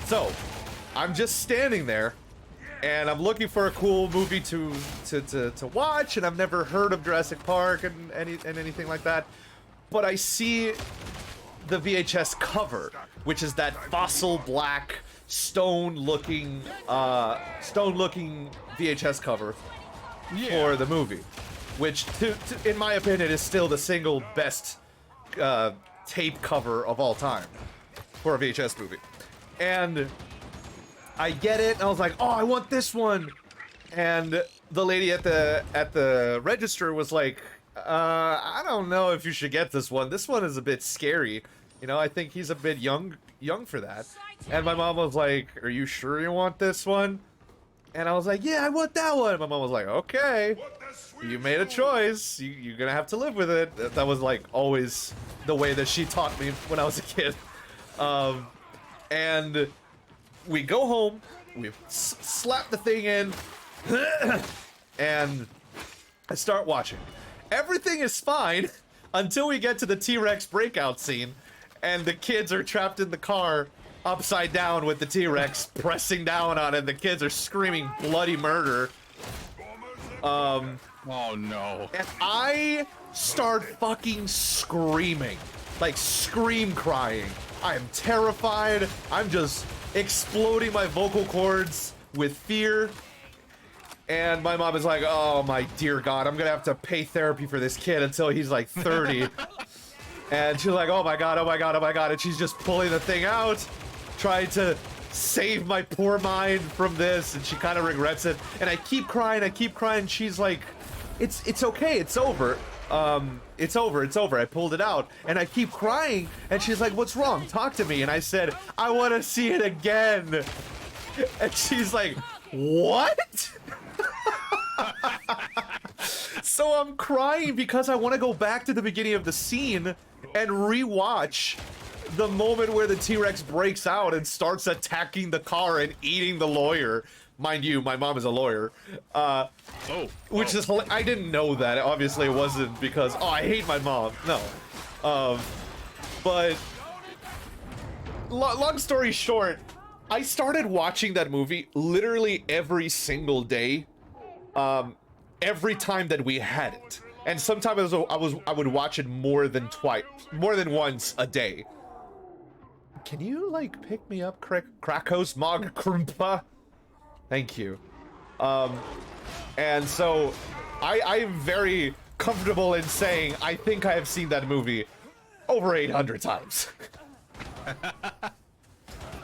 [SPEAKER 1] So I'm just standing there, and I'm looking for a cool movie to watch, and I've never heard of Jurassic Park and anything like that. But I see the VHS cover, which is that fossil black stone-looking VHS cover for the movie, which in my opinion is still the single best tape cover of all time for a VHS movie. And I get it, and I was like, oh, I want this one. And the lady at the register was like, I don't know if you should get this one. This one is a bit scary. You know, I think he's a bit young for that. And my mom was like, are you sure you want this one? And I was like, yeah, I want that one. My mom was like, okay, you made a choice. You're gonna have to live with it. That was like always the way that she taught me when I was a kid. And we go home, we slap the thing in, and I start watching. Everything is fine until we get to the T-Rex breakout scene, and the kids are trapped in the car upside down with the T-Rex pressing down on it. The kids are screaming bloody murder.
[SPEAKER 2] Oh no.
[SPEAKER 1] And I start fucking screaming. Like scream crying. I am terrified. I'm just exploding my vocal cords with fear. And my mom is like, oh my dear God, I'm gonna have to pay therapy for this kid until he's like 30. And she's like, oh my God, oh my God, oh my God. And she's just pulling the thing out, trying to save my poor mind from this. And she kind of regrets it. And I keep crying. She's like, it's okay, it's over. It's over. I pulled it out, and I keep crying, and she's like, what's wrong? Talk to me. And I said, I want to see it again. And she's like, what? So I'm crying because I want to go back to the beginning of the scene and rewatch the moment where the T-Rex breaks out and starts attacking the car and eating the lawyer. Mind you, my mom is a lawyer. Which is, I didn't know that. Obviously, it wasn't because, oh, I hate my mom. No. But, long story short, I started watching that movie literally every single day. Every time that we had it. And sometimes I would watch it more than once a day. Can you, like, pick me up, Krakos Mog Krumpa? Thank you. And so, I'm very comfortable in saying I think I have seen that movie over 800 times.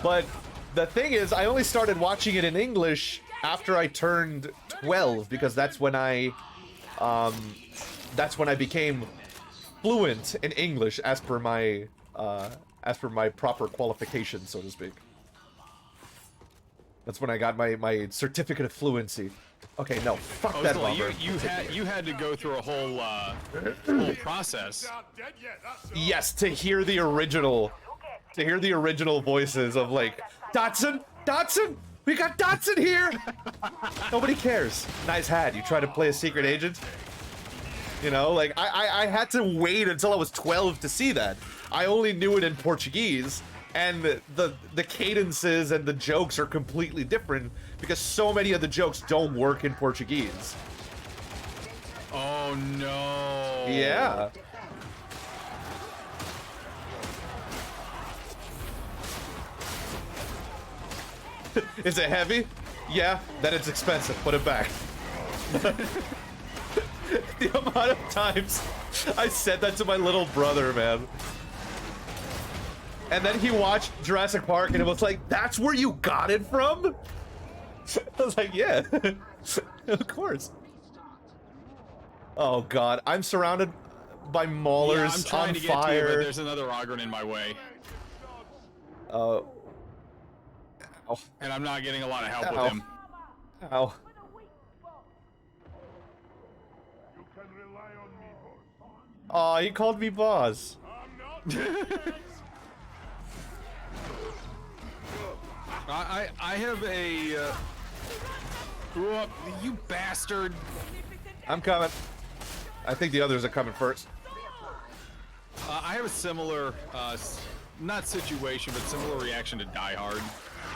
[SPEAKER 1] But the thing is, I only started watching it in English after I turned 12, because that's when I became fluent in English as per my proper qualifications, so to speak. That's when I got my certificate of fluency. Okay, no, fuck
[SPEAKER 2] Oh,
[SPEAKER 1] that
[SPEAKER 2] so
[SPEAKER 1] bomber.
[SPEAKER 2] you had to go through a whole process.
[SPEAKER 3] Aren't dead yet, that's all.
[SPEAKER 1] Yes, to hear the original voices of like, Dotson, we got Dotson here. Nobody cares. Nice hat. You try to play a secret agent. You know, like I had to wait until I was 12 to see that. I only knew it in Portuguese, and the cadences and the jokes are completely different because so many of the jokes don't work in Portuguese.
[SPEAKER 2] Oh no.
[SPEAKER 1] Yeah. Is it heavy? Yeah, then it's expensive. Put it back. The amount of times I said that to my little brother, man. And then he watched Jurassic Park and it was like, that's where you got it from? I was like, yeah, of course. Oh god, I'm surrounded by maulers
[SPEAKER 2] Yeah, I'm trying
[SPEAKER 1] on
[SPEAKER 2] to get to you,
[SPEAKER 1] fire.
[SPEAKER 2] but there's another Ogren in my way.
[SPEAKER 1] Ow.
[SPEAKER 2] And I'm not getting a lot of help
[SPEAKER 1] Ow.
[SPEAKER 2] with him.
[SPEAKER 1] Ow.
[SPEAKER 5] You can rely on me, boss.
[SPEAKER 1] Aw, he called me boss.
[SPEAKER 3] I'm not dead.
[SPEAKER 2] I have a you bastard.
[SPEAKER 1] I'm coming. I think the others are coming first.
[SPEAKER 2] I have a similar not situation, but similar reaction to Die Hard.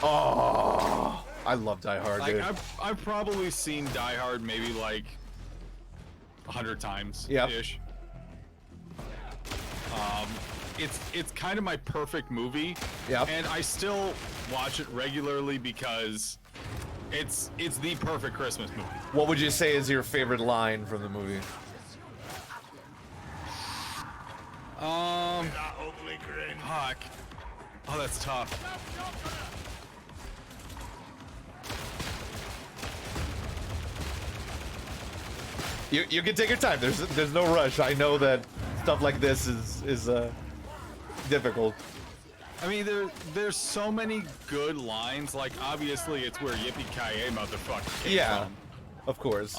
[SPEAKER 1] Oh, I love Die Hard,
[SPEAKER 2] Like
[SPEAKER 1] dude.
[SPEAKER 2] I've probably seen Die Hard maybe like 100 times ish. It's kind of my perfect movie.
[SPEAKER 1] Yep.
[SPEAKER 2] And I still watch it regularly because it's the perfect Christmas movie.
[SPEAKER 1] What would you say is your favorite line from the movie?
[SPEAKER 3] That ugly grin.
[SPEAKER 2] Fuck. Oh, that's tough.
[SPEAKER 1] You can take your time. There's no rush. I know that stuff like this is difficult.
[SPEAKER 2] I mean, there's so many good lines. Like, obviously, it's where Yippee-Ki-Yay, motherfucker came
[SPEAKER 1] Yeah,
[SPEAKER 2] from.
[SPEAKER 1] of course.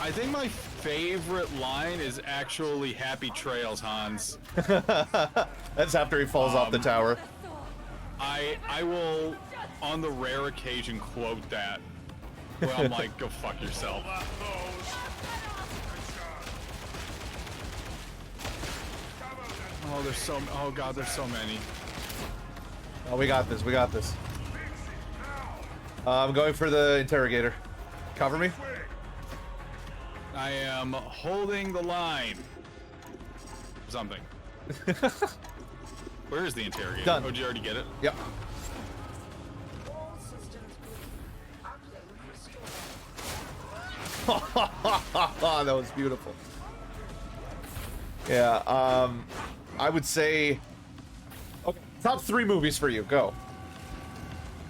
[SPEAKER 2] I think my favorite line is actually "Happy Trails, Hans."
[SPEAKER 1] That's after he falls off the tower.
[SPEAKER 2] I will, on the rare occasion, quote that. Where I'm like, go fuck yourself. Oh, there's so. Oh god, there's so many.
[SPEAKER 1] Oh, we got this. We got this. I'm going for the interrogator. Cover me.
[SPEAKER 2] I am holding the line. Something. Where is the interrogator?
[SPEAKER 1] Done.
[SPEAKER 2] Oh, did you already get it?
[SPEAKER 1] Yep.
[SPEAKER 4] All systems green. Uplink restored.
[SPEAKER 1] That was beautiful. Yeah, I would say, okay, top 3 movies for you. Go.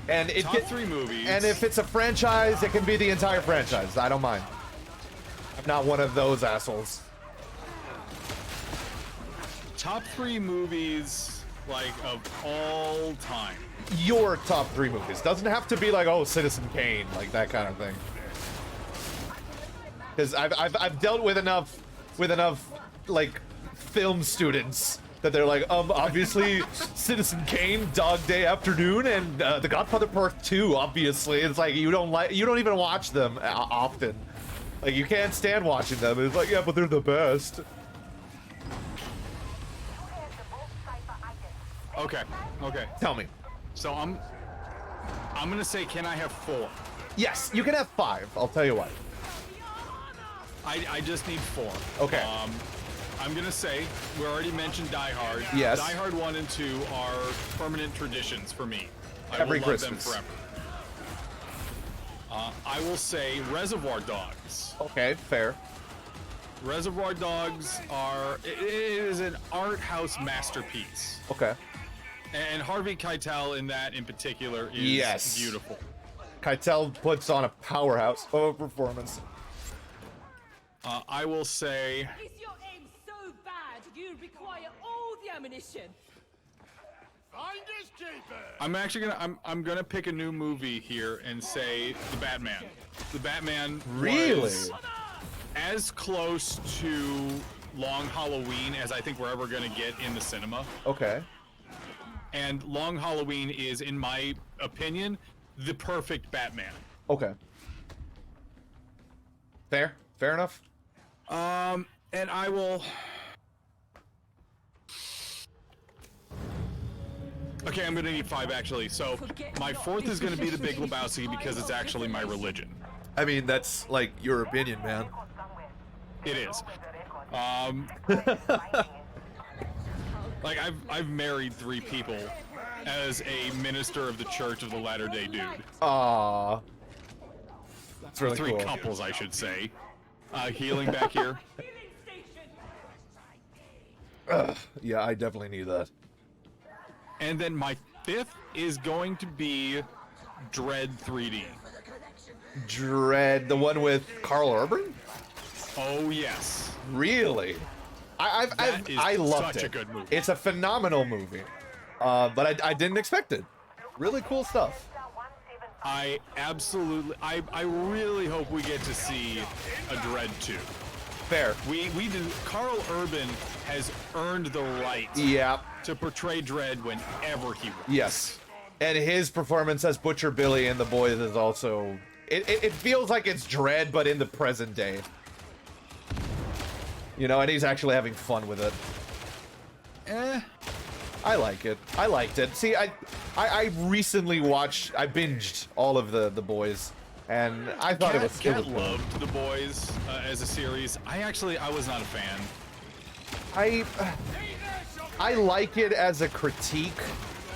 [SPEAKER 1] And it
[SPEAKER 2] Top 3 movies.
[SPEAKER 1] And if it's a franchise, it can be the entire franchise. I don't mind. I'm not one of those assholes.
[SPEAKER 2] Top 3 movies, like, of all time.
[SPEAKER 1] Your top 3 movies. Doesn't have to be like, oh, Citizen Kane, like that kind of thing. Because I've dealt with enough like film students that they're like, obviously Citizen Kane, Dog Day Afternoon, and The Godfather Part 2. Obviously, it's like you don't even watch them often. Like you can't stand watching them. It's like, yeah, but they're the best.
[SPEAKER 2] Okay, okay.
[SPEAKER 1] Tell me.
[SPEAKER 2] So I'm gonna say, can I have 4?
[SPEAKER 1] Yes, you can have 5. I'll tell you what.
[SPEAKER 2] I just need 4.
[SPEAKER 1] Okay.
[SPEAKER 2] I'm gonna say, we already mentioned Die Hard.
[SPEAKER 1] Yes.
[SPEAKER 2] Die Hard 1 and 2 are permanent traditions for me. I
[SPEAKER 1] Every
[SPEAKER 2] will love
[SPEAKER 1] Christmas.
[SPEAKER 2] them forever. I will say Reservoir Dogs.
[SPEAKER 1] Okay, fair.
[SPEAKER 2] Reservoir Dogs it is an art house masterpiece.
[SPEAKER 1] Okay.
[SPEAKER 2] And Harvey Keitel in that in particular is
[SPEAKER 1] Yes.
[SPEAKER 2] beautiful.
[SPEAKER 1] Keitel puts on a powerhouse of a performance.
[SPEAKER 2] I will say
[SPEAKER 6] Is your aim so bad you require all the ammunition?
[SPEAKER 3] Finders keepers.
[SPEAKER 2] I'm actually gonna I'm gonna pick a new movie here and say the Batman. The Batman
[SPEAKER 1] Really?
[SPEAKER 2] was as close to Long Halloween as I think we're ever gonna get in the cinema.
[SPEAKER 1] Okay.
[SPEAKER 2] And Long Halloween is, in my opinion, the perfect Batman.
[SPEAKER 1] Okay. Fair. Fair enough.
[SPEAKER 2] And I will. Okay, I'm gonna need 5 actually. So my 4th is gonna be The Big Lebowski because it's actually my religion.
[SPEAKER 1] I mean, that's like your opinion, man.
[SPEAKER 2] It is. Like I've married 3 people as a minister of the Church of the Latter-day Dude.
[SPEAKER 1] Aww. That's really
[SPEAKER 2] 3
[SPEAKER 1] cool.
[SPEAKER 2] couples, I should say. Healing back here.
[SPEAKER 1] Yeah, I definitely need that.
[SPEAKER 2] And then my 5th is going to be Dread 3D.
[SPEAKER 1] Dread, the one with Carl Urban?
[SPEAKER 2] Oh yes.
[SPEAKER 1] Really? I loved
[SPEAKER 2] such
[SPEAKER 1] it.
[SPEAKER 2] a good movie.
[SPEAKER 1] It's a phenomenal movie. But I didn't expect it. Really cool stuff.
[SPEAKER 2] I really hope we get to see a Dread 2.
[SPEAKER 1] Fair.
[SPEAKER 2] We do. Carl Urban has earned the right
[SPEAKER 1] Yeah.
[SPEAKER 2] to portray Dread whenever he wants.
[SPEAKER 1] Yes. And his performance as Butcher Billy in The Boys is also... It feels like it's Dread, but in the present day. You know, and he's actually having fun with it. I like it. I liked it. See, I recently watched... I binged all of The Boys. And I thought it was
[SPEAKER 2] Kat
[SPEAKER 1] cool.
[SPEAKER 2] loved The Boys as a series. I was not a fan.
[SPEAKER 1] I like it as a critique,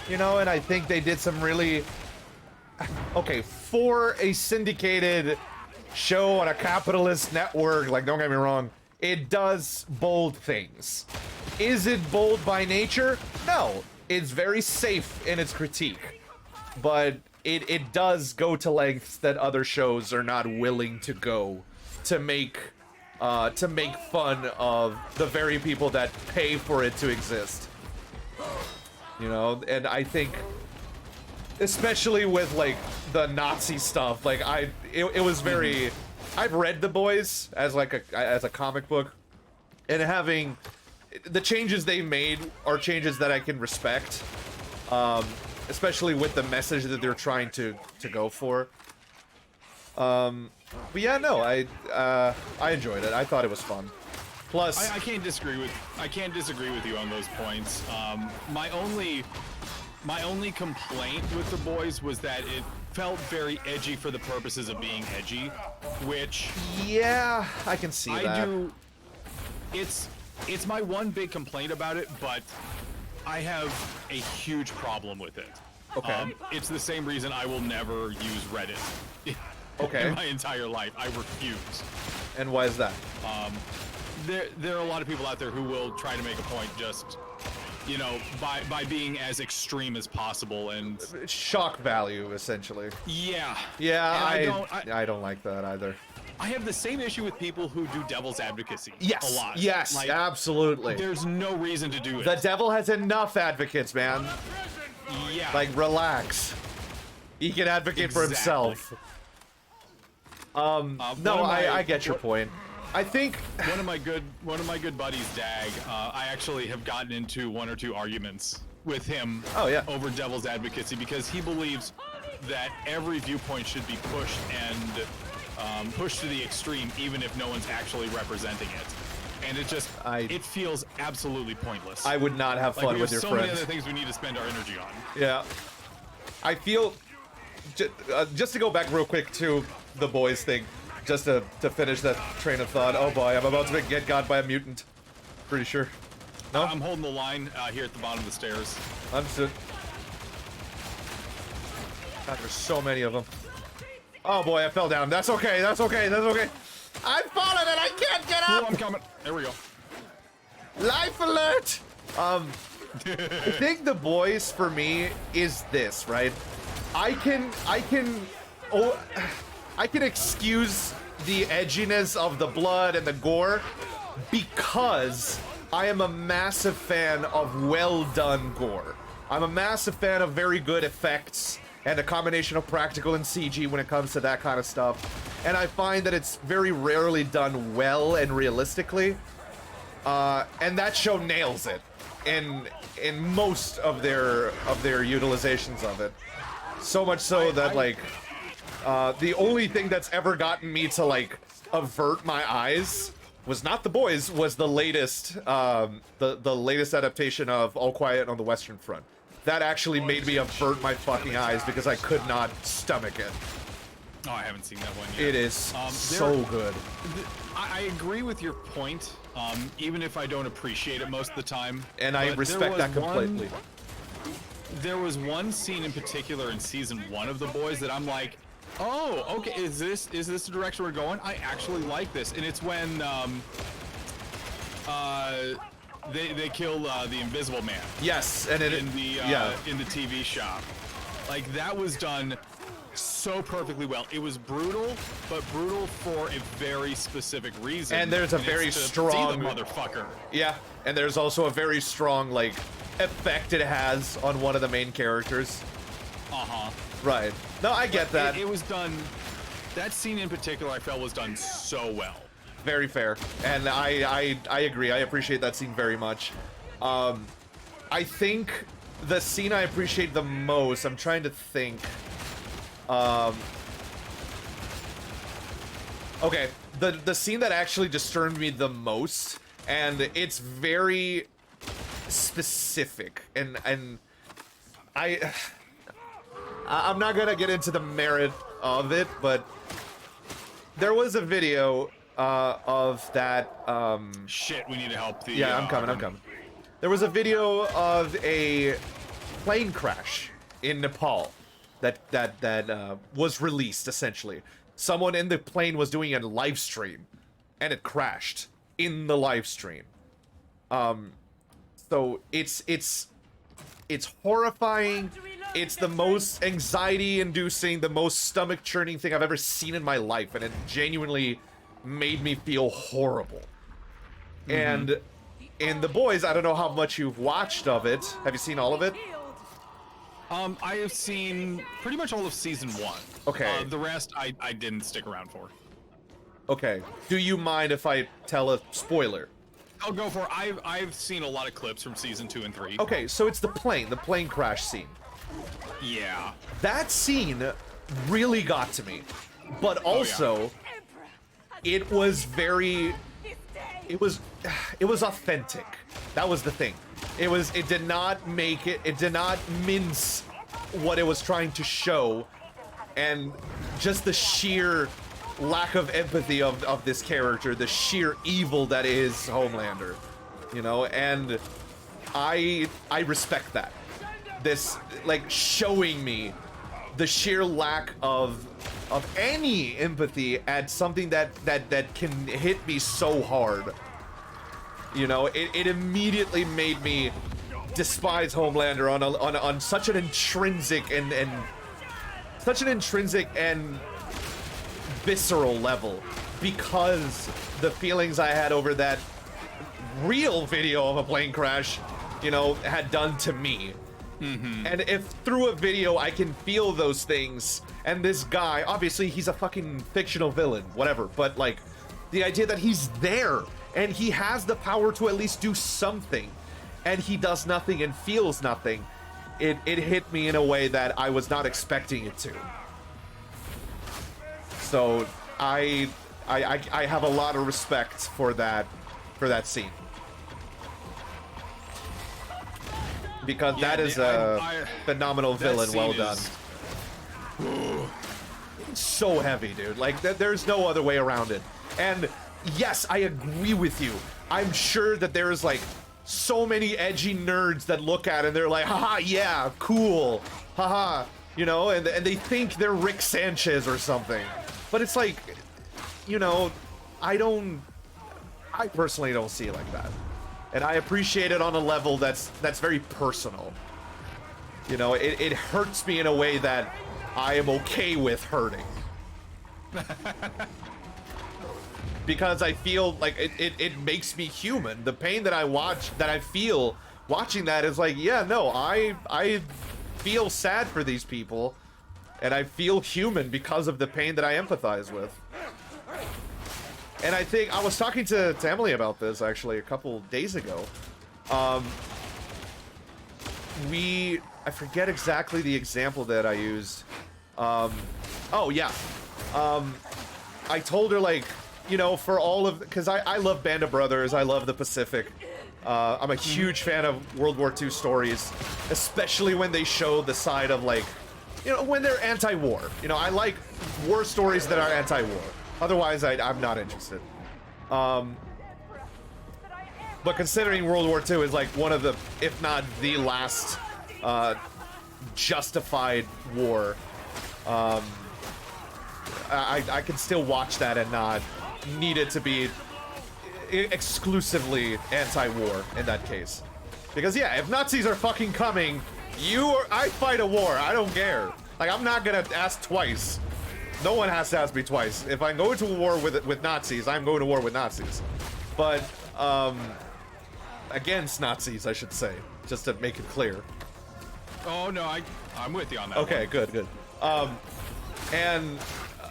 [SPEAKER 1] you know, and I think they did some really... Okay, for a syndicated show on a capitalist network, like, don't get me wrong, it does bold things. Is it bold by nature? No. It's very safe in its critique. But it does go to lengths that other shows are not willing to go to make fun of the very people that pay for it to exist. You know, and I think, especially with like the Nazi stuff, like it was very. I've read The Boys as like a comic book, and having the changes they made are changes that I can respect, especially with the message that they're trying to go for. But yeah, no, I enjoyed it. I thought it was fun. Plus,
[SPEAKER 2] I can't disagree with you on those points. My only complaint with The Boys was that it felt very edgy for the purposes of being edgy, which
[SPEAKER 1] yeah, I can see that.
[SPEAKER 2] I do. It's my one big complaint about it, but I have a huge problem with it.
[SPEAKER 1] Okay.
[SPEAKER 2] It's the same reason I will never use Reddit.
[SPEAKER 1] Okay.
[SPEAKER 2] In my entire life, I refuse.
[SPEAKER 1] And why is that?
[SPEAKER 2] There are a lot of people out there who will try to make a point just, you know, by being as extreme as possible and
[SPEAKER 1] Shock value, essentially.
[SPEAKER 2] yeah.
[SPEAKER 1] Yeah,
[SPEAKER 2] And
[SPEAKER 1] I don't like that either.
[SPEAKER 2] I have the same issue with people who do devil's advocacy.
[SPEAKER 1] Yes,
[SPEAKER 2] a lot.
[SPEAKER 1] yes,
[SPEAKER 2] Like,
[SPEAKER 1] absolutely.
[SPEAKER 2] there's no reason to do it.
[SPEAKER 1] The devil has enough advocates, man.
[SPEAKER 2] Yeah.
[SPEAKER 1] Like, relax. He can advocate for himself. No, I get your point. I think
[SPEAKER 2] one of my good buddies, Dag, I actually have gotten into 1 or 2 arguments with him
[SPEAKER 1] Oh, yeah.
[SPEAKER 2] over devil's advocacy because he believes that every viewpoint should be pushed and pushed to the extreme, even if no one's actually representing it. And it just it feels absolutely pointless.
[SPEAKER 1] I would not have fun with your
[SPEAKER 2] so
[SPEAKER 1] friends.
[SPEAKER 2] many other things we need to spend our energy on.
[SPEAKER 1] Yeah. I feel... just to go back real quick to The Boys thing, just to finish that train of thought. Oh boy, I'm about to get got by a mutant. Pretty sure. No?
[SPEAKER 2] I'm holding the line here at the bottom of the stairs.
[SPEAKER 1] Understood. God, there's so many of them. Oh boy, I fell down. That's okay, that's okay, that's okay. I've fallen and I can't get
[SPEAKER 2] Oh,
[SPEAKER 1] up!
[SPEAKER 2] I'm coming. There we go.
[SPEAKER 1] Life alert! I think The Boys for me is this, right? I can excuse the edginess of the blood and the gore because I am a massive fan of well done gore. I'm a massive fan of very good effects and a combination of practical and CG when it comes to that kind of stuff. And I find that it's very rarely done well and realistically. And that show nails it in most of their utilizations of it. So much so that like the only thing that's ever gotten me to like avert my eyes was not The Boys, was the latest the latest adaptation of All Quiet on the Western Front. That actually made me avert my fucking eyes because I could not stomach it.
[SPEAKER 2] Oh, I haven't seen that one yet.
[SPEAKER 1] It is so good.
[SPEAKER 2] I agree with your point, even if I don't appreciate it most of the time.
[SPEAKER 1] And I respect that completely.
[SPEAKER 2] There was one scene in particular in season 1 of The Boys that I'm like, oh, okay, is this the direction we're going? I actually like this. And it's when they kill the Invisible Man.
[SPEAKER 1] Yes, and
[SPEAKER 2] in the TV shop. Like, that was done so perfectly well. It was brutal, but brutal for a very specific reason.
[SPEAKER 1] And there's a very strong
[SPEAKER 2] motherfucker.
[SPEAKER 1] Yeah, and there's also a very strong like effect it has on one of the main characters. Right. No, I get that.
[SPEAKER 2] It was done. That scene in particular, I felt was done so well.
[SPEAKER 1] Very fair, and I agree. I appreciate that scene very much. I think the scene I appreciate the most. I'm trying to think. Okay, the scene that actually disturbed me the most, and it's very specific, and I'm not gonna get into the merit of it, but there was a video of that.
[SPEAKER 2] Shit, we need to help the.
[SPEAKER 1] Yeah, I'm coming. There was a video of a plane crash in Nepal that was released, essentially. Someone in the plane was doing a live stream, and it crashed in the live stream. So it's horrifying. It's the most anxiety-inducing, the most stomach-churning thing I've ever seen in my life, and it genuinely made me feel horrible. And in The Boys, I don't know how much you've watched of it. Have you seen all of it?
[SPEAKER 2] I have seen pretty much all of season 1.
[SPEAKER 1] Okay.
[SPEAKER 2] The rest I didn't stick around for.
[SPEAKER 1] Okay. Do you mind if I tell a spoiler?
[SPEAKER 2] I'll go for it. I've seen a lot of clips from season 2 and 3.
[SPEAKER 1] Okay, so it's the plane crash scene.
[SPEAKER 2] Yeah.
[SPEAKER 1] That scene really got to me. But also, it was very... It was authentic. That was the thing. It did not make it, it did not mince what it was trying to show, and just the sheer lack of empathy of this character, the sheer evil that is Homelander, you know, and I respect that. This, like, showing me the sheer lack of any empathy at something that can hit me so hard. You know, it immediately made me despise Homelander on such an intrinsic and visceral level, because the feelings I had over that real video of a plane crash, you know, had done to me. And if through a video I can feel those things, and this guy, obviously he's a fucking fictional villain, whatever, but like the idea that he's there and he has the power to at least do something, and he does nothing and feels nothing, it hit me in a way that I was not expecting it to. So I have a lot of respect for that scene, because that is a phenomenal villain. Well done. So heavy, dude. Like there's no other way around it. And yes, I agree with you. I'm sure that there is like so many edgy nerds that look at it and they're like, haha, yeah, cool, haha, you know, and they think they're Rick Sanchez or something. But it's like, you know, I personally don't see it like that. And I appreciate it on a level that's very personal. You know, it hurts me in a way that I am okay with hurting. Because I feel like it makes me human. The pain that I feel watching that is like, yeah, no, I feel sad for these people, and I feel human because of the pain that I empathize with. And I think I was talking to Emily about this actually a couple days ago. I forget exactly the example that I used. Oh yeah. I told her, like, you know, for all of, because I love Band of Brothers, I love the Pacific. I'm a huge fan of World War II stories, especially when they show the side of, like, you know, when they're anti-war. You know, I like war stories that are anti-war. Otherwise, I'm not interested. But considering World War II is like one of the, if not the last justified war, I can still watch that and not need it to be exclusively anti-war in that case. Because yeah, if Nazis are fucking coming, I fight a war. I don't care. Like, I'm not gonna ask twice. No one has to ask me twice. If I'm going to war with Nazis, I'm going to war with Nazis. But against Nazis, I should say, just to make it clear.
[SPEAKER 2] Oh no, I'm with you on that.
[SPEAKER 1] Okay,
[SPEAKER 2] one.
[SPEAKER 1] good. And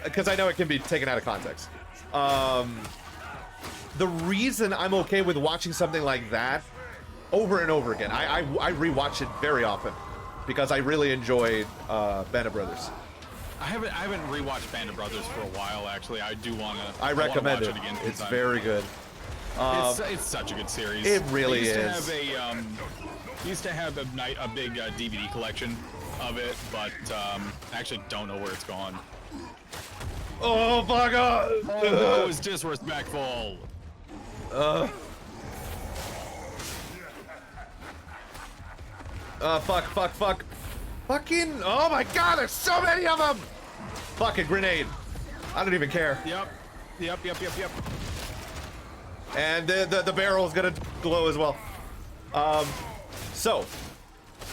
[SPEAKER 1] because I know it can be taken out of context. The reason I'm okay with watching something like that over and over again, I rewatch it very often because I really enjoy Band of Brothers.
[SPEAKER 2] I haven't rewatched Band of Brothers for a while. Actually, I do want to.
[SPEAKER 1] I recommend
[SPEAKER 2] watch
[SPEAKER 1] it.
[SPEAKER 2] Again
[SPEAKER 1] It's
[SPEAKER 2] sometime.
[SPEAKER 1] very good.
[SPEAKER 2] It's such a good series.
[SPEAKER 1] It really
[SPEAKER 2] I used to have a big DVD collection of it, but I actually don't know where it's gone.
[SPEAKER 1] Oh fuck off!
[SPEAKER 2] Oh, that was disrespectful.
[SPEAKER 1] Fuck. Fucking, oh my god, there's so many of them! Fucking grenade. I don't even care.
[SPEAKER 2] Yep.
[SPEAKER 1] And the barrel is gonna glow as well. So,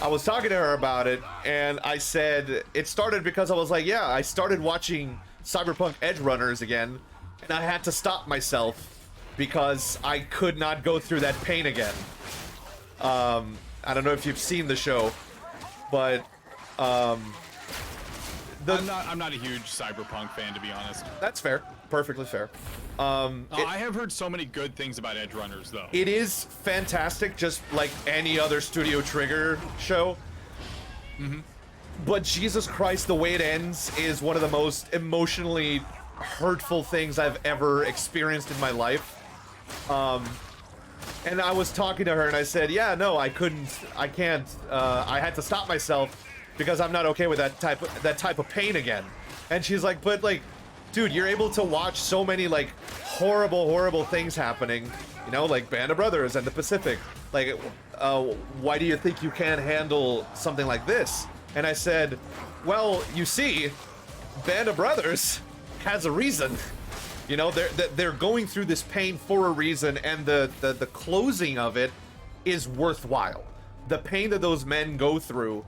[SPEAKER 1] I was talking to her about it, and I said, it started because I was like, yeah, I started watching Cyberpunk Edge Runners again, and I had to stop myself because I could not go through that pain again. I don't know if you've seen the show, but I'm
[SPEAKER 2] not a huge Cyberpunk fan, to be honest.
[SPEAKER 1] that's fair. Perfectly fair.
[SPEAKER 2] I have heard so many good things about Edge Runners, though.
[SPEAKER 1] It is fantastic, just like any other Studio Trigger show. But Jesus Christ, the way it ends is one of the most emotionally hurtful things I've ever experienced in my life. And I was talking to her and I said, yeah, no, I can't, I had to stop myself because I'm not okay with that type of pain again. And she's like, but like, dude, you're able to watch so many like horrible things happening, you know, like Band of Brothers and the Pacific. Like, why do you think you can't handle something like this? And I said, well, you see, Band of Brothers has a reason. You know, they're going through this pain for a reason, and the closing of it is worthwhile. The pain that those men go through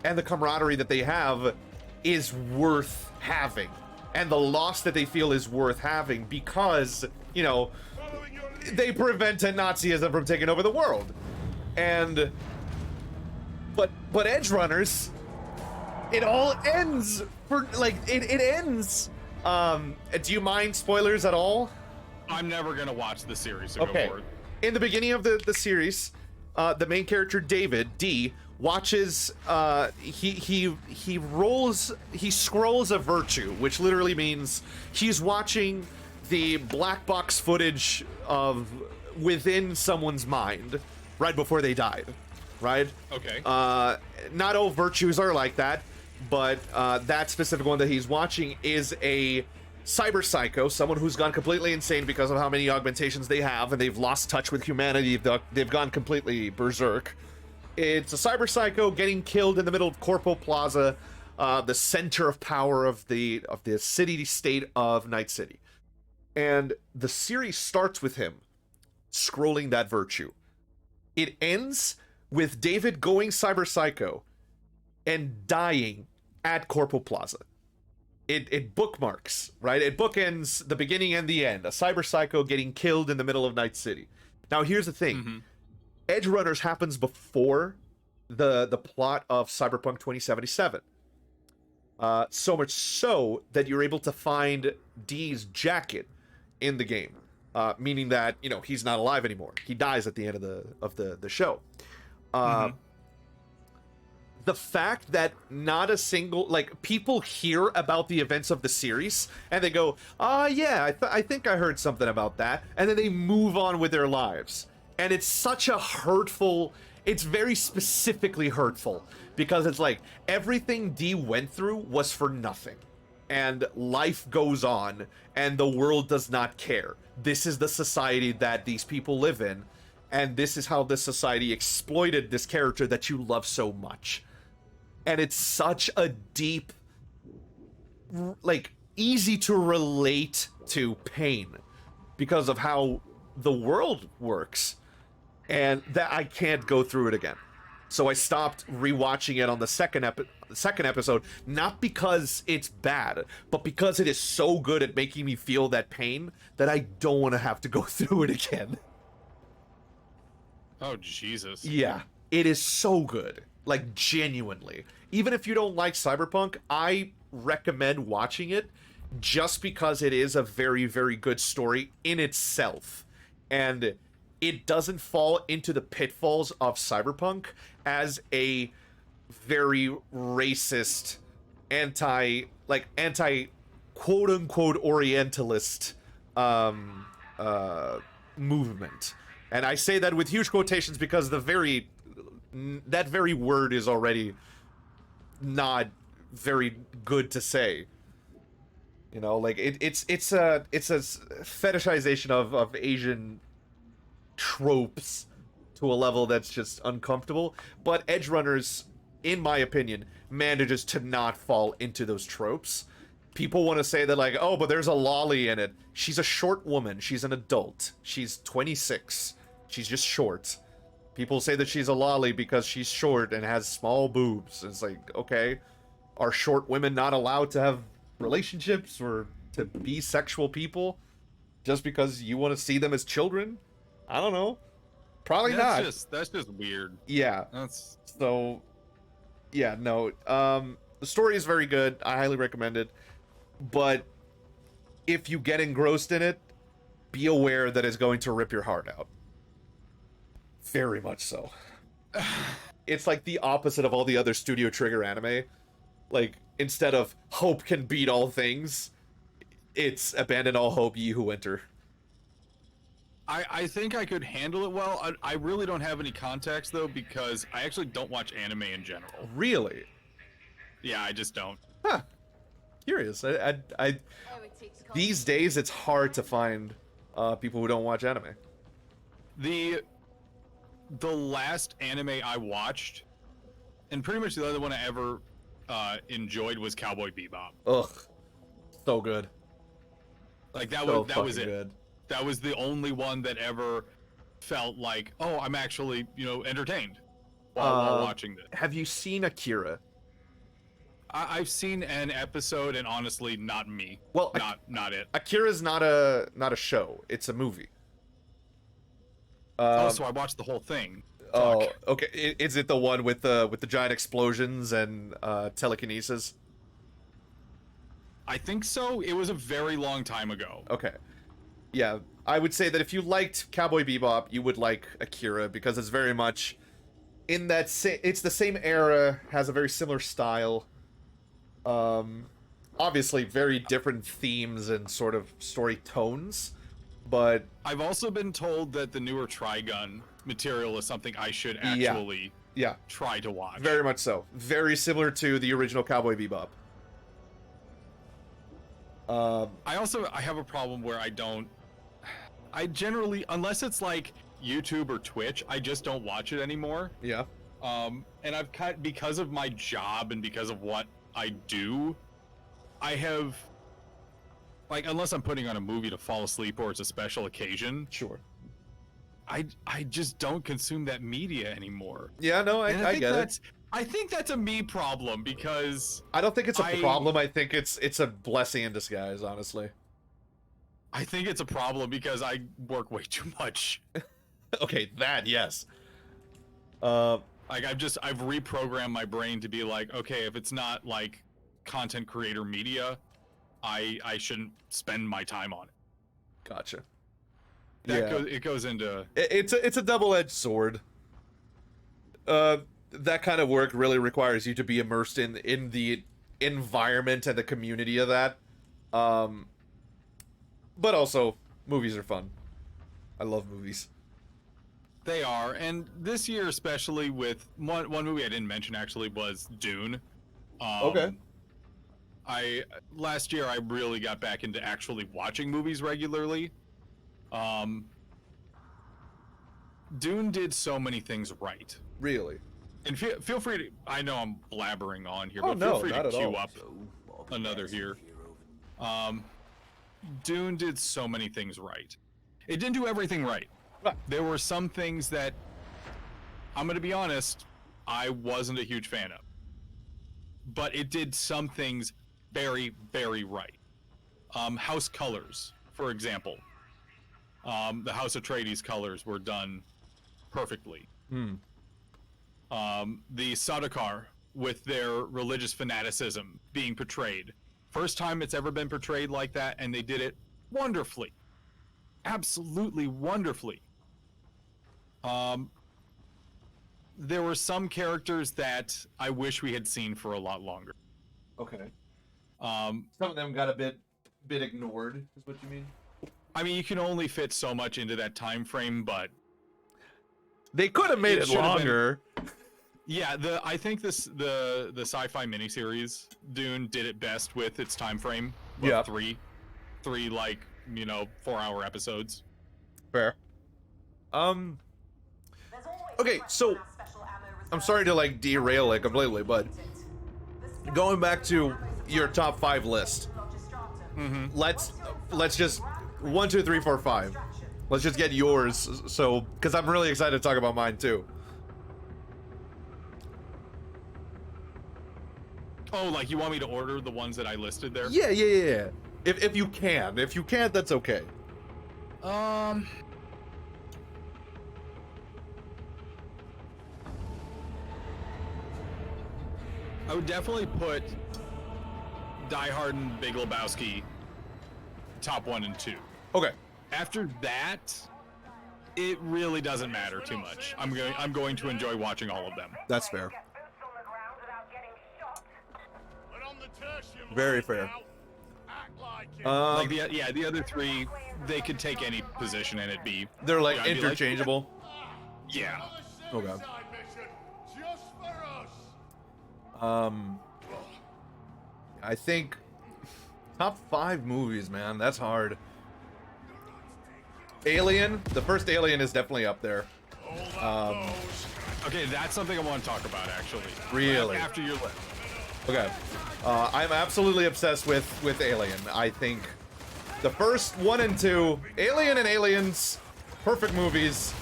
[SPEAKER 1] and the camaraderie that they have is worth having. And the loss that they feel is worth having because, you know, they prevented Nazism from taking over the world. And but Edge Runners, it all ends for like it ends. Do you mind spoilers at all?
[SPEAKER 2] I'm never gonna watch the series, so
[SPEAKER 1] Okay.
[SPEAKER 2] go for it.
[SPEAKER 1] In the beginning of the series, the main character David D watches. He scrolls a virtue, which literally means he's watching the black box footage of within someone's mind right before they died, right?
[SPEAKER 2] Okay.
[SPEAKER 1] Not all virtues are like that, but that specific one that he's watching is a cyber psycho, someone who's gone completely insane because of how many augmentations they have, and they've lost touch with humanity. They've gone completely berserk. It's a cyber psycho getting killed in the middle of Corpo Plaza, the center of power of the city-state of Night City. And the series starts with him scrolling that virtue. It ends with David going cyber psycho and dying at Corpo Plaza. It bookmarks, right? It bookends the beginning and the end. A cyber psycho getting killed in the middle of Night City. Now, here's the thing. Edge Runners happens before the plot of Cyberpunk 2077. So much so that you're able to find Dee's jacket in the game, meaning that, you know, he's not alive anymore. He dies at the end of the show. The fact that not a single, like, people hear about the events of the series and they go, yeah, I think I heard something about that, and then they move on with their lives. And it's such a hurtful, it's very specifically hurtful, because it's like everything Dee went through was for nothing, and life goes on and the world does not care. This is the society that these people live in, and this is how this society exploited this character that you love so much. And it's such a deep, like, easy to relate to pain because of how the world works, and that I can't go through it again. So I stopped rewatching it on the second episode, not because it's bad, but because it is so good at making me feel that pain that I don't want to have to go through it again.
[SPEAKER 2] Oh, Jesus.
[SPEAKER 1] Yeah, it is so good. Like, genuinely. Even if you don't like Cyberpunk, I recommend watching it just because it is a very, very good story in itself. And it doesn't fall into the pitfalls of Cyberpunk as a very racist, quote-unquote Orientalist movement. And I say that with huge quotations because that very word is already not very good to say. You know, like, it's a fetishization of Asian tropes to a level that's just uncomfortable. But Edge Runners, in my opinion, manages to not fall into those tropes. People want to say that, like, oh, but there's a lolly in it. She's a short woman. She's an adult. She's 26. She's just short. People say that she's a lolly because she's short and has small boobs. It's like, okay, are short women not allowed to have relationships or to be sexual people just because you want to see them as children? I don't know. Probably not.
[SPEAKER 2] That's just weird.
[SPEAKER 1] Yeah. So, yeah, no. The story is very good. I highly recommend it. But if you get engrossed in it, be aware that it's going to rip your heart out. Very much so. It's like the opposite of all the other Studio Trigger anime. Like, instead of hope can beat all things, it's abandon all hope, ye who enter.
[SPEAKER 2] I think I could handle it well. I really don't have any context, though, because I actually don't watch anime in general.
[SPEAKER 1] Really?
[SPEAKER 2] Yeah, I just don't.
[SPEAKER 1] Huh. Curious. These days, it's hard to find people who don't watch anime.
[SPEAKER 2] The last anime I watched, and pretty much the other one I ever enjoyed, was Cowboy Bebop.
[SPEAKER 1] Ugh. So good.
[SPEAKER 2] Like, that
[SPEAKER 1] So
[SPEAKER 2] was it.
[SPEAKER 1] good.
[SPEAKER 2] That was the only one that ever felt like, oh, I'm actually, entertained while watching this.
[SPEAKER 1] Have you seen Akira?
[SPEAKER 2] I've seen an episode, and honestly, not me.
[SPEAKER 1] Well,
[SPEAKER 2] not it.
[SPEAKER 1] Akira's not a show. It's a movie.
[SPEAKER 2] So I watched the whole thing.
[SPEAKER 1] Oh,
[SPEAKER 2] Fuck.
[SPEAKER 1] okay. Is it the one with the giant explosions and telekinesis?
[SPEAKER 2] I think so. It was a very long time ago.
[SPEAKER 1] Okay. Yeah, I would say that if you liked Cowboy Bebop, you would like Akira, because it's very much in that it's the same era, has a very similar style. Obviously very different themes and sort of story tones, but
[SPEAKER 2] I've also been told that the newer Trigun material is something I should actually try to watch.
[SPEAKER 1] Very much so. Very similar to the original Cowboy Bebop.
[SPEAKER 2] I have a problem where I generally, unless it's like YouTube or Twitch, I just don't watch it anymore.
[SPEAKER 1] Yeah.
[SPEAKER 2] And I've because of my job and because of what I do, I have, like, unless I'm putting on a movie to fall asleep or it's a special occasion.
[SPEAKER 1] Sure.
[SPEAKER 2] I just don't consume that media anymore.
[SPEAKER 1] Yeah, no, I get it.
[SPEAKER 2] I think that's a me problem, because
[SPEAKER 1] I don't think it's a problem. I think it's a blessing in disguise, honestly.
[SPEAKER 2] I think it's a problem because I work way too much.
[SPEAKER 1] Okay, that, yes.
[SPEAKER 2] Like I've reprogrammed my brain to be like, okay, if it's not like content creator media, I shouldn't spend my time on it.
[SPEAKER 1] Gotcha.
[SPEAKER 2] It goes into
[SPEAKER 1] It's a double-edged sword. That kind of work really requires you to be immersed in the environment and the community of that. But also, movies are fun. I love movies.
[SPEAKER 2] They are, and this year especially with one movie I didn't mention actually was Dune.
[SPEAKER 1] Okay.
[SPEAKER 2] Last year I really got back into actually watching movies regularly. Dune did so many things right.
[SPEAKER 1] Really?
[SPEAKER 2] And feel free to, I know I'm blabbering on here,
[SPEAKER 1] Oh,
[SPEAKER 2] but
[SPEAKER 1] no,
[SPEAKER 2] feel free
[SPEAKER 1] not
[SPEAKER 2] to
[SPEAKER 1] at
[SPEAKER 2] queue
[SPEAKER 1] all.
[SPEAKER 2] up another here. Dune did so many things right. It didn't do everything right.
[SPEAKER 1] Right.
[SPEAKER 2] There were some things that, I'm going to be honest, I wasn't a huge fan of. But it did some things very, very right. House colors, for example. The House Atreides colors were done perfectly.
[SPEAKER 1] Hmm.
[SPEAKER 2] The Sardaukar, with their religious fanaticism being portrayed. First time it's ever been portrayed like that, and they did it wonderfully. Absolutely wonderfully. There were some characters that I wish we had seen for a lot longer.
[SPEAKER 1] Okay. Some of them got a bit ignored, is what you mean?
[SPEAKER 2] I mean, you can only fit so much into that time frame, but
[SPEAKER 1] they could have made it
[SPEAKER 2] should have
[SPEAKER 1] longer.
[SPEAKER 2] Yeah, I think the sci-fi miniseries Dune did it best with its time frame.
[SPEAKER 1] Yeah.
[SPEAKER 2] Three 4-hour episodes.
[SPEAKER 1] Fair. Okay, so I'm sorry to like derail it completely, but going back to your top 5 list, let's just 1, 2, 3, 4, 5. Let's just get yours, so because I'm really excited to talk about mine too.
[SPEAKER 2] Oh, like you want me to order the ones that I listed there?
[SPEAKER 1] Yeah. If you can, if you can't, that's okay.
[SPEAKER 2] I would definitely put Die Hard and Big Lebowski top 1 and 2.
[SPEAKER 1] Okay.
[SPEAKER 2] After that, it really doesn't matter too much. I'm going to enjoy watching all of them.
[SPEAKER 1] That's fair.
[SPEAKER 3] We're on the tertium
[SPEAKER 1] Very
[SPEAKER 3] line
[SPEAKER 1] fair.
[SPEAKER 3] now. Act like it.
[SPEAKER 2] Like the other 3, they could take any position and it be.
[SPEAKER 1] They're like
[SPEAKER 2] I'd be
[SPEAKER 1] interchangeable.
[SPEAKER 2] Yeah.
[SPEAKER 1] Okay.
[SPEAKER 3] Suicide mission, just for us.
[SPEAKER 1] I think top 5 movies, man. That's hard. Alien, the first Alien is definitely up there.
[SPEAKER 2] Okay, that's something I want to talk about actually.
[SPEAKER 1] Really?
[SPEAKER 2] After your list.
[SPEAKER 1] Okay. I'm absolutely obsessed with Alien. I think the first 1 and 2, Alien and Aliens, perfect movies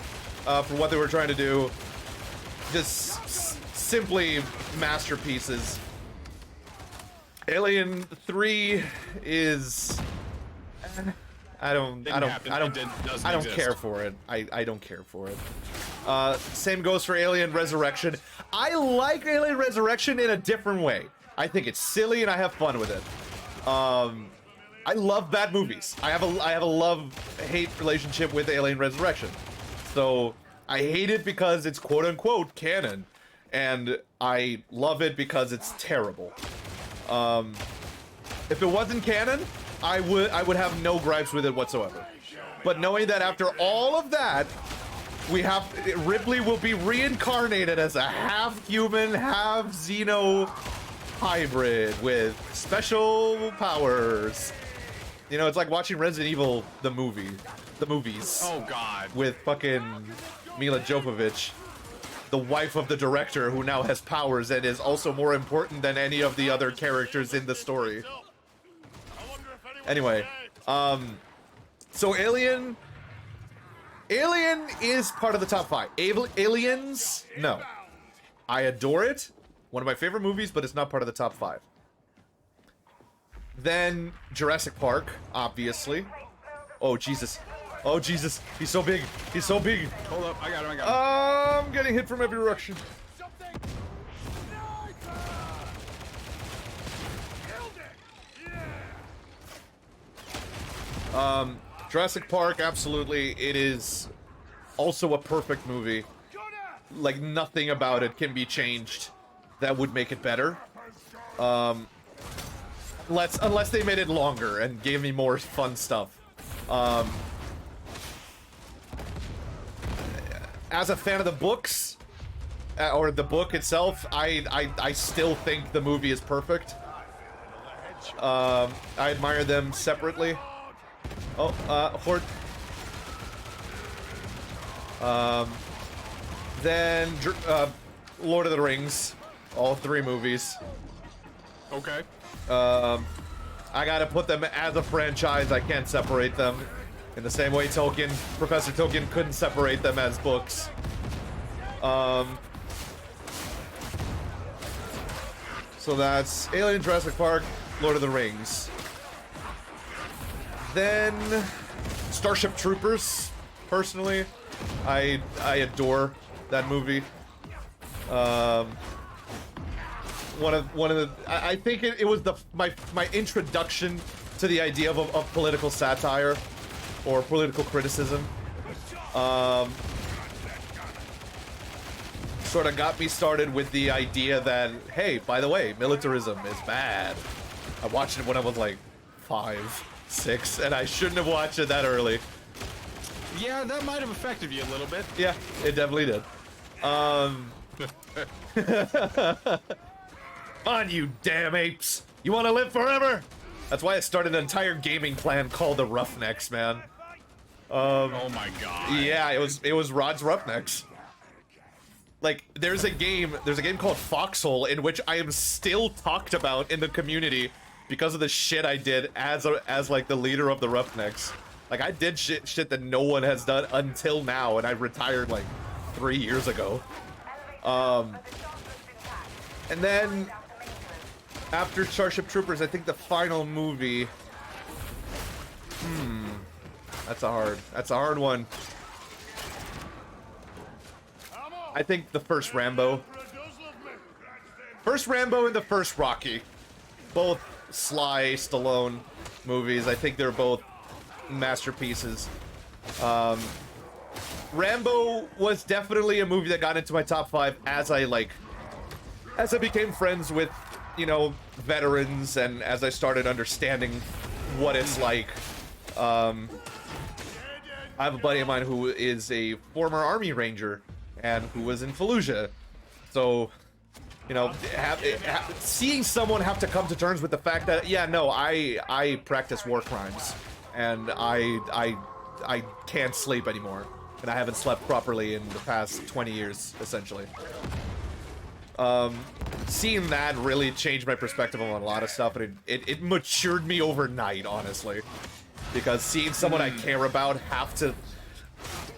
[SPEAKER 1] for what they were trying to do. Just simply masterpieces. Alien 3 is I don't care for it. I don't care for it. Same goes for Alien Resurrection. I like Alien Resurrection in a different way. I think it's silly and I have fun with it. I love bad movies. I have a love-hate relationship with Alien Resurrection. So I hate it because it's quote-unquote canon, and I love it because it's terrible. If it wasn't canon, I would have no gripes with it whatsoever. But knowing that after all of that, Ripley will be reincarnated as a half-human, half-xeno hybrid with special powers. You know, it's like watching Resident Evil, the movies.
[SPEAKER 2] Oh God.
[SPEAKER 1] With fucking Mila Jovovich, the wife of the director who now has powers and is also more important than any of the other characters in the story. Anyway, so Alien is part of the top 5. Aliens, no. I adore it. One of my favorite movies, but it's not part of the top 5. Then Jurassic Park, obviously. Oh, Jesus. Oh Jesus, he's so big. He's so big.
[SPEAKER 2] Hold up, I got him, I got him.
[SPEAKER 1] I'm getting hit from every direction.
[SPEAKER 3] Something. Killed it. Yeah.
[SPEAKER 1] Jurassic Park, absolutely. It is also a perfect movie. Like, nothing about it can be changed that would make it better. Unless they made it longer and gave me more fun stuff. As a fan of the books, or the book itself, I still think the movie is perfect. I admire them separately. Oh, Horde. Then, Lord of the Rings. All 3 movies.
[SPEAKER 2] Okay.
[SPEAKER 1] I gotta put them as a franchise. I can't separate them. In the same way Professor Tolkien couldn't separate them as books. So that's Alien, Jurassic Park, Lord of the Rings. Then Starship Troopers, personally. I adore that movie. I think it was my introduction to the idea of political satire or political criticism. Sort of got me started with the idea that, hey, by the way, militarism is bad. I watched it when I was like 5, 6, and I shouldn't have watched it that early.
[SPEAKER 2] Yeah, that might have affected you a little bit.
[SPEAKER 1] Yeah, it definitely did. On you damn apes! You want to live forever? That's why I started an entire gaming clan called the Roughnecks, man.
[SPEAKER 2] Oh my god.
[SPEAKER 1] Yeah, it was Rod's Roughnecks. Like, there's a game called Foxhole in which I am still talked about in the community because of the shit I did as like the leader of the Roughnecks. Like, I did shit that no one has done until now, and I retired like 3 years ago. And then after Starship Troopers, I think the final movie. That's a hard one. I think the first Rambo. First Rambo and the first Rocky. Both Sly Stallone movies. I think they're both masterpieces. Rambo was definitely a movie that got into my top 5 as I became friends with, you know, veterans, and as I started understanding what it's like. I have a buddy of mine who is a former Army Ranger and who was in Fallujah. So, you know, seeing someone have to come to terms with the fact that, yeah, no, I practice war crimes, and I can't sleep anymore, and I haven't slept properly in the past 20 years, essentially. Seeing that really changed my perspective on a lot of stuff, and it matured me overnight, honestly. Because seeing someone I care about have to,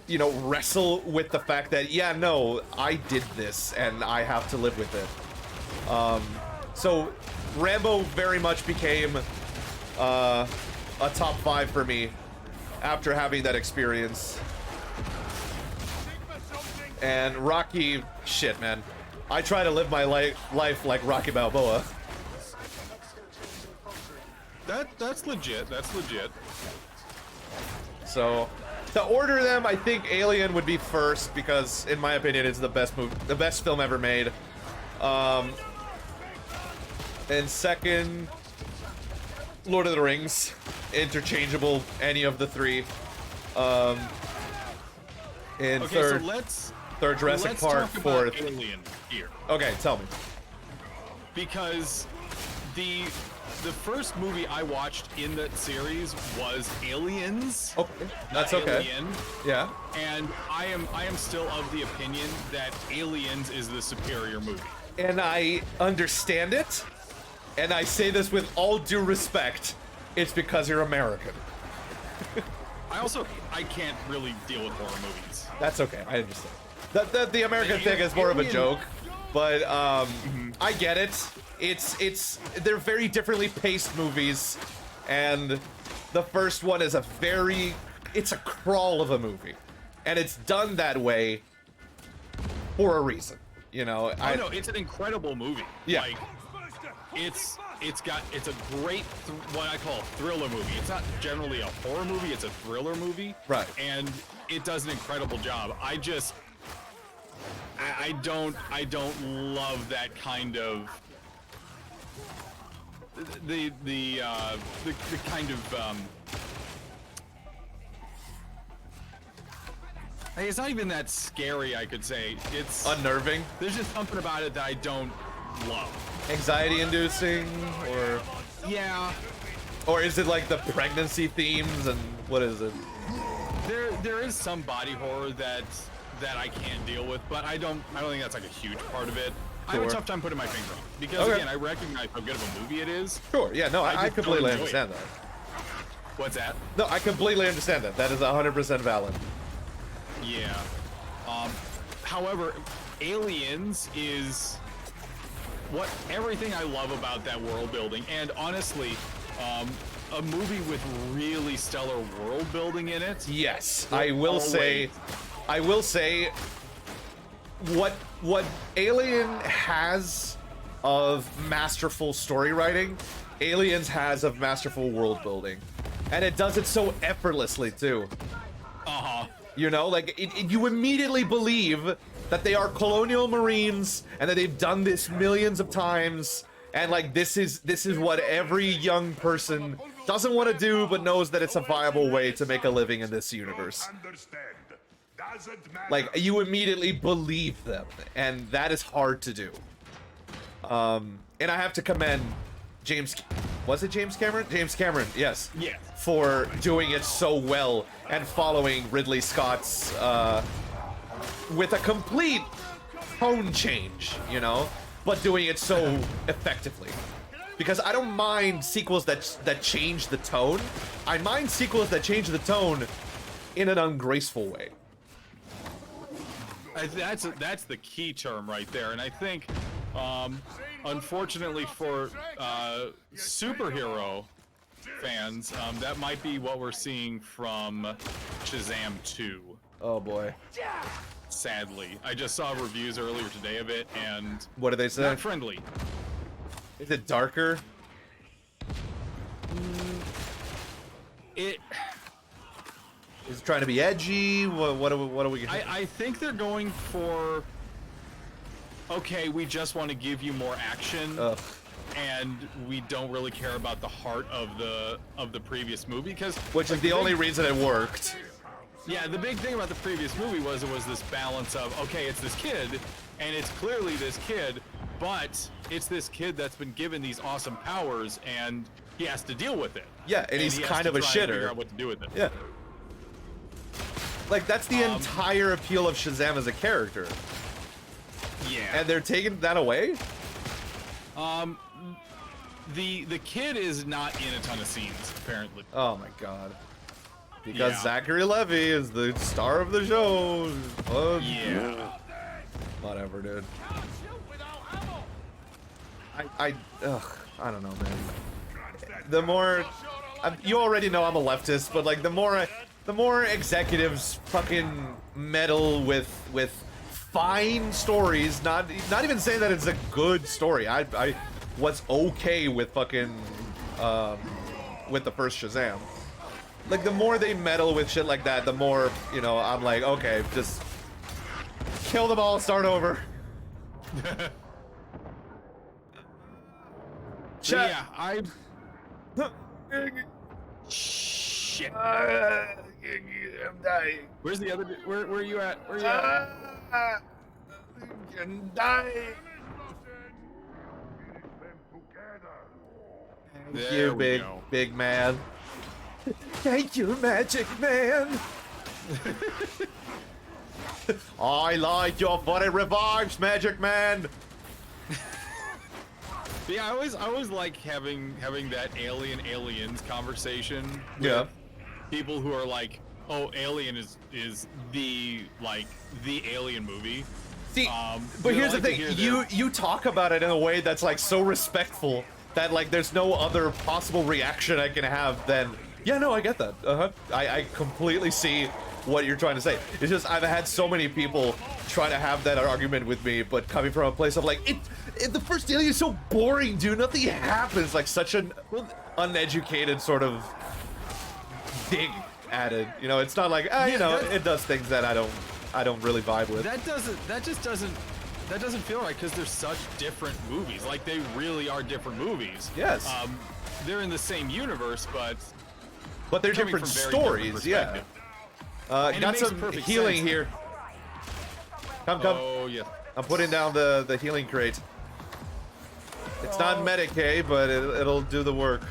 [SPEAKER 1] you know, wrestle with the fact that, yeah, no, I did this, and I have to live with it. So, Rambo very much became a top 5 for me after having that experience. And Rocky, shit, man. I try to live my life like Rocky Balboa.
[SPEAKER 2] That's legit. That's legit.
[SPEAKER 1] So, to order them, I think Alien would be first because, in my opinion, it's the best film ever made. And second, Lord of the Rings, interchangeable, any of the 3. And
[SPEAKER 2] Okay,
[SPEAKER 1] third Jurassic Park,
[SPEAKER 2] talk
[SPEAKER 1] fourth.
[SPEAKER 2] about Alien here.
[SPEAKER 1] Okay, tell me.
[SPEAKER 2] Because the first movie I watched in that series was Aliens.
[SPEAKER 1] Okay, that's
[SPEAKER 2] not
[SPEAKER 1] okay.
[SPEAKER 2] Alien,
[SPEAKER 1] Yeah.
[SPEAKER 2] and I am still of the opinion that Aliens is the superior movie.
[SPEAKER 1] And I understand it, and I say this with all due respect. It's because you're American.
[SPEAKER 2] I can't really deal with horror movies.
[SPEAKER 1] That's okay, I understand. The American thing is more of a joke, but I get it. They're very differently paced movies, and the first one is a very it's a crawl of a movie, and it's done that way for a reason. You know,
[SPEAKER 2] Oh no, it's an incredible movie.
[SPEAKER 1] Yeah.
[SPEAKER 2] Like, it's a great what I call a thriller movie. It's not generally a horror movie, it's a thriller movie.
[SPEAKER 1] Right.
[SPEAKER 2] And it does an incredible job. I don't love that kind of the kind of it's not even that scary, I could say. It's
[SPEAKER 1] unnerving,
[SPEAKER 2] there's just something about it that I don't love.
[SPEAKER 1] anxiety-inducing, or
[SPEAKER 2] Yeah,
[SPEAKER 1] or is it like the pregnancy themes and what is it?
[SPEAKER 2] there is some body horror that I can't deal with, but I don't think that's like a huge part of it. I have a
[SPEAKER 1] Sure.
[SPEAKER 2] tough time putting my finger on it because
[SPEAKER 1] Okay.
[SPEAKER 2] again, I recognize how good of a movie it is.
[SPEAKER 1] Sure. Yeah. No, I
[SPEAKER 2] just don't
[SPEAKER 1] completely
[SPEAKER 2] enjoy it.
[SPEAKER 1] understand that.
[SPEAKER 2] What's that?
[SPEAKER 1] No, I completely understand that. That is 100% valid.
[SPEAKER 2] Yeah. However, Aliens is what everything I love about that world building, and honestly, a movie with really stellar world building in it.
[SPEAKER 1] Yes,
[SPEAKER 2] Will
[SPEAKER 1] I will say, what Alien has of masterful story writing, Aliens has of masterful world building, and it does it so effortlessly too.
[SPEAKER 2] Uh-huh.
[SPEAKER 1] You know, like you immediately believe that they are colonial marines and that they've done this millions of times, and like this is what every young person doesn't want to do but knows that it's a viable way to make a living in this universe.
[SPEAKER 5] Understand. Doesn't matter.
[SPEAKER 1] Like, you immediately believe them, and that is hard to do. And I have to commend James Cameron? James Cameron, yes.
[SPEAKER 2] Yeah.
[SPEAKER 1] For doing it so well and following Ridley Scott's with a complete tone change, you know, but doing it so effectively. Because I don't mind sequels that change the tone. I mind sequels that change the tone in an ungraceful way.
[SPEAKER 2] That's the key term right there, and I think, unfortunately for superhero fans, that might be what we're seeing from Shazam 2.
[SPEAKER 1] Oh boy.
[SPEAKER 2] Sadly, I just saw reviews earlier today of it, and
[SPEAKER 1] What did they say?
[SPEAKER 2] not friendly.
[SPEAKER 1] Is it darker?
[SPEAKER 2] It.
[SPEAKER 1] Is it trying to be edgy? What are we?
[SPEAKER 2] I think they're going for. Okay, we just want to give you more action,
[SPEAKER 1] Ugh.
[SPEAKER 2] and we don't really care about the heart of the previous movie, because
[SPEAKER 1] Which is the only reason it worked.
[SPEAKER 2] yeah, the big thing about the previous movie was it was this balance of, okay, it's this kid, and it's clearly this kid, but it's this kid that's been given these awesome powers, and he has to deal with it.
[SPEAKER 1] Yeah, and he's
[SPEAKER 2] he has
[SPEAKER 1] kind
[SPEAKER 2] to
[SPEAKER 1] of a
[SPEAKER 2] try and figure
[SPEAKER 1] shitter.
[SPEAKER 2] out what to do with it.
[SPEAKER 1] Yeah. Like, that's the entire appeal of Shazam as a character.
[SPEAKER 2] Yeah.
[SPEAKER 1] And they're taking that away?
[SPEAKER 2] The kid is not in a ton of scenes, apparently.
[SPEAKER 1] Oh my god. Because
[SPEAKER 2] Yeah.
[SPEAKER 1] Zachary Levi is the star of the show.
[SPEAKER 2] Yeah.
[SPEAKER 1] Whatever, dude.
[SPEAKER 3] Can't shoot without ammo.
[SPEAKER 1] I don't know, man. The more, you already know I'm a leftist, but like the more executives fucking meddle with fine stories, not even saying that it's a good story. I was okay with fucking with the first Shazam. Like, the more they meddle with shit like that, the more, you know, I'm like, okay, just kill them all, start over.
[SPEAKER 2] So, yeah, I. Shit.
[SPEAKER 1] I'm dying.
[SPEAKER 2] Where's the other? Where are you at? Where are you at?
[SPEAKER 1] I'm dying. Thank
[SPEAKER 2] There
[SPEAKER 1] you,
[SPEAKER 2] we go.
[SPEAKER 1] big man. Thank you, Magic Man. I like your body revives, Magic Man.
[SPEAKER 2] Yeah, I always like having that aliens conversation with
[SPEAKER 1] Yeah.
[SPEAKER 2] people who are like, oh, Alien is the Alien movie.
[SPEAKER 1] See,
[SPEAKER 2] You
[SPEAKER 1] but
[SPEAKER 2] know,
[SPEAKER 1] here's
[SPEAKER 2] I
[SPEAKER 1] the
[SPEAKER 2] like
[SPEAKER 1] thing.
[SPEAKER 2] to hear
[SPEAKER 1] You talk about it in a way that's like so respectful that like there's no other possible reaction I can have than Yeah, no, I get that. I completely see what you're trying to say. It's just I've had so many people try to have that argument with me, but coming from a place of like, the first Alien is so boring, dude. Nothing happens. Like such an uneducated sort of dig at it. You know, it's not like you know, it does things that I don't really vibe with.
[SPEAKER 2] That just doesn't feel right because they're such different movies. Like they really are different movies.
[SPEAKER 1] Yes.
[SPEAKER 2] They're in the same universe, but
[SPEAKER 1] they're
[SPEAKER 2] coming
[SPEAKER 1] different
[SPEAKER 2] from very
[SPEAKER 1] stories.
[SPEAKER 2] different
[SPEAKER 1] Yeah.
[SPEAKER 2] perspective.
[SPEAKER 1] Got
[SPEAKER 2] makes
[SPEAKER 1] some
[SPEAKER 2] perfect
[SPEAKER 1] healing
[SPEAKER 2] sense.
[SPEAKER 1] here. Come.
[SPEAKER 2] Oh yeah.
[SPEAKER 1] I'm putting down the healing crate. It's not Medicaid, but it'll do the work.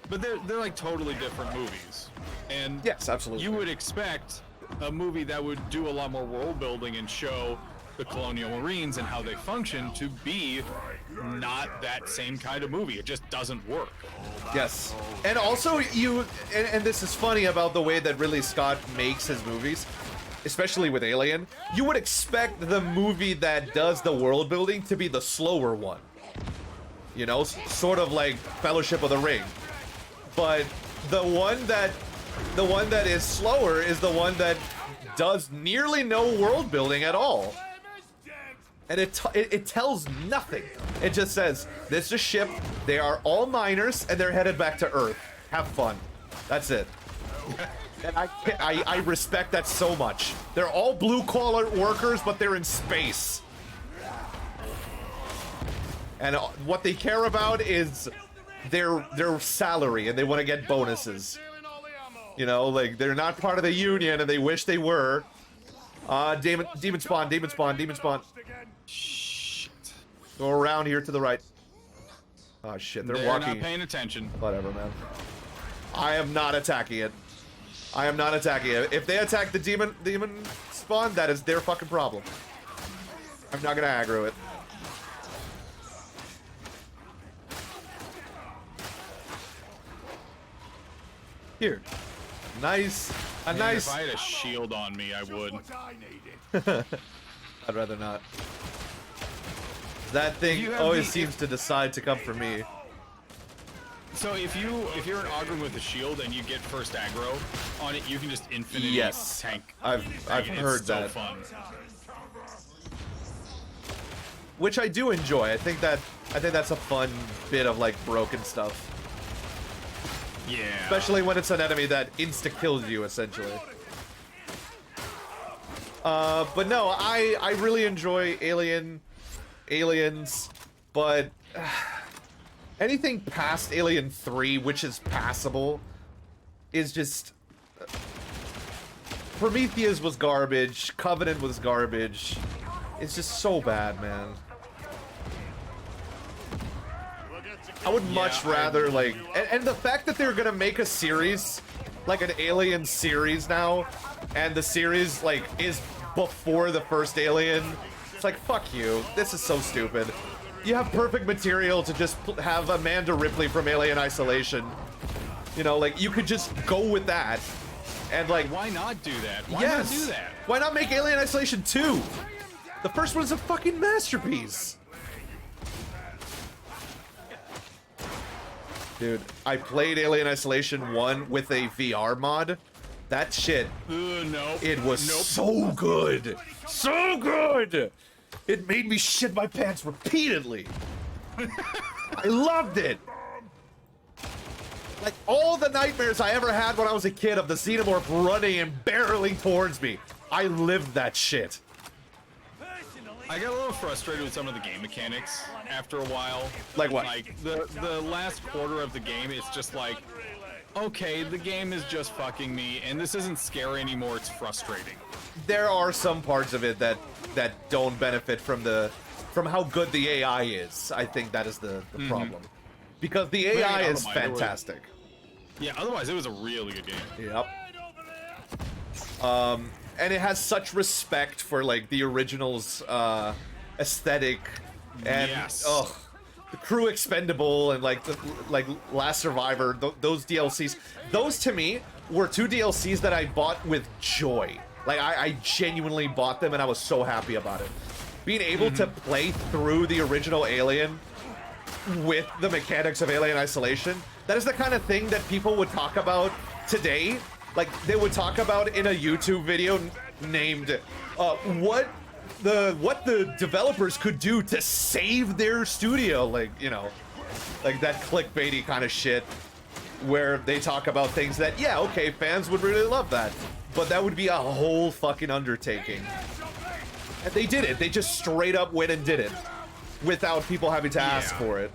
[SPEAKER 2] But they're like totally different movies. And
[SPEAKER 1] Yes, absolutely.
[SPEAKER 2] you would expect a movie that would do a lot more world building and show the colonial marines and how they function to be not that same kind of movie. It just doesn't work.
[SPEAKER 1] Yes. And also and this is funny about the way that Ridley Scott makes his movies, especially with Alien. You would expect the movie that does the world building to be the slower one. You know, sort of like Fellowship of the Ring. But the one that is slower is the one that does nearly no world building at all. And it tells nothing. It just says, this is a ship, they are all miners, and they're headed back to Earth. Have fun. That's it. And I respect that so much. They're all blue-collar workers, but they're in space. And what they care about is their salary, and they want to get bonuses. You know, like, they're not part of the union, and they wish they were. Demon spawn.
[SPEAKER 2] Shit.
[SPEAKER 1] Go around here to the right. Oh shit, they're walking.
[SPEAKER 2] Not paying attention.
[SPEAKER 1] Whatever, man. I am not attacking it. I am not attacking it. If they attack the demon spawn, that is their fucking problem. I'm not gonna aggro it. Here. Nice. Nice.
[SPEAKER 2] If I had a shield on me, I would.
[SPEAKER 3] What I needed.
[SPEAKER 1] I'd rather not. That thing
[SPEAKER 2] You have
[SPEAKER 1] always
[SPEAKER 2] the-
[SPEAKER 1] seems to decide to come for me.
[SPEAKER 2] So if you're an Ogren with a shield and you get first aggro on it, you can just infinity
[SPEAKER 1] Yes.
[SPEAKER 2] tank.
[SPEAKER 1] I've
[SPEAKER 2] It's
[SPEAKER 1] heard
[SPEAKER 2] so
[SPEAKER 1] that.
[SPEAKER 2] fun.
[SPEAKER 1] Which I do enjoy. I think that's a fun bit of like broken stuff.
[SPEAKER 2] Yeah.
[SPEAKER 1] Especially when it's an enemy that insta-kills you, essentially. But no, I really enjoy Aliens, but anything past Alien 3, which is passable, is just... Prometheus was garbage, Covenant was garbage. It's just so bad, man. I would much rather, like... And the fact that they're gonna make a series, like an Alien series now, and the series, like, is before the first Alien, it's like, fuck you. This is so stupid. You have perfect material to just have Amanda Ripley from Alien Isolation. You know, like, you could just go with that. And, like...
[SPEAKER 2] Why not do that? Why
[SPEAKER 1] yes.
[SPEAKER 2] not do that?
[SPEAKER 1] Why not make Alien Isolation 2? The first one's a fucking masterpiece. Dude, I played Alien Isolation 1 with a VR mod. That shit,
[SPEAKER 2] No.
[SPEAKER 1] it was so good. So good! It made me shit my pants repeatedly. I loved it. Like, all the nightmares I ever had when I was a kid of the Xenomorph running and barreling towards me. I lived that shit.
[SPEAKER 2] I got a little frustrated with some of the game mechanics after a while.
[SPEAKER 1] Like what?
[SPEAKER 2] Like the last quarter of the game, it's just like, okay, the game is just fucking me, and this isn't scary anymore. It's frustrating.
[SPEAKER 1] There are some parts of it that don't benefit from how good the AI is. I think that is the problem. Because the AI is
[SPEAKER 2] otherwise, it was-
[SPEAKER 1] fantastic.
[SPEAKER 2] Yeah, otherwise it was a really good game.
[SPEAKER 1] Yep. And it has such respect for like the original's aesthetic and
[SPEAKER 2] Yes.
[SPEAKER 1] the crew expendable and like the Last Survivor, those DLCs. Those to me were two DLCs that I bought with joy. Like, I genuinely bought them, and I was so happy about it. Being able to play through the original Alien with the mechanics of Alien Isolation, that is the kind of thing that people would talk about today. Like, they would talk about in a YouTube video named, what the developers could do to save their studio. Like, you know, like that clickbaity kind of shit where they talk about things that, yeah, okay, fans would really love that, but that would be a whole fucking undertaking. And they did it. They just straight up went and did it without people having to ask for it.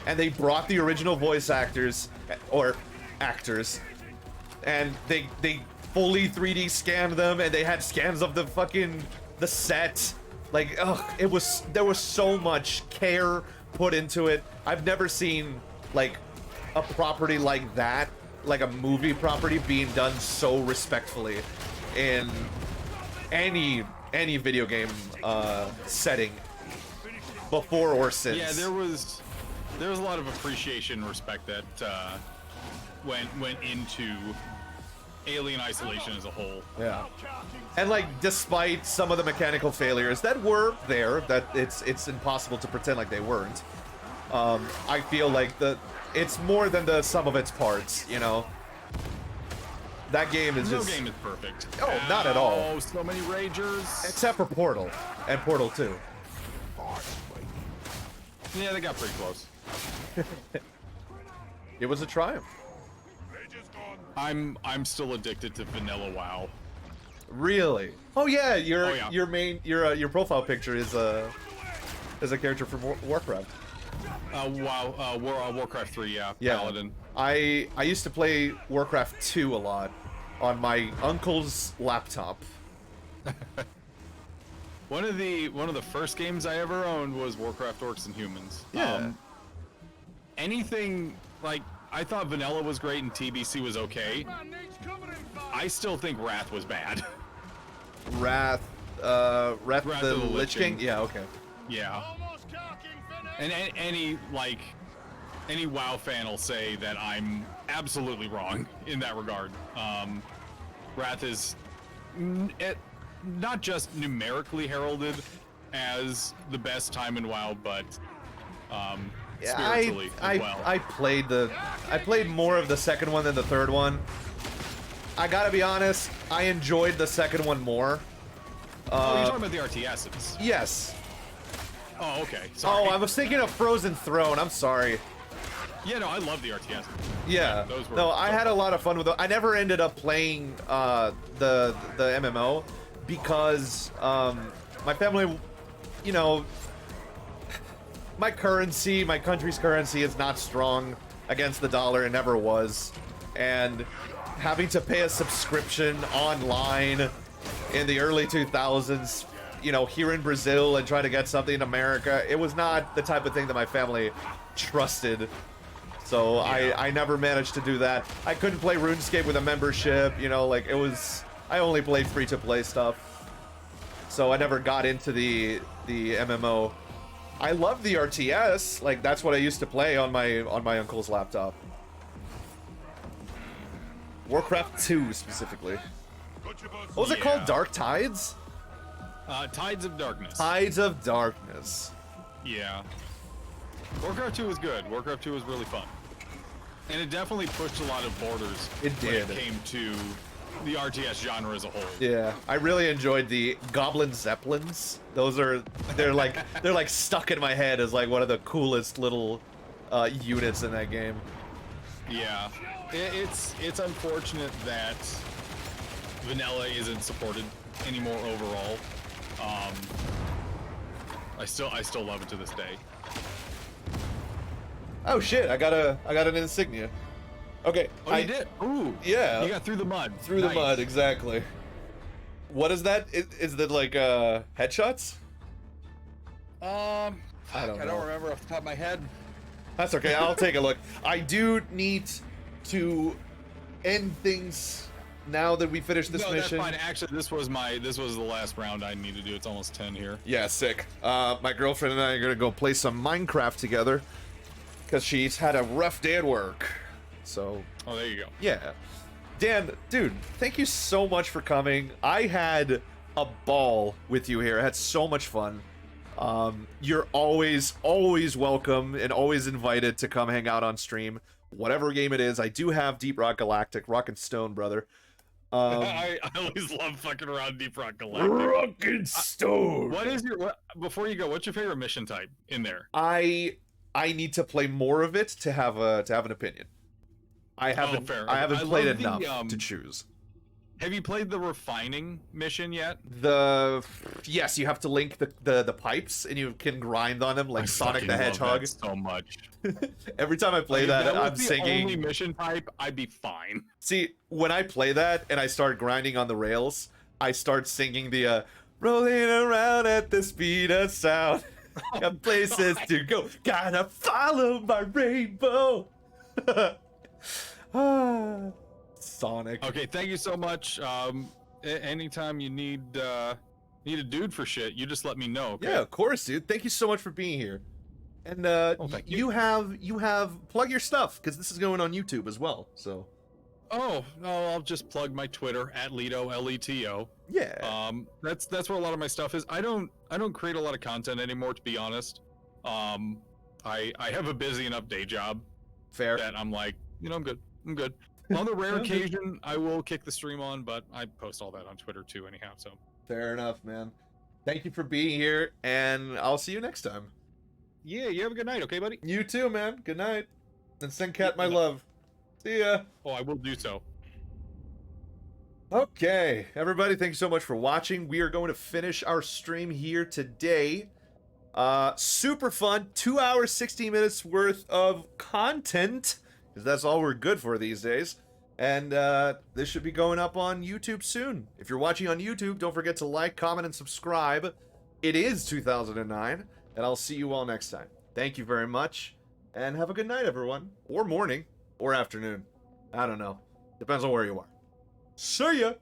[SPEAKER 1] And they brought the original voice actors, or actors, and they fully 3D scanned them, and they had scans of the set. Like, ugh, there was so much care put into it. I've never seen, like, a property like that, like a movie property, being done so respectfully in any video game setting, before or since.
[SPEAKER 2] Yeah, there was a lot of appreciation and respect that went into Alien Isolation as a whole.
[SPEAKER 1] Yeah. And like, despite some of the mechanical failures that were there, that it's impossible to pretend like they weren't, I feel like it's more than the sum of its parts, you know? That game is
[SPEAKER 2] No game is perfect.
[SPEAKER 1] Oh, not at all.
[SPEAKER 2] Oh, so many ragers.
[SPEAKER 1] Except for Portal and Portal 2.
[SPEAKER 2] Yeah, they got pretty close.
[SPEAKER 1] It was a triumph.
[SPEAKER 2] I'm still addicted to Vanilla WoW.
[SPEAKER 1] Really? Oh yeah,
[SPEAKER 2] Oh, yeah.
[SPEAKER 1] your profile picture is a character from Warcraft.
[SPEAKER 2] Warcraft 3, yeah.
[SPEAKER 1] Yeah.
[SPEAKER 2] Paladin.
[SPEAKER 1] I used to play Warcraft 2 a lot on my uncle's laptop.
[SPEAKER 2] One of the first games I ever owned was Warcraft Orcs and Humans.
[SPEAKER 1] Yeah.
[SPEAKER 2] Anything like, I thought Vanilla was great and TBC was okay. I still think Wrath was bad.
[SPEAKER 1] Wrath the
[SPEAKER 2] of the
[SPEAKER 1] Lich King? Yeah, okay.
[SPEAKER 2] Yeah. And any WoW fan will say that I'm absolutely wrong in that regard. Wrath is not just numerically heralded as the best time in WoW, but spiritually as well.
[SPEAKER 1] I played more of the second one than the third one. I gotta be honest, I enjoyed the second one more.
[SPEAKER 2] Oh, you're talking about the RTSs?
[SPEAKER 1] Yes.
[SPEAKER 2] Oh, okay. Sorry.
[SPEAKER 1] Oh, I was thinking of Frozen Throne. I'm sorry.
[SPEAKER 2] Yeah, no, I love the RTSs.
[SPEAKER 1] Yeah.
[SPEAKER 2] Those were
[SPEAKER 1] No, I had a lot of fun with them. I never ended up playing the MMO because my family, you know, my country's currency is not strong against the dollar. It never was. And having to pay a subscription online in the early 2000s, you know, here in Brazil, and try to get something in America, it was not the type of thing that my family trusted. So yeah. I never managed to do that. I couldn't play RuneScape with a membership, you know, like, I only played free-to-play stuff. So I never got into the MMO. I love the RTS, like, that's what I used to play on my uncle's laptop. Warcraft 2 specifically. What was it called? Darktides?
[SPEAKER 2] Tides of Darkness.
[SPEAKER 1] Tides of Darkness.
[SPEAKER 2] Yeah. Warcraft 2 was good. Warcraft 2 was really fun. And it definitely pushed a lot of borders.
[SPEAKER 1] It did.
[SPEAKER 2] When it came to the RTS genre as a whole.
[SPEAKER 1] Yeah, I really enjoyed the Goblin Zeppelins. They're like stuck in my head as like one of the coolest little units in that game.
[SPEAKER 2] Yeah. It's unfortunate that Vanilla isn't supported anymore overall. I still love it to this day.
[SPEAKER 1] Oh shit! I got an insignia. Okay.
[SPEAKER 2] Oh, you did? Ooh.
[SPEAKER 1] Yeah.
[SPEAKER 2] You got through the mud.
[SPEAKER 1] Through the mud, exactly. What is that? Is that like headshots?
[SPEAKER 2] I don't
[SPEAKER 1] know.
[SPEAKER 2] remember off the top of my head.
[SPEAKER 1] That's okay. I'll take a look. I do need to end things now that we finished this mission.
[SPEAKER 2] No, that's fine. Actually, this was the last round I need to do. It's almost 10 here.
[SPEAKER 1] Yeah, sick. My girlfriend and I are gonna go play some Minecraft together because she's had a rough day at work. So.
[SPEAKER 2] Oh, there you go.
[SPEAKER 1] Yeah. Dan, dude, thank you so much for coming. I had a ball with you here. I had so much fun. You're always welcome and always invited to come hang out on stream. Whatever game it is, I do have Deep Rock Galactic, Rock and Stone, brother.
[SPEAKER 2] I always love fucking around Deep Rock Galactic.
[SPEAKER 1] Rock and Stone.
[SPEAKER 2] What is your before you go? What's your favorite mission type in there?
[SPEAKER 1] I need to play more of it to have an opinion. I haven't played
[SPEAKER 2] love
[SPEAKER 1] enough to choose.
[SPEAKER 2] Have you played the refining mission yet?
[SPEAKER 1] Yes, you have to link the pipes and you can grind on them like Sonic the Hedgehog.
[SPEAKER 2] So much.
[SPEAKER 1] Every time I play that, I'm singing.
[SPEAKER 2] Only mission type, I'd be fine.
[SPEAKER 1] See, when I play that and I start grinding on the rails, I start singing the rolling around at the speed of sound. Got places to go, gotta follow my rainbow. Sonic.
[SPEAKER 2] Okay, thank you so much. Anytime you need a dude for shit, you just let me know. Okay?
[SPEAKER 1] Yeah, of course, dude. Thank you so much for being here. And
[SPEAKER 2] thank
[SPEAKER 1] you have plug your stuff because this is going on YouTube as well. So.
[SPEAKER 2] Oh, no, I'll just plug my Twitter at Leto, Leto.
[SPEAKER 1] Yeah.
[SPEAKER 2] That's where a lot of my stuff is. I don't create a lot of content anymore, to be honest. I have a busy enough day job.
[SPEAKER 1] Fair.
[SPEAKER 2] That I'm like, I'm good. I'm good. On the rare occasion, I will kick the stream on, but I post all that on Twitter too, anyhow. So.
[SPEAKER 1] Fair enough, man. Thank you for being here, and I'll see you next time.
[SPEAKER 2] Yeah, you have a good night, okay, buddy?
[SPEAKER 1] You too, man. Good night. And send Kat my love. See ya.
[SPEAKER 2] Oh, I will do so.
[SPEAKER 1] Okay, everybody, thank you so much for watching. We are going to finish our stream here today. Super fun, 2 hours, 60 minutes worth of content, because that's all we're good for these days. And this should be going up on YouTube soon. If you're watching on YouTube, don't forget to like, comment, and subscribe. It is 2009, and I'll see you all next time. Thank you very much, and have a good night, everyone. Or morning, or afternoon. I don't know. Depends on where you are. See ya!